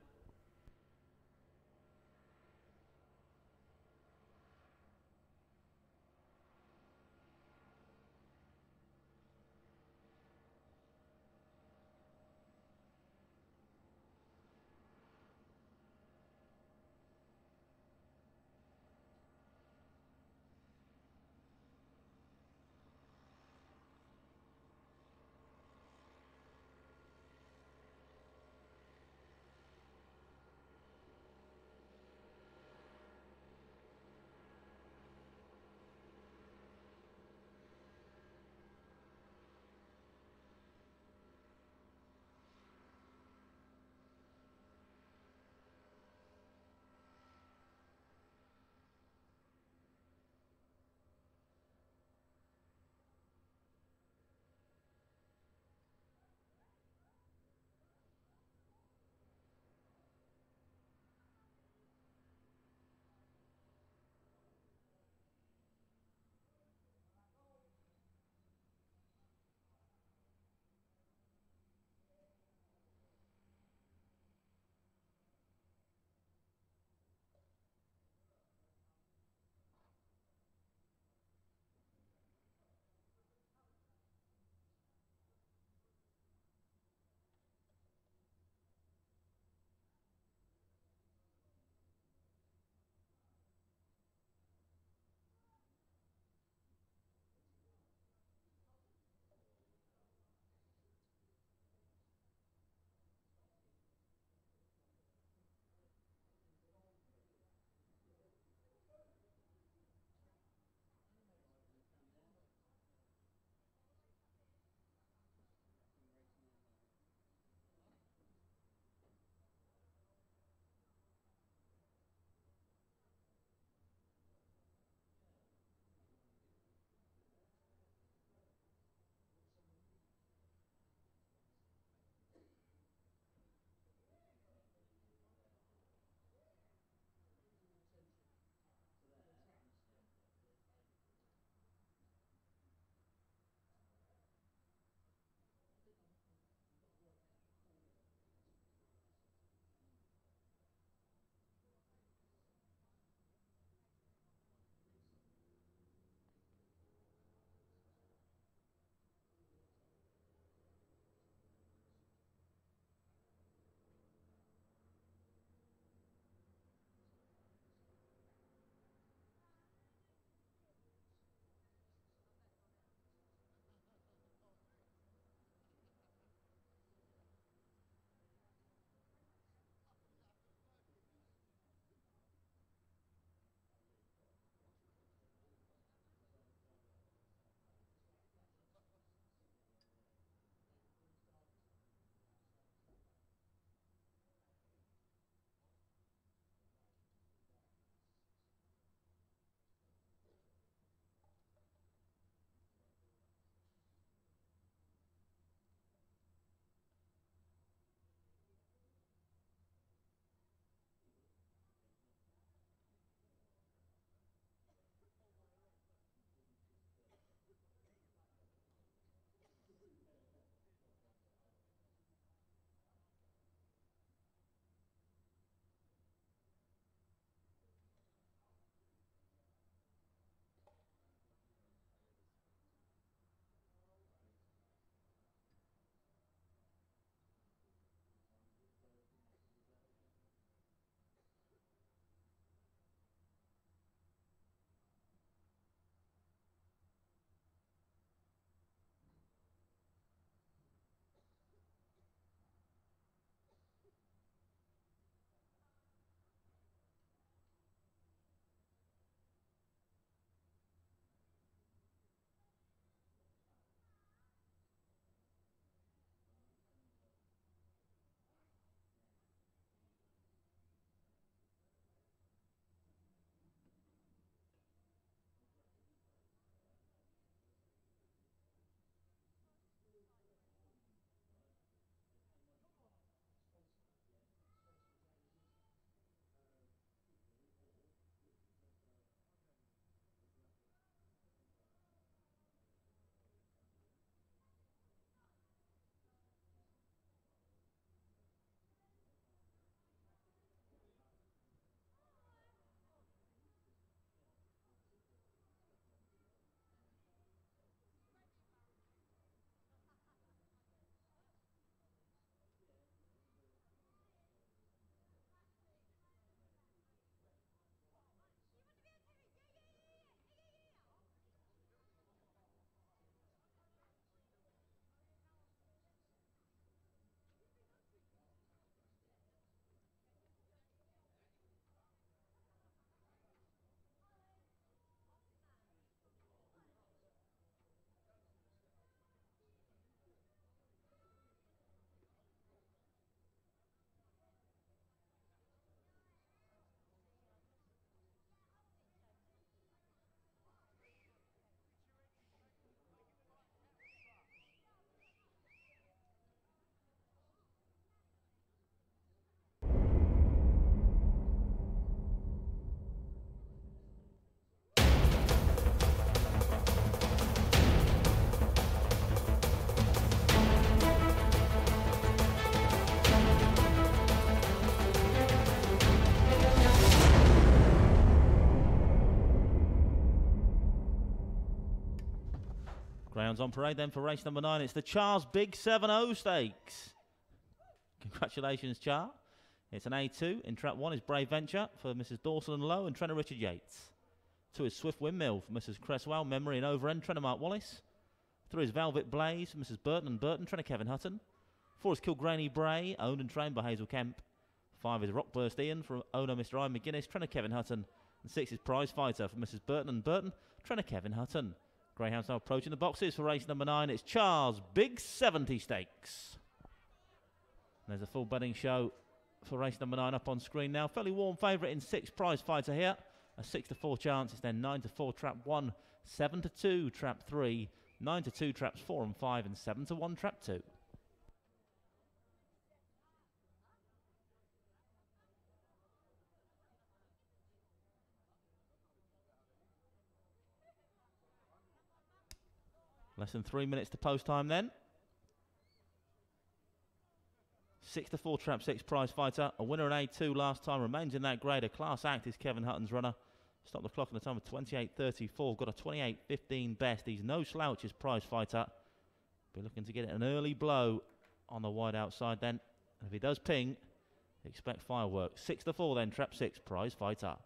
A: Greyhounds on parade then for race number 9. It's the Char's Big 7-0 Stakes. Congratulations, Char. It's an A2. In trap 1 is Brave Venture for Mrs. Dawson and Lowe and trainer Richard Yates. 2 is Swift Windmill for Mrs. Cresswell, Memory and Overend, trainer Mark Wallace. 3 is Velvet Blaze for Mrs. Burton and Burton, trainer Kevin Hutton. 4 is Kilgraney Bray, owned and trained by Hazel Kemp. 5 is Rockburst Ian for owner Mr. Ian McGuinness, trainer Kevin Hutton. And 6 is Prize Fighter for Mrs. Burton and Burton, trainer Kevin Hutton. Greyhounds now approaching the boxes for race number 9. It's Char's Big 70 Stakes. There's a full betting show for race number 9 up on screen now. Fairly warm favourite in 6, Prize Fighter here. A 6-4 chance. It's then 9-4 trap 1, 7-2 trap 3, 9-2 traps 4 and 5, and 7-1 trap 2. Less than 3 minutes to post time then. 6-4 trap 6 Prize Fighter. A winner in A2 last time, remains in that grade. A class act is Kevin Hutton's runner. Stopped the clock on the time of 28.34. Got a 28.15 best. He's no slouch as Prize Fighter. Be looking to get an early blow on the wide outside then. And if he does ping, expect fireworks. 6-4 then, trap 6 Prize Fighter.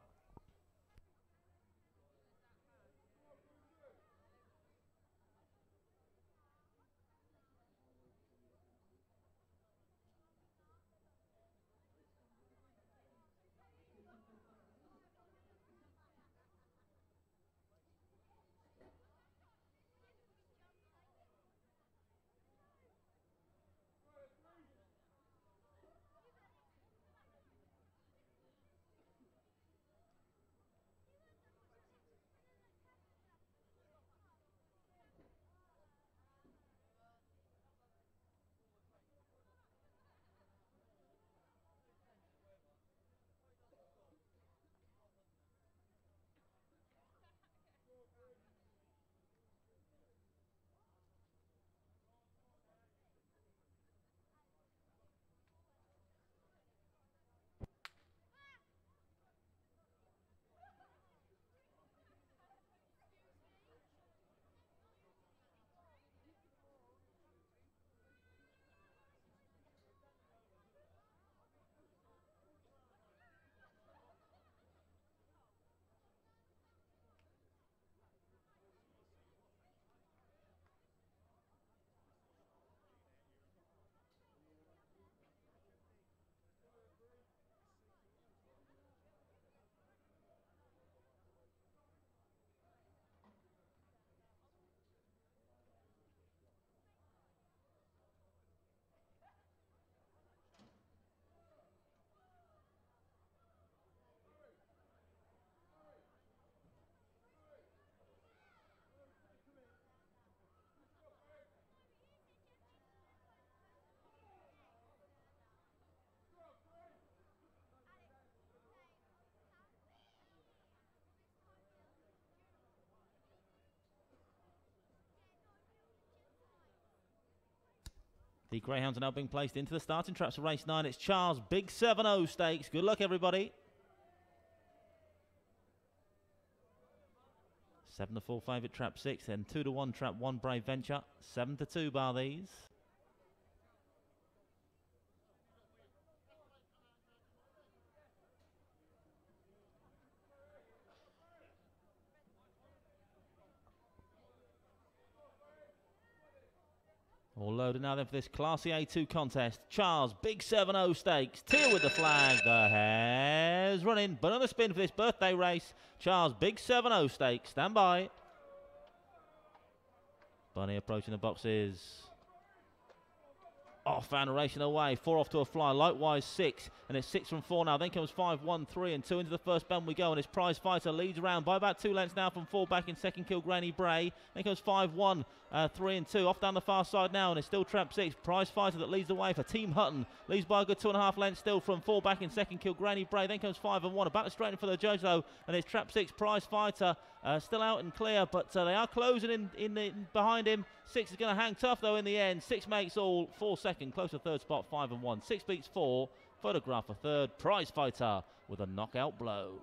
A: The Greyhounds are now being placed into the starting traps for race 9. It's Char's Big 7-0 Stakes. Good luck, everybody. 7-4 favourite trap 6, then 2-1 trap 1 Brave Venture. 7-2 bar these. All loaded now then for this Classy A2 contest. Char's Big 7-0 Stakes. Teal with the flag. The hare's running. Banana spin for this birthday race. Char's Big 7-0 Stakes. Stand by. Bunny approaching the boxes. Off and racing away. 4 off to a fly. Likewise 6. And it's 6 from 4 now. Then comes 5, 1, 3 and 2 into the first bend we go. And it's Prize Fighter leads around by about 2 lengths now from 4 back in second. Kilgraney Bray. Then comes 5, 1, 3 and 2. Off down the far side now. And it's still trap 6. Prize Fighter that leads the way for Team Hutton. Leads by a good 2.5 lengths still from 4 back in second. Kilgraney Bray. Then comes 5 and 1. About to straighten for the judge though. And it's trap 6. Prize Fighter still out and clear. But they are closing in behind him. 6 is going to hang tough though in the end. 6 makes all. 4 second. Close to third spot. 5 and 1. 6 beats 4. Photograph for third. Prize Fighter with a knockout blow.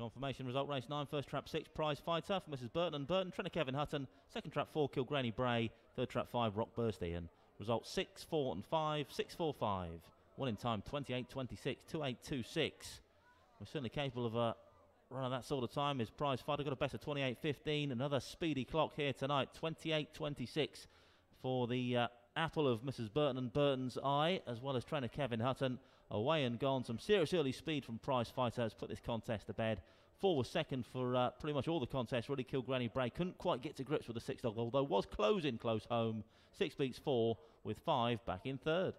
A: Confirmation result, race 9, first trap 6, Prize Fighter for Mrs. Burton and Burton, trainer Kevin Hutton, second trap 4, Kilgranny Bray, third trap 5, Rock Bursty, and result 6, 4 and 5, 6, 4, 5. One in time, 28, 26, 28, 26. We're certainly capable of a run of that sort of time. Is Prize Fighter got a best of 28, 15. Another speedy clock here tonight, 28, 26 for the apple of Mrs. Burton and Burton's eye, as well as trainer Kevin Hutton. Away and gone. Some serious early speed from Prize Fighter has put this contest to bed. 4 was second for pretty much all the contests. Really, Kilgranny Bray couldn't quite get to grips with the 6 dog, although was closing close home. 6 beats 4 with 5 back in third.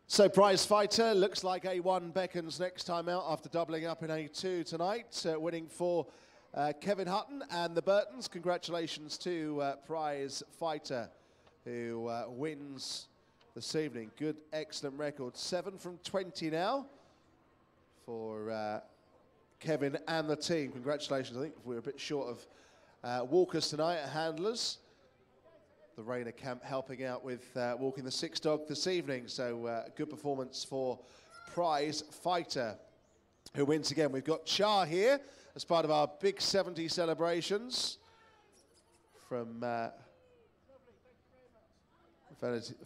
F: So Prize Fighter looks like A1 beckons next time out after doubling up in A2 tonight, winning for Kevin Hutton and the Burtons. Congratulations to Prize Fighter, who wins this evening. Good, excellent record. 7 from 20 now for Kevin and the team. Congratulations. I think we're a bit short of walkers tonight at handlers. The Rayner camp helping out with walking the 6 dog this evening. So good performance for Prize Fighter, who wins again. We've got Char here as part of our big 70 celebrations from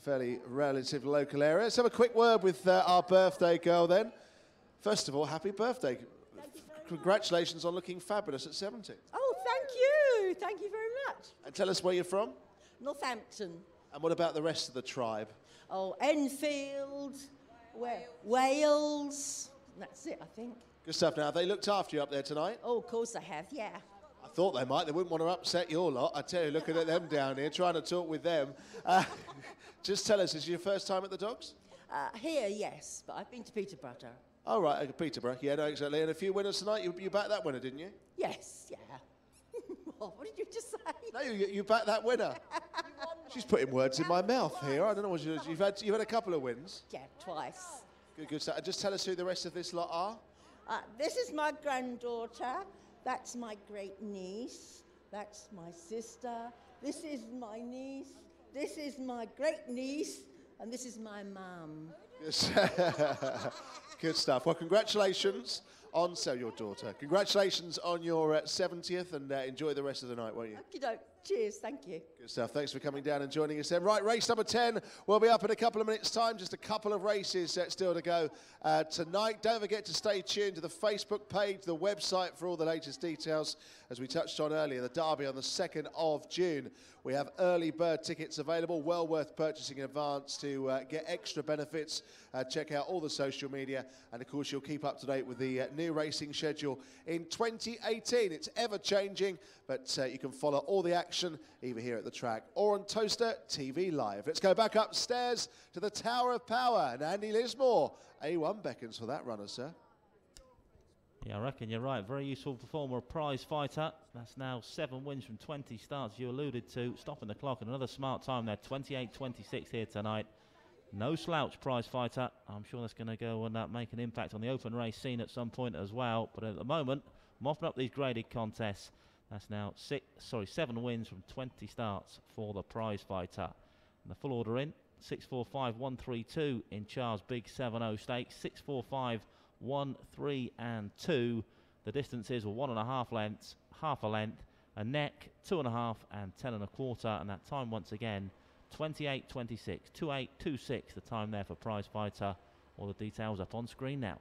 F: fairly relative local area. Let's have a quick word with our birthday girl then. First of all, happy birthday. Congratulations on looking fabulous at 70.
K: Oh, thank you. Thank you very much.
F: And tell us where you're from.
K: Northampton.
F: And what about the rest of the tribe?
K: Oh, Enfield, Wales. That's it, I think.
F: Good stuff. Now, have they looked after you up there tonight?
K: Oh, of course I have, yeah.
F: I thought they might. They wouldn't want to upset your lot. I tell you, looking at them down here, trying to talk with them. Just tell us, is it your first time at the Dogs?
K: Here, yes, but I've been to Peterborough.
F: Oh, right, Peterborough. Yeah, no, exactly. And a few winners tonight. You backed that winner, didn't you?
K: Yes, yeah. What did you just say?
F: No, you backed that winner. She's putting words in my mouth here. I don't know what you've had a couple of wins.
K: Yeah, twice.
F: Good stuff. Just tell us who the rest of this lot are.
K: This is my granddaughter. That's my great niece. That's my sister. This is my niece. This is my great niece. And this is my mum.
F: Yes. Good stuff. Well, congratulations on sale, your daughter. Congratulations on your 70th, and enjoy the rest of the night, won't you?
K: Okey-doke. Cheers, thank you.
F: Good stuff. Thanks for coming down and joining us then. Right, race number 10 will be up in a couple of minutes' time. Just a couple of races still to go tonight. Don't forget to stay tuned to the Facebook page, the website for all the latest details. As we touched on earlier, the Derby on the 2nd of June. We have early bird tickets available, well worth purchasing in advance to get extra benefits. Check out all the social media, and of course you'll keep up to date with the new racing schedule in 2018. It's ever changing, but you can follow all the action either here at the track or on Towcester TV Live. Let's go back upstairs to the Tower of Power, and Andy Lismore. A1 beckons for that runner, sir.
A: Yeah, I reckon you're right. Very useful performer, prize fighter. That's now 7 wins from 20 starts. You alluded to stopping the clock, and another smart time there. 28.26 here tonight. No slouch, prize fighter. I'm sure that's going to go and make an impact on the open race scene at some point as well. But at the moment, mopping up these graded contests. That's now 7 wins from 20 starts for the prize fighter. And the full order in 645-132 in Charles Big 7-0 stakes. 645. 1, 3 and 2. The distances were 1.5 lengths, half a length, a neck, 2.5 and 10 1/4, and that time once again 28.26, 28.26 the time there for prize fighter. All the details up on screen now.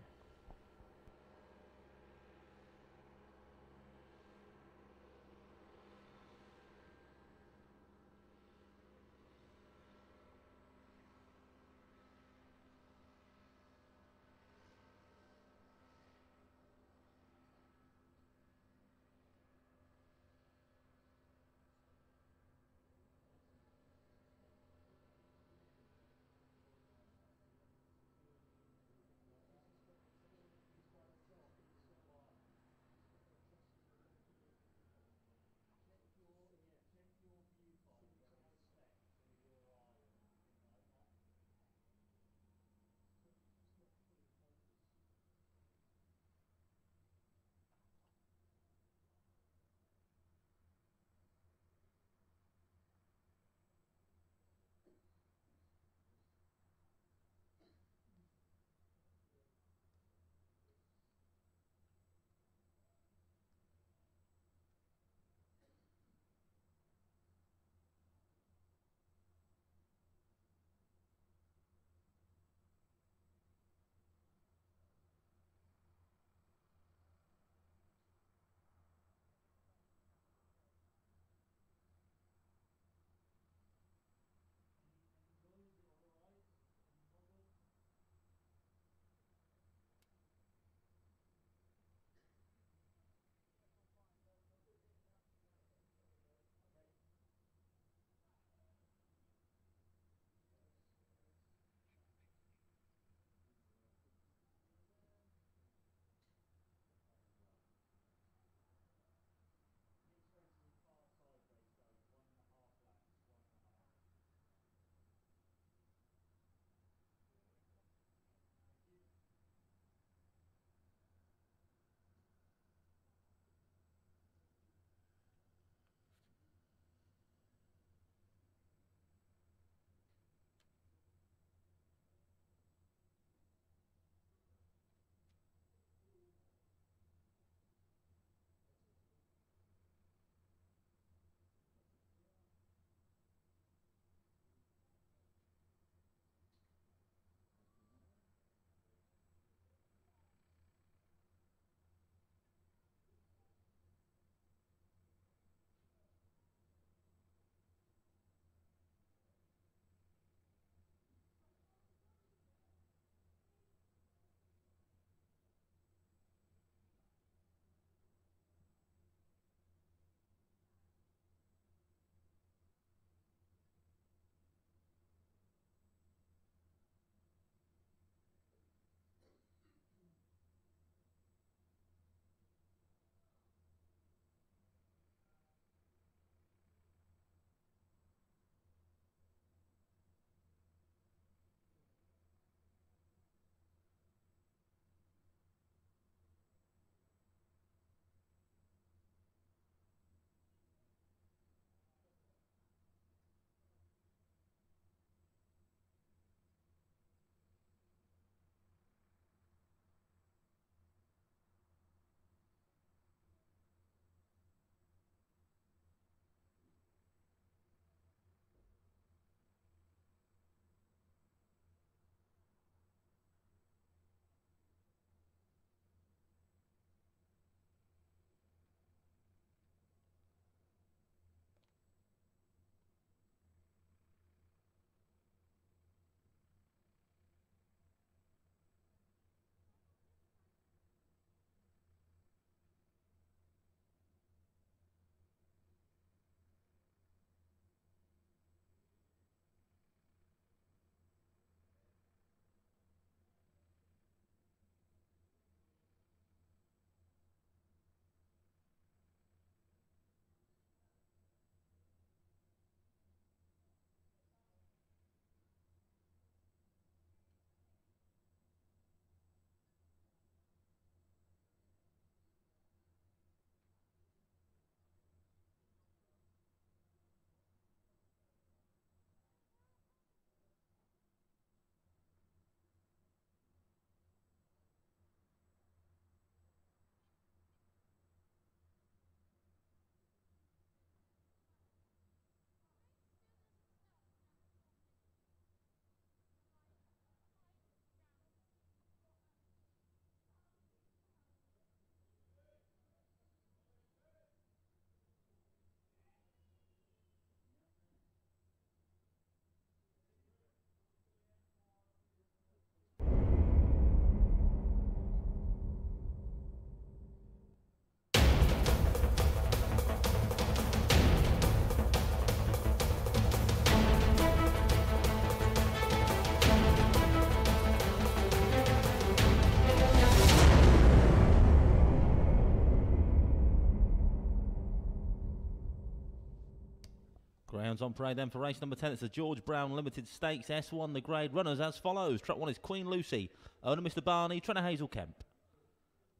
A: Greyhounds on parade then for race number 10. It's the George Brown Limited Stakes S1. The grade runners as follows. Track 1 is Queen Lucy. Owner Mr. Barney. Trainer Hazel Kemp.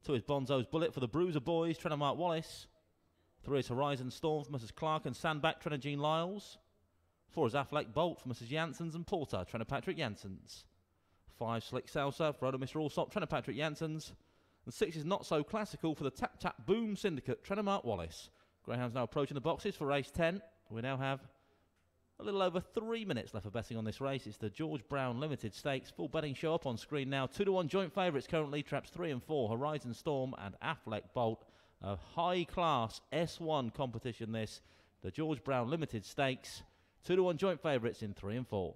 A: 2 is Bonzo's Bullet for the Bruiser Boys. Trainer Mark Wallace. 3 is Horizon Storm for Mrs. Clark and Sandback. Trainer Jean Lyles. 4 is Affleck Bolt for Mrs. Janssens and Porter. Trainer Patrick Janssens. 5 Slick Salsa for owner Mr. Allsop. Trainer Patrick Janssens. And 6 is Not So Classical for the Tap Tap Boom Syndicate. Trainer Mark Wallace. Greyhounds now approaching the boxes for race 10. We now have a little over 3 minutes left for betting on this race. It's the George Brown Limited Stakes. Full betting show up on screen now. 2-1 joint favourites currently. Traps 3 and 4. Horizon Storm and Affleck Bolt. A high-class S1 competition this. The George Brown Limited Stakes. 2-1 joint favourites in 3 and 4.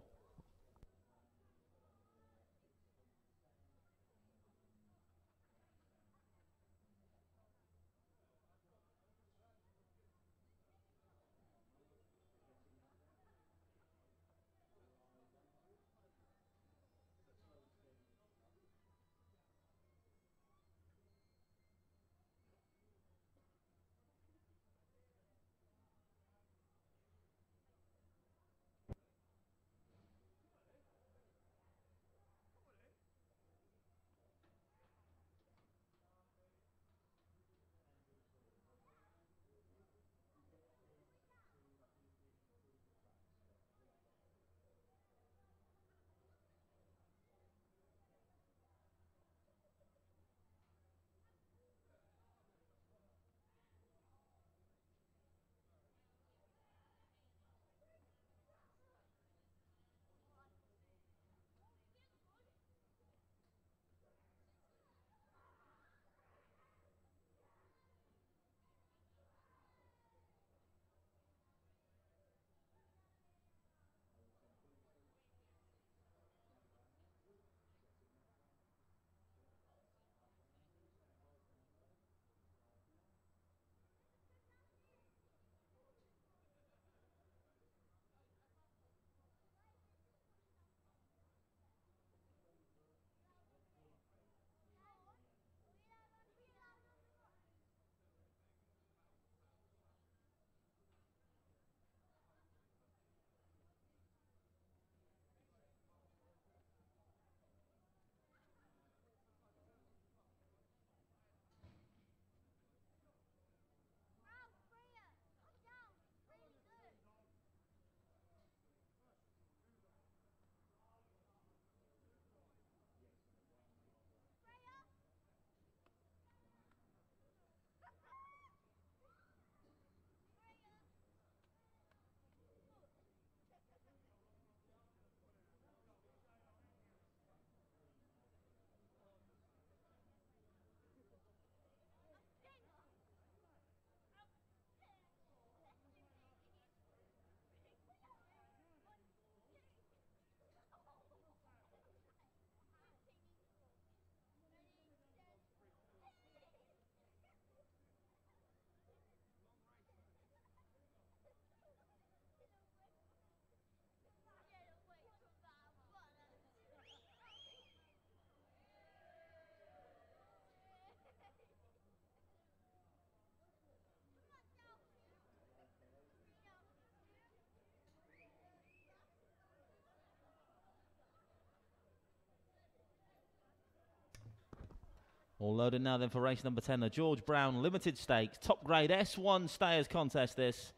A: All loaded now then for race number 10, the George Brown Limited Stakes. Top grade S1 stayers contest this.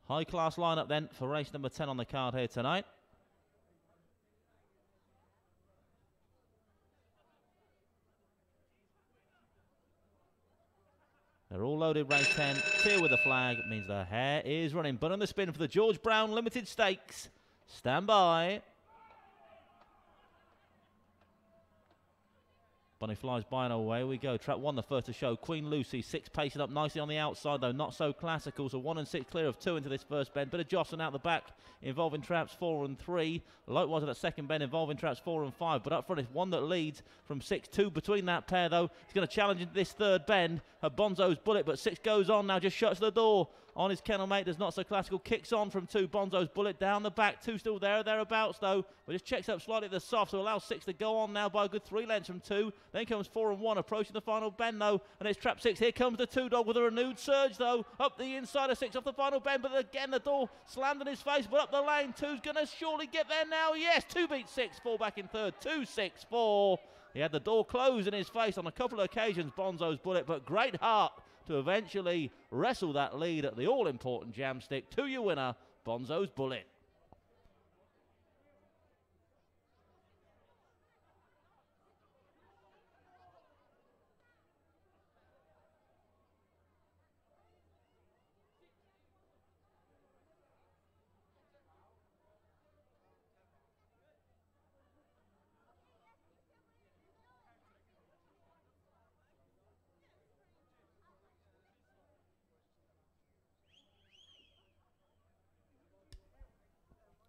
A: High class lineup then for race number 10 on the card here tonight. They're all loaded, race 10, clear with the flag. It means the hare is running. But on the spin for the George Brown Limited Stakes. Stand by. Bunny flies by and away we go. Track 1, the first to show. Queen Lucy, 6 pacing up nicely on the outside, though not so classical. So 1 and 6 clear of 2 into this first bend. Bit of jostling out the back involving traps 4 and 3. Likewise at that second bend involving traps 4 and 5. But up front is one that leads from 6, 2 between that pair, though. He's going to challenge into this third bend. Bonzo's Bullet, but 6 goes on now, just shuts the door on his kennel mate. There's not so classical. Kicks on from 2. Bonzo's Bullet down the back. 2 still there, thereabouts, though. But just checks up slightly at the soft, so allows 6 to go on now by a good 3 lengths from 2. Then comes 4 and 1 approaching the final bend though, and it's trap 6. Here comes the 2 dog with a renewed surge though, up the inside of 6 off the final bend, but again the door slammed in his face, but up the lane. 2's going to surely get there now. Yes, 2 beats 6, 4 back in third. 2, 6, 4. He had the door closed in his face on a couple of occasions, Bonzo's Bullet, but great heart to eventually wrestle that lead at the all-important Jamstick. 2-year winner, Bonzo's Bullet.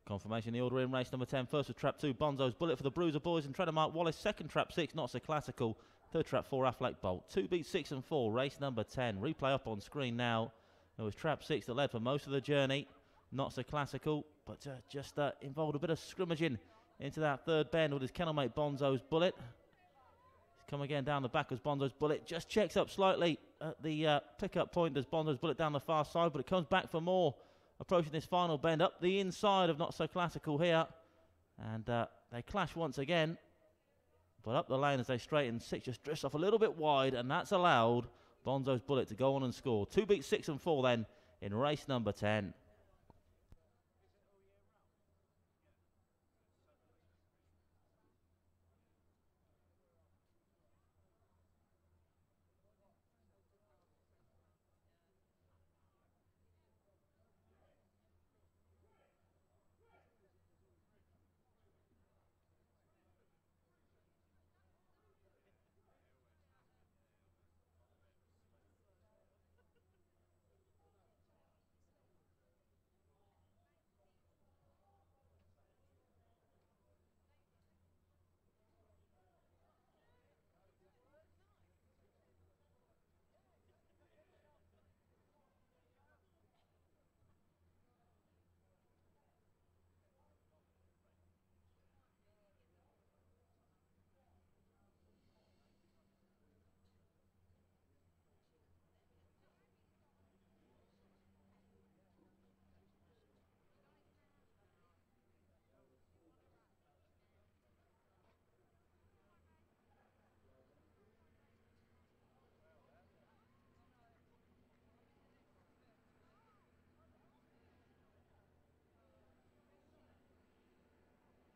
A: Confirmation the order in race number 10. First was trap 2, Bonzo's Bullet for the Bruiser Boys, and treader Mark Wallace. Second trap 6, Not So Classical. Third trap 4, Affleck Bolt. 2 beats 6 and 4, race number 10. Replay up on screen now. It was trap 6 that led for most of the journey. Not So Classical, but just involved a bit of scrimmaging into that third bend with his kennel mate Bonzo's Bullet. He's come again down the back as Bonzo's Bullet just checks up slightly at the pickup point as Bonzo's Bullet down the far side, but it comes back for more. Approaching this final bend up the inside of Not So Classical here. And they clash once again. But up the lane as they straighten, 6 just drifts off a little bit wide, and that's allowed Bonzo's Bullet to go on and score. 2 beats 6 and 4 then in race number 10.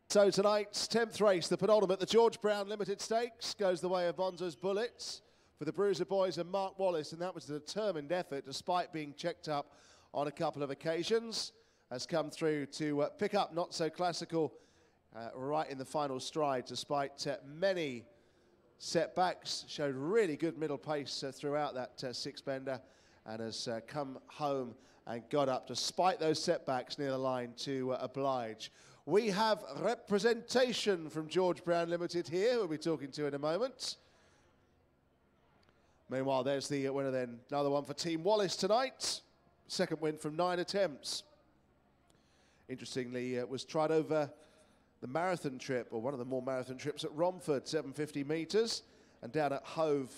F: So tonight's 10th race, the penultimate, the George Brown Limited Stakes, goes the way of Bonzo's Bullets for the Bruiser Boys and Mark Wallace, and that was a determined effort despite being checked up on a couple of occasions. Has come through to pick up Not So Classical right in the final stride despite many setbacks. Showed really good middle pace throughout that six-bender and has come home and got up despite those setbacks near the line to oblige. We have representation from George Brown Limited here, who we'll be talking to in a moment. Meanwhile, there's the winner then. Another one for Team Wallace tonight. Second win from 9 attempts. Interestingly, it was tried over the marathon trip, or one of the more marathon trips at Romford, 750 metres, and down at Hove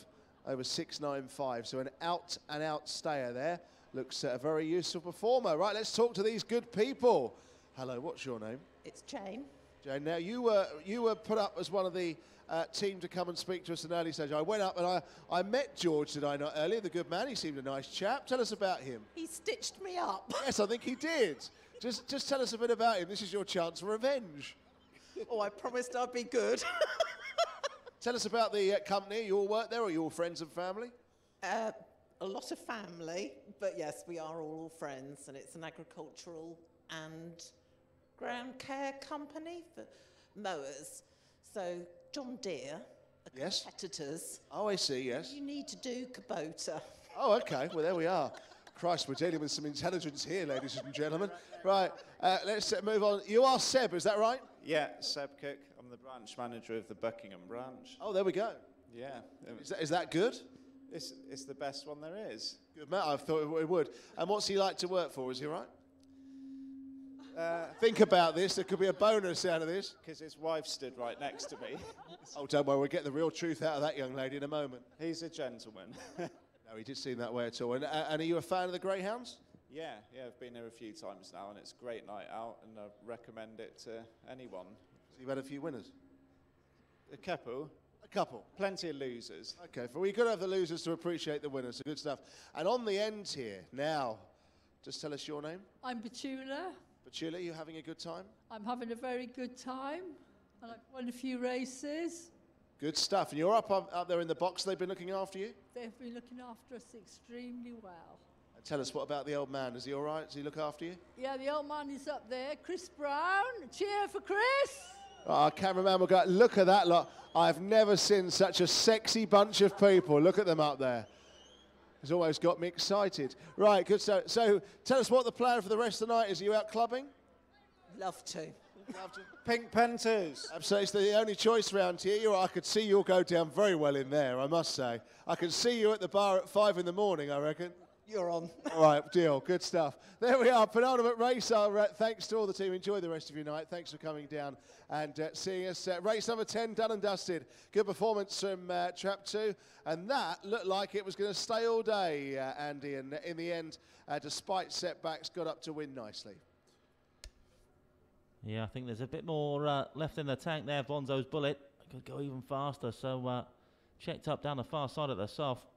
F: over 695. So an out-and-out stayer there. Looks a very useful performer. Right, let's talk to these good people. Hello, what's your name?
L: It's Jane.
F: Jane, now you were put up as one of the team to come and speak to us at an early stage. I went up and I met George, did I not, earlier, the good man. He seemed a nice chap. Tell us about him.
L: He stitched me up.
F: Yes, I think he did. Just tell us a bit about him. This is your chance for revenge.
L: Oh, I promised I'd be good.
F: Tell us about the company. You all work there, or you all friends and family?
L: A lot of family, but yes, we are all friends, and it's an agricultural and ground care company for mowers. So John Deere are competitors.
F: Oh, I see, yes.
L: You need to do Kubota.
F: Oh, okay. Well, there we are. Christ, we're dealing with some intelligence here, ladies and gentlemen. Right, let's move on. You are Seb, is that right?
M: Yeah, Seb Cook. I'm the branch manager of the Buckingham branch.
F: Oh, there we go.
M: Yeah.
F: Is that good?
M: It's the best one there is.
F: Good man, I thought it would. And what's he like to work for, is he right? Think about this. There could be a bonus out of this.
M: Because his wife stood right next to me.
F: Oh, don't worry. We'll get the real truth out of that young lady in a moment.
M: He's a gentleman.
F: No, he did seem that way at all. And are you a fan of the Greyhounds?
M: Yeah, I've been here a few times now, and it's a great night out, and I recommend it to anyone.
F: So you've had a few winners?
M: A couple.
F: A couple.
M: Plenty of losers.
F: Okay, well, you've got to have the losers to appreciate the winners. So good stuff. And on the end here, now, just tell us your name.
N: I'm Petula.
F: Petula, you having a good time?
N: I'm having a very good time, and I've won a few races.
F: Good stuff. And you're up there in the box. They've been looking after you?
N: They've been looking after us extremely well.
F: And tell us, what about the old man? Is he all right? Does he look after you?
N: Yeah, the old man is up there. Chris Brown. Cheer for Chris.
F: Our cameraman will go, look at that lot. I've never seen such a sexy bunch of people. Look at them up there. It's almost got me excited. Right, good. So tell us what the plan for the rest of the night is. Are you out clubbing?
L: Love to.
M: Pink Panthers.
F: Absolutely, it's the only choice around here. I could see you'll go down very well in there, I must say. I can see you at the bar at 5 in the morning, I reckon.
L: You're on.
F: All right, deal. Good stuff. There we are, penultimate race. Thanks to all the team. Enjoy the rest of your night. Thanks for coming down and seeing us. Race number 10, done and dusted. Good performance from Trap 2. And that looked like it was going to stay all day, Andy. And in the end, despite setbacks, got up to win nicely.
A: Yeah, I think there's a bit more left in the tank there. Bonzo's Bullet could go even faster. So checked up down the far side at the soft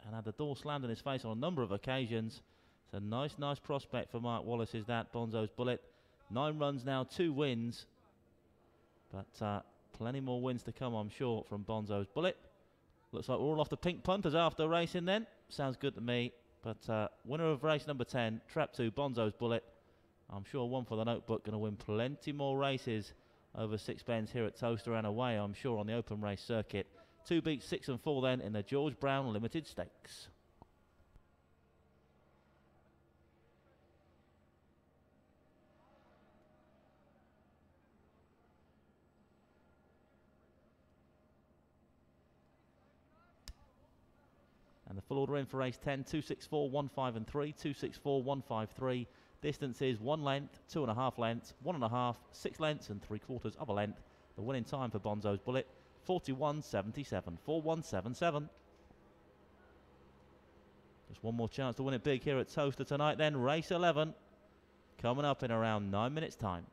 A: and had the door slammed in his face on a number of occasions. It's a nice prospect for Mark Wallace, is that, Bonzo's Bullet. 9 runs now, 2 wins. But plenty more wins to come, I'm sure, from Bonzo's Bullet. Looks like we're all off the Pink Punters after racing then. Sounds good to me. But winner of race number 10, Trap 2, Bonzo's Bullet. I'm sure one for the notebook, going to win plenty more races over 6 bends here at Towcester and away, I'm sure, on the open race circuit. 2 beats 6 and 4 then in the George Brown Limited Stakes. And the full order in for race 10, 2, 6, 4, 1, 5 and 3, 2, 6, 4, 1, 5, 3. Distance is 1 length, 2.5 lengths, 1.5, 6 lengths and 3/4 of a length. The winning time for Bonzo's Bullet, 41.77, 41.77. Just one more chance to win it big here at Towcester tonight then. Race 11 coming up in around 9 minutes time.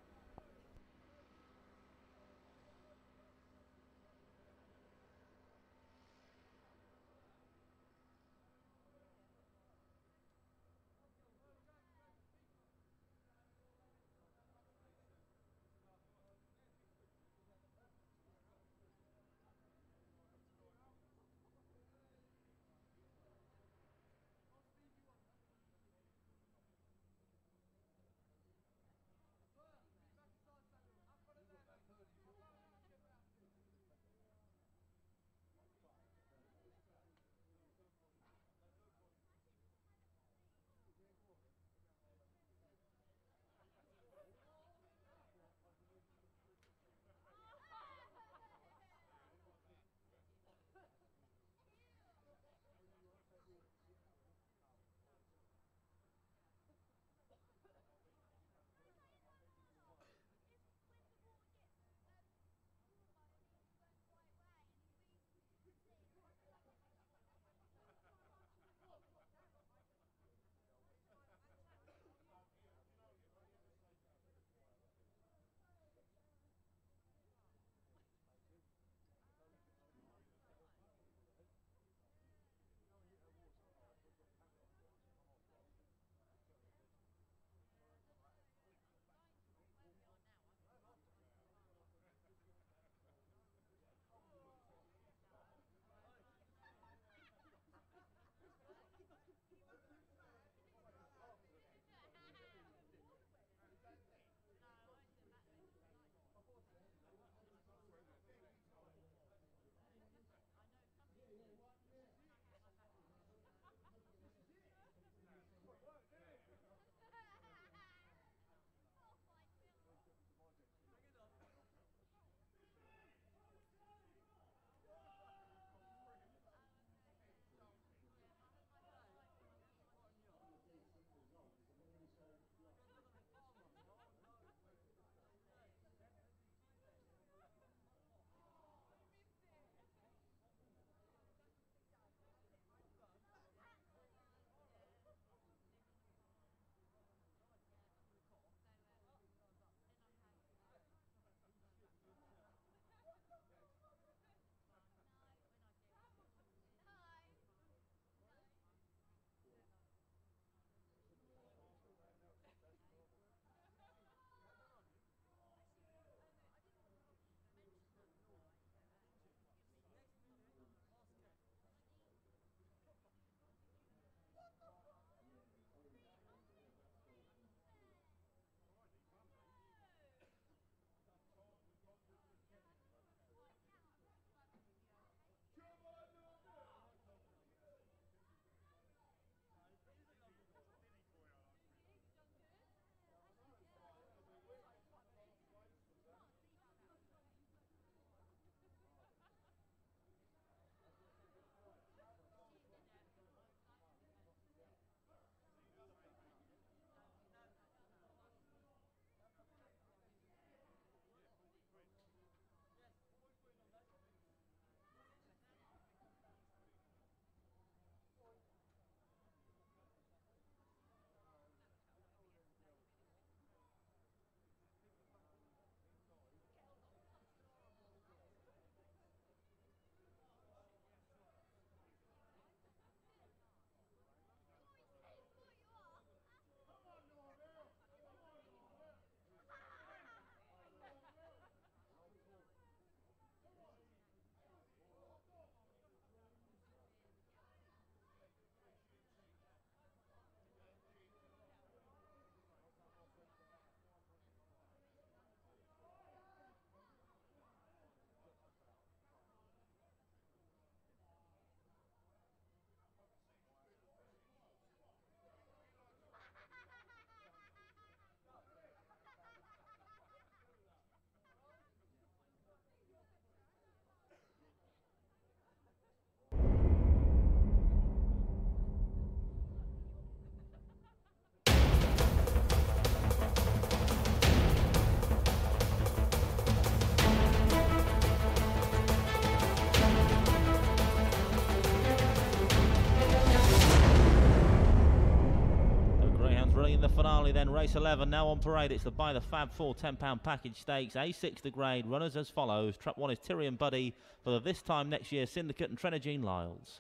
A: in the finale then, race 11 now on parade. It's the By the Fab 4 £10 package stakes, A6 the grade, runners as follows. Trap 1 is Tyrion Buddy for the This Time Next Year Syndicate and Trainer Jean Lyles.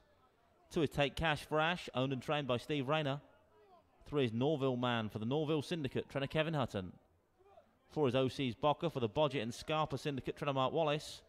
A: 2 is Take Cash for Ash, owned and trained by Steve Rayner. 3 is Norville Man for the Norville Syndicate, trainer Kevin Hutton. 4 is OC's Bocker for the Bodgett and Scarpa Syndicate, trainer Mark Wallace.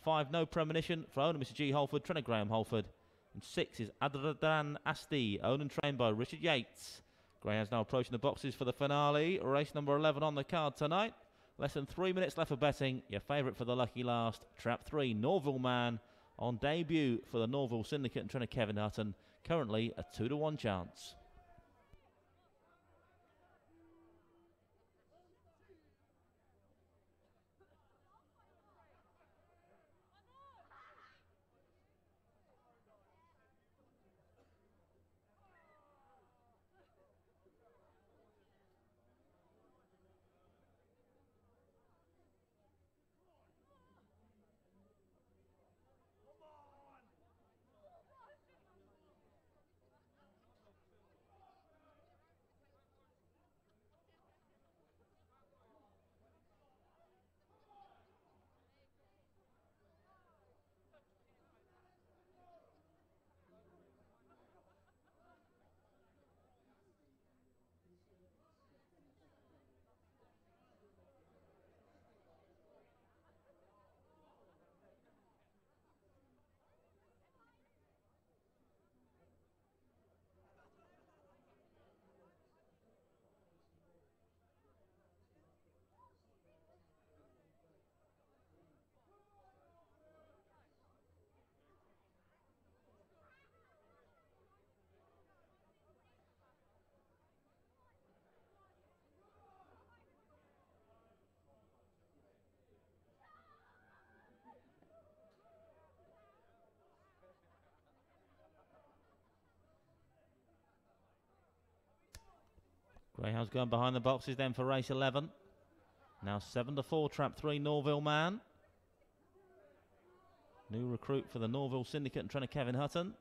A: 5, No Premonition for owner Mr G Holford, trainer Graham Holford. And 6 is Adradan Asti, owned and trained by Richard Yates. Greyhound's now approaching the boxes for the finale. Race number 11 on the card tonight. Less than 3 minutes left for betting. Your favourite for the lucky last, Trap 3, Norville Man, on debut for the Norville Syndicate and trainer Kevin Hutton. Currently a 2-to-1 chance. Greyhound's going behind the boxes then for race 11. Now 7-4, Trap 3, Norville Man. New recruit for the Norville Syndicate and trainer Kevin Hutton.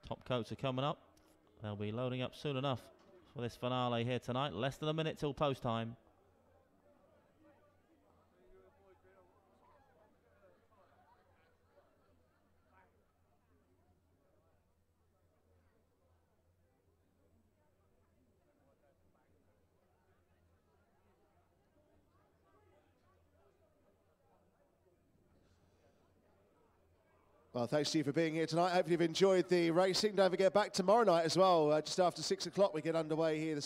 A: Top coats are coming up. They'll be loading up soon enough for this finale here tonight. Less than a minute till post time.
F: Well, thanks to you for being here tonight. Hope you've enjoyed the racing. Don't forget, back tomorrow night as well. Just after 6 o'clock, we get underway here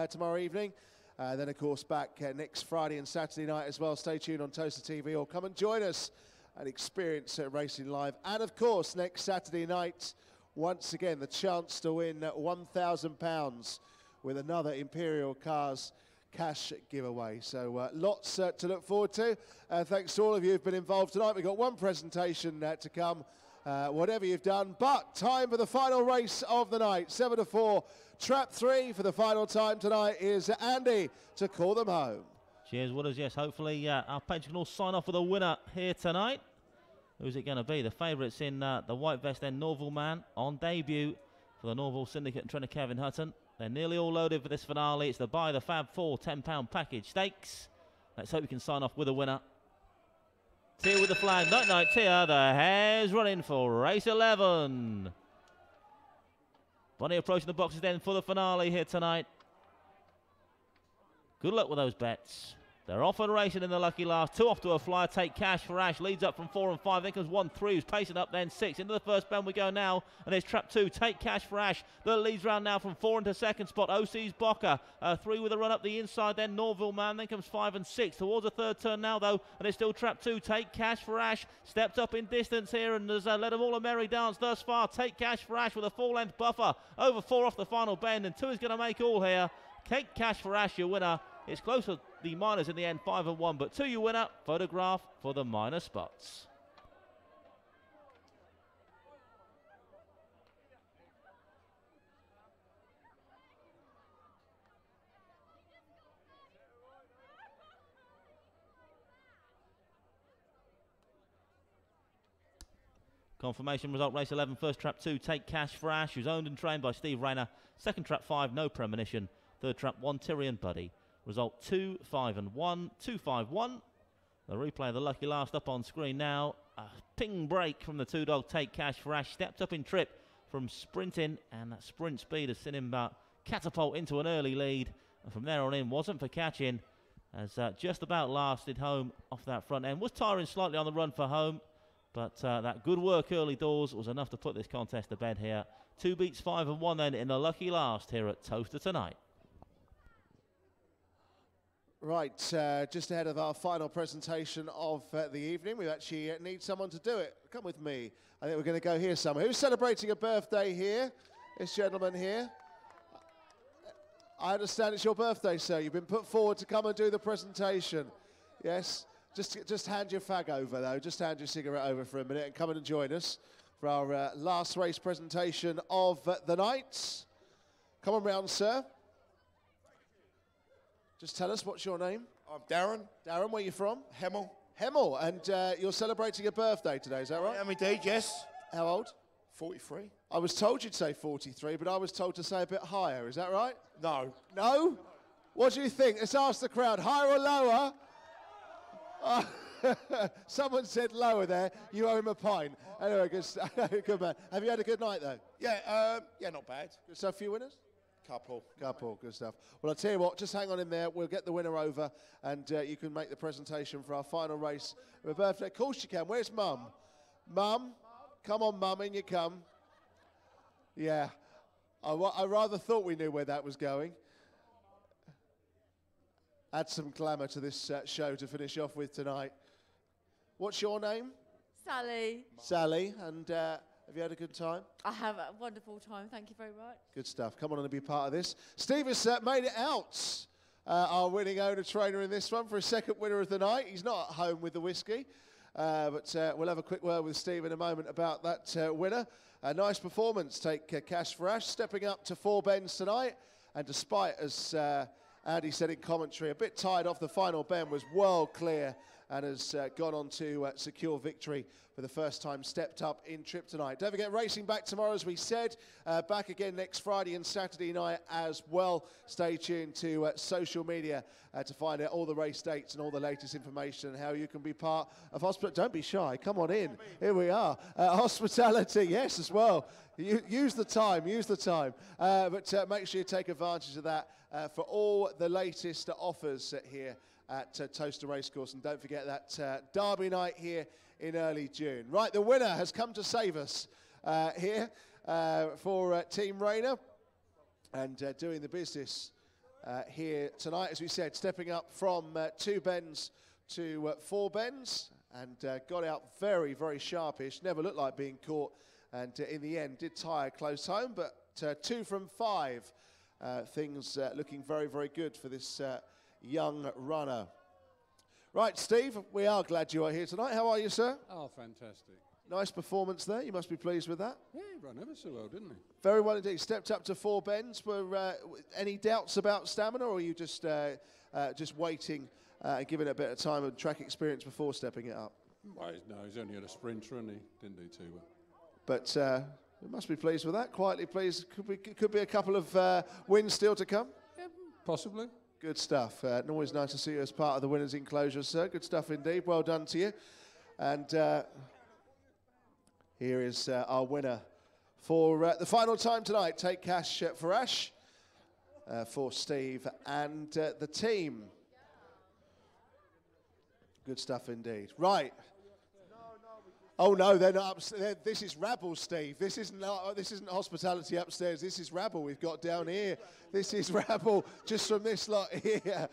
F: tomorrow evening. Then, of course, back next Friday and Saturday night as well. Stay tuned on Towcester TV or come and join us and experience racing live. And, of course, next Saturday night, once again, the chance to win £1,000 with another Imperial Cars cash giveaway. So lots to look forward to. Thanks to all of you who've been involved tonight. We've got one presentation to come, whatever you've done. But time for the final race of the night. 7-4, Trap 3 for the final time tonight is Andy to call them home.
A: Cheers, Wooders. Yes, hopefully our patrons can all sign off with a winner here tonight. Who's it going to be? The favourites in the white vest then, Norville Man on debut for the Norville Syndicate and trainer Kevin Hutton. They're nearly all loaded for this finale. It's the By the Fab 4 £10 package stakes. Let's hope we can sign off with a winner. Tia with the flag. Night night, Tia. The hare's running for race 11. Bonnie approaching the boxes then for the finale here tonight. Good luck with those bets. They're off and racing in the lucky last. 2 off to a flyer. Take Cash for Ash. Leads up from 4 and 5. Then comes 1, 3. Who's pacing up then 6. Into the first bend we go now. And it's Trap 2. Take Cash for Ash. The leads round now from 4 into second spot. OC's Bocker. 3 with a run up the inside. Then Norville Man. Then comes 5 and 6. Towards the third turn now though. And it's still Trap 2. Take Cash for Ash. Stepped up in distance here and has led them all a merry dance thus far. Take Cash for Ash with a 4-length buffer. Over 4 off the final bend. And 2 is going to make all here. Take Cash for Ash, your winner. It's close to the minors in the end, 5 and 1, but 2 you winner. Photograph for the minor spots. Confirmation result, race 11, first trap 2, Take Cash for Ash, who's owned and trained by Steve Rayner. Second trap 5, No Premonition. Third trap 1, Tyrion Buddy. Result 2, 5 and 1, 2, 5, 1. The replay of the lucky last up on screen now. A ping break from the two-dog Take Cash for Ash. Stepped up in trip from sprinting, and that sprint speed has seen him catapult into an early lead. And from there on in, wasn't for catching, as just about lasted home off that front end. Was tiring slightly on the run for home, but that good work early doors was enough to put this contest to bed here. 2 beats 5 and 1 then in the lucky last here at Towcester tonight.
F: Right, just ahead of our final presentation of the evening, we actually need someone to do it. Come with me. I think we're going to go here somewhere. Who's celebrating a birthday here? This gentleman here. I understand it's your birthday, sir. You've been put forward to come and do the presentation. Yes? Just hand your fag over, though. Just hand your cigarette over for a minute and come and join us for our last race presentation of the night. Come on round, sir. Just tell us, what's your name?
O: I'm Darren.
F: Darren, where are you from?
O: Hemel.
F: Hemel, and you're celebrating a birthday today, is that right?
O: I am indeed, yes.
F: How old?
O: 43.
F: I was told you'd say 43, but I was told to say a bit higher, is that right?
O: No.
F: No? What do you think? Let's ask the crowd, higher or lower? Someone said lower there. You owe him a pint. Anyway, good man. Have you had a good night, though?
O: Yeah, yeah, not bad.
F: Good stuff for you winners?
O: Couple,
F: good stuff. Well, I'll tell you what, just hang on in there. We'll get the winner over, and you can make the presentation for our final race of a birthday. Of course you can. Where's Mum? Mum? Come on, Mum, in you come. Yeah, I rather thought we knew where that was going. Add some glamour to this show to finish off with tonight. What's your name?
P: Sally.
F: Sally, and have you had a good time?
P: I have a wonderful time, thank you very much.
F: Good stuff. Come on and be part of this. Steve has made it out, our winning owner trainer in this one, for a second winner of the night. He's not at home with the whiskey, but we'll have a quick word with Steve in a moment about that winner. A nice performance, Take Cash for Ash, stepping up to 4 bends tonight, and despite, as Andy said in commentary, a bit tired off the final bend, was world clear and has gone on to secure victory for the first time, stepped up in trip tonight. Don't forget, racing back tomorrow, as we said, back again next Friday and Saturday night as well. Stay tuned to social media to find out all the race dates and all the latest information and how you can be part of hospitality. Don't be shy, come on in. Here we are. Hospitality, yes, as well. Use the time. But make sure you take advantage of that for all the latest offers here at Towcester Racecourse. And don't forget that Derby night here in early June. Right, the winner has come to save us here for Team Rayner, and doing the business here tonight, as we said, stepping up from 2 bends to 4 bends, and got out very, very sharpish. Never looked like being caught, and in the end did tire close home, but 2 from 5. Things looking very, very good for this young runner. Right, Steve, we are glad you are here tonight. How are you, sir?
Q: Oh, fantastic.
F: Nice performance there. You must be pleased with that.
Q: Yeah, he ran ever so well, didn't he?
F: Very well indeed. Stepped up to 4 bends. Were any doubts about stamina, or are you just waiting and giving it a bit of time and track experience before stepping it up?
Q: Well, no, he's only had a sprinter and he didn't do too well.
F: But you must be pleased with that. Quietly pleased. Could be a couple of wins still to come.
Q: Yeah, possibly.
F: Good stuff. Always nice to see you as part of the winners' enclosure, sir. Good stuff indeed. Well done to you. And here is our winner for the final time tonight. Take Cash for Ash, for Steve and the team. Good stuff indeed. Right. Oh no, they're not upstairs. This is rabble, Steve. This isn't hospitality upstairs. This is rabble we've got down here. This is rabble just from this lot here.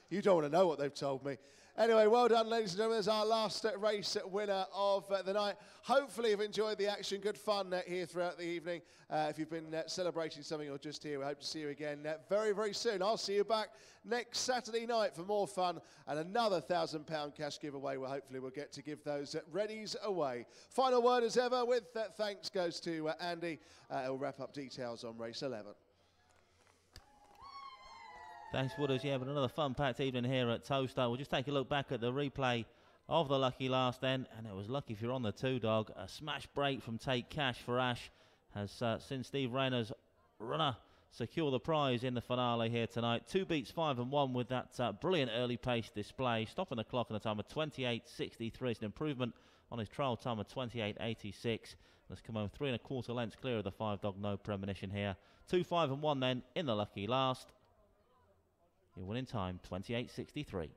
F: You don't want to know what they've told me. Anyway, well done, ladies and gentlemen. There's our last race winner of the night. Hopefully you've enjoyed the action. Good fun here throughout the evening. If you've been celebrating something or just here, we hope to see you again very, very soon. I'll see you back next Saturday night for more fun and another £1,000 cash giveaway where hopefully we'll get to give those readies away. Final word as ever with thanks goes to Andy. He'll wrap up details on race 11.
A: Thanks, Wooders. Yeah, but another fun-packed evening here at Towcester. We'll just take a look back at the replay of the lucky last then, and it was lucky if you're on the 2 dog. A smash break from Take Cash for Ash has seen Steve Rayner's runner secure the prize in the finale here tonight. 2 beats 5 and 1 with that brilliant early pace display, stopping the clock in a time of 28.63. It's an improvement on his trial time of 28.86. Let's come home 3 1/4 lengths clear of the 5 dog. No premonition here. 2 5 and 1 then in the lucky last. Your winning time 28.63.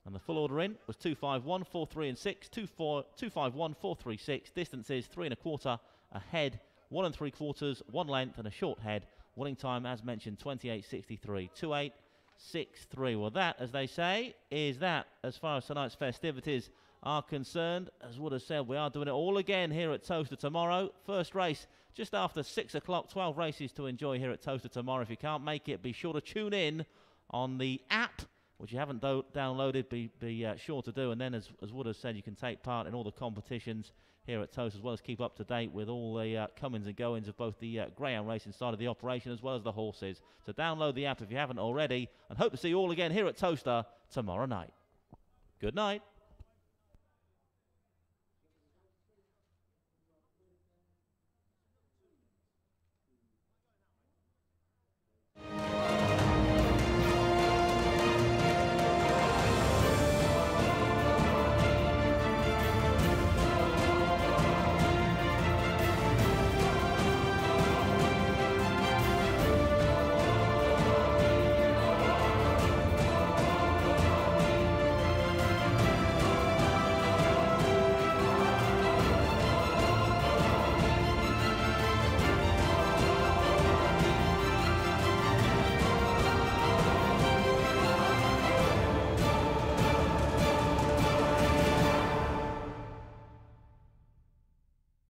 A: And the full order in was 2 5 1 4 3 and 6. 2 5 1 4 3 6. Distances 3 1/4 ahead. 1 3/4, 1 length and a short head. Winning time, as mentioned, 28.63. 28.63. Well, that, as they say, is that as far as tonight's festivities are concerned. As Wood has said, we are doing it all again here at Towcester tomorrow. First race just after 6 o'clock. 12 races to enjoy here at Towcester tomorrow. If you can't make it, be sure to tune in on the app, which you haven't downloaded. Be sure to do. And then, as Wood has said, you can take part in all the competitions here at Towcester, as well as keep up to date with all the comings and goings of both the Greyhound racing side of the operation as well as the horses. So download the app if you haven't already, and hope to see you all again here at Towcester tomorrow night. Good night.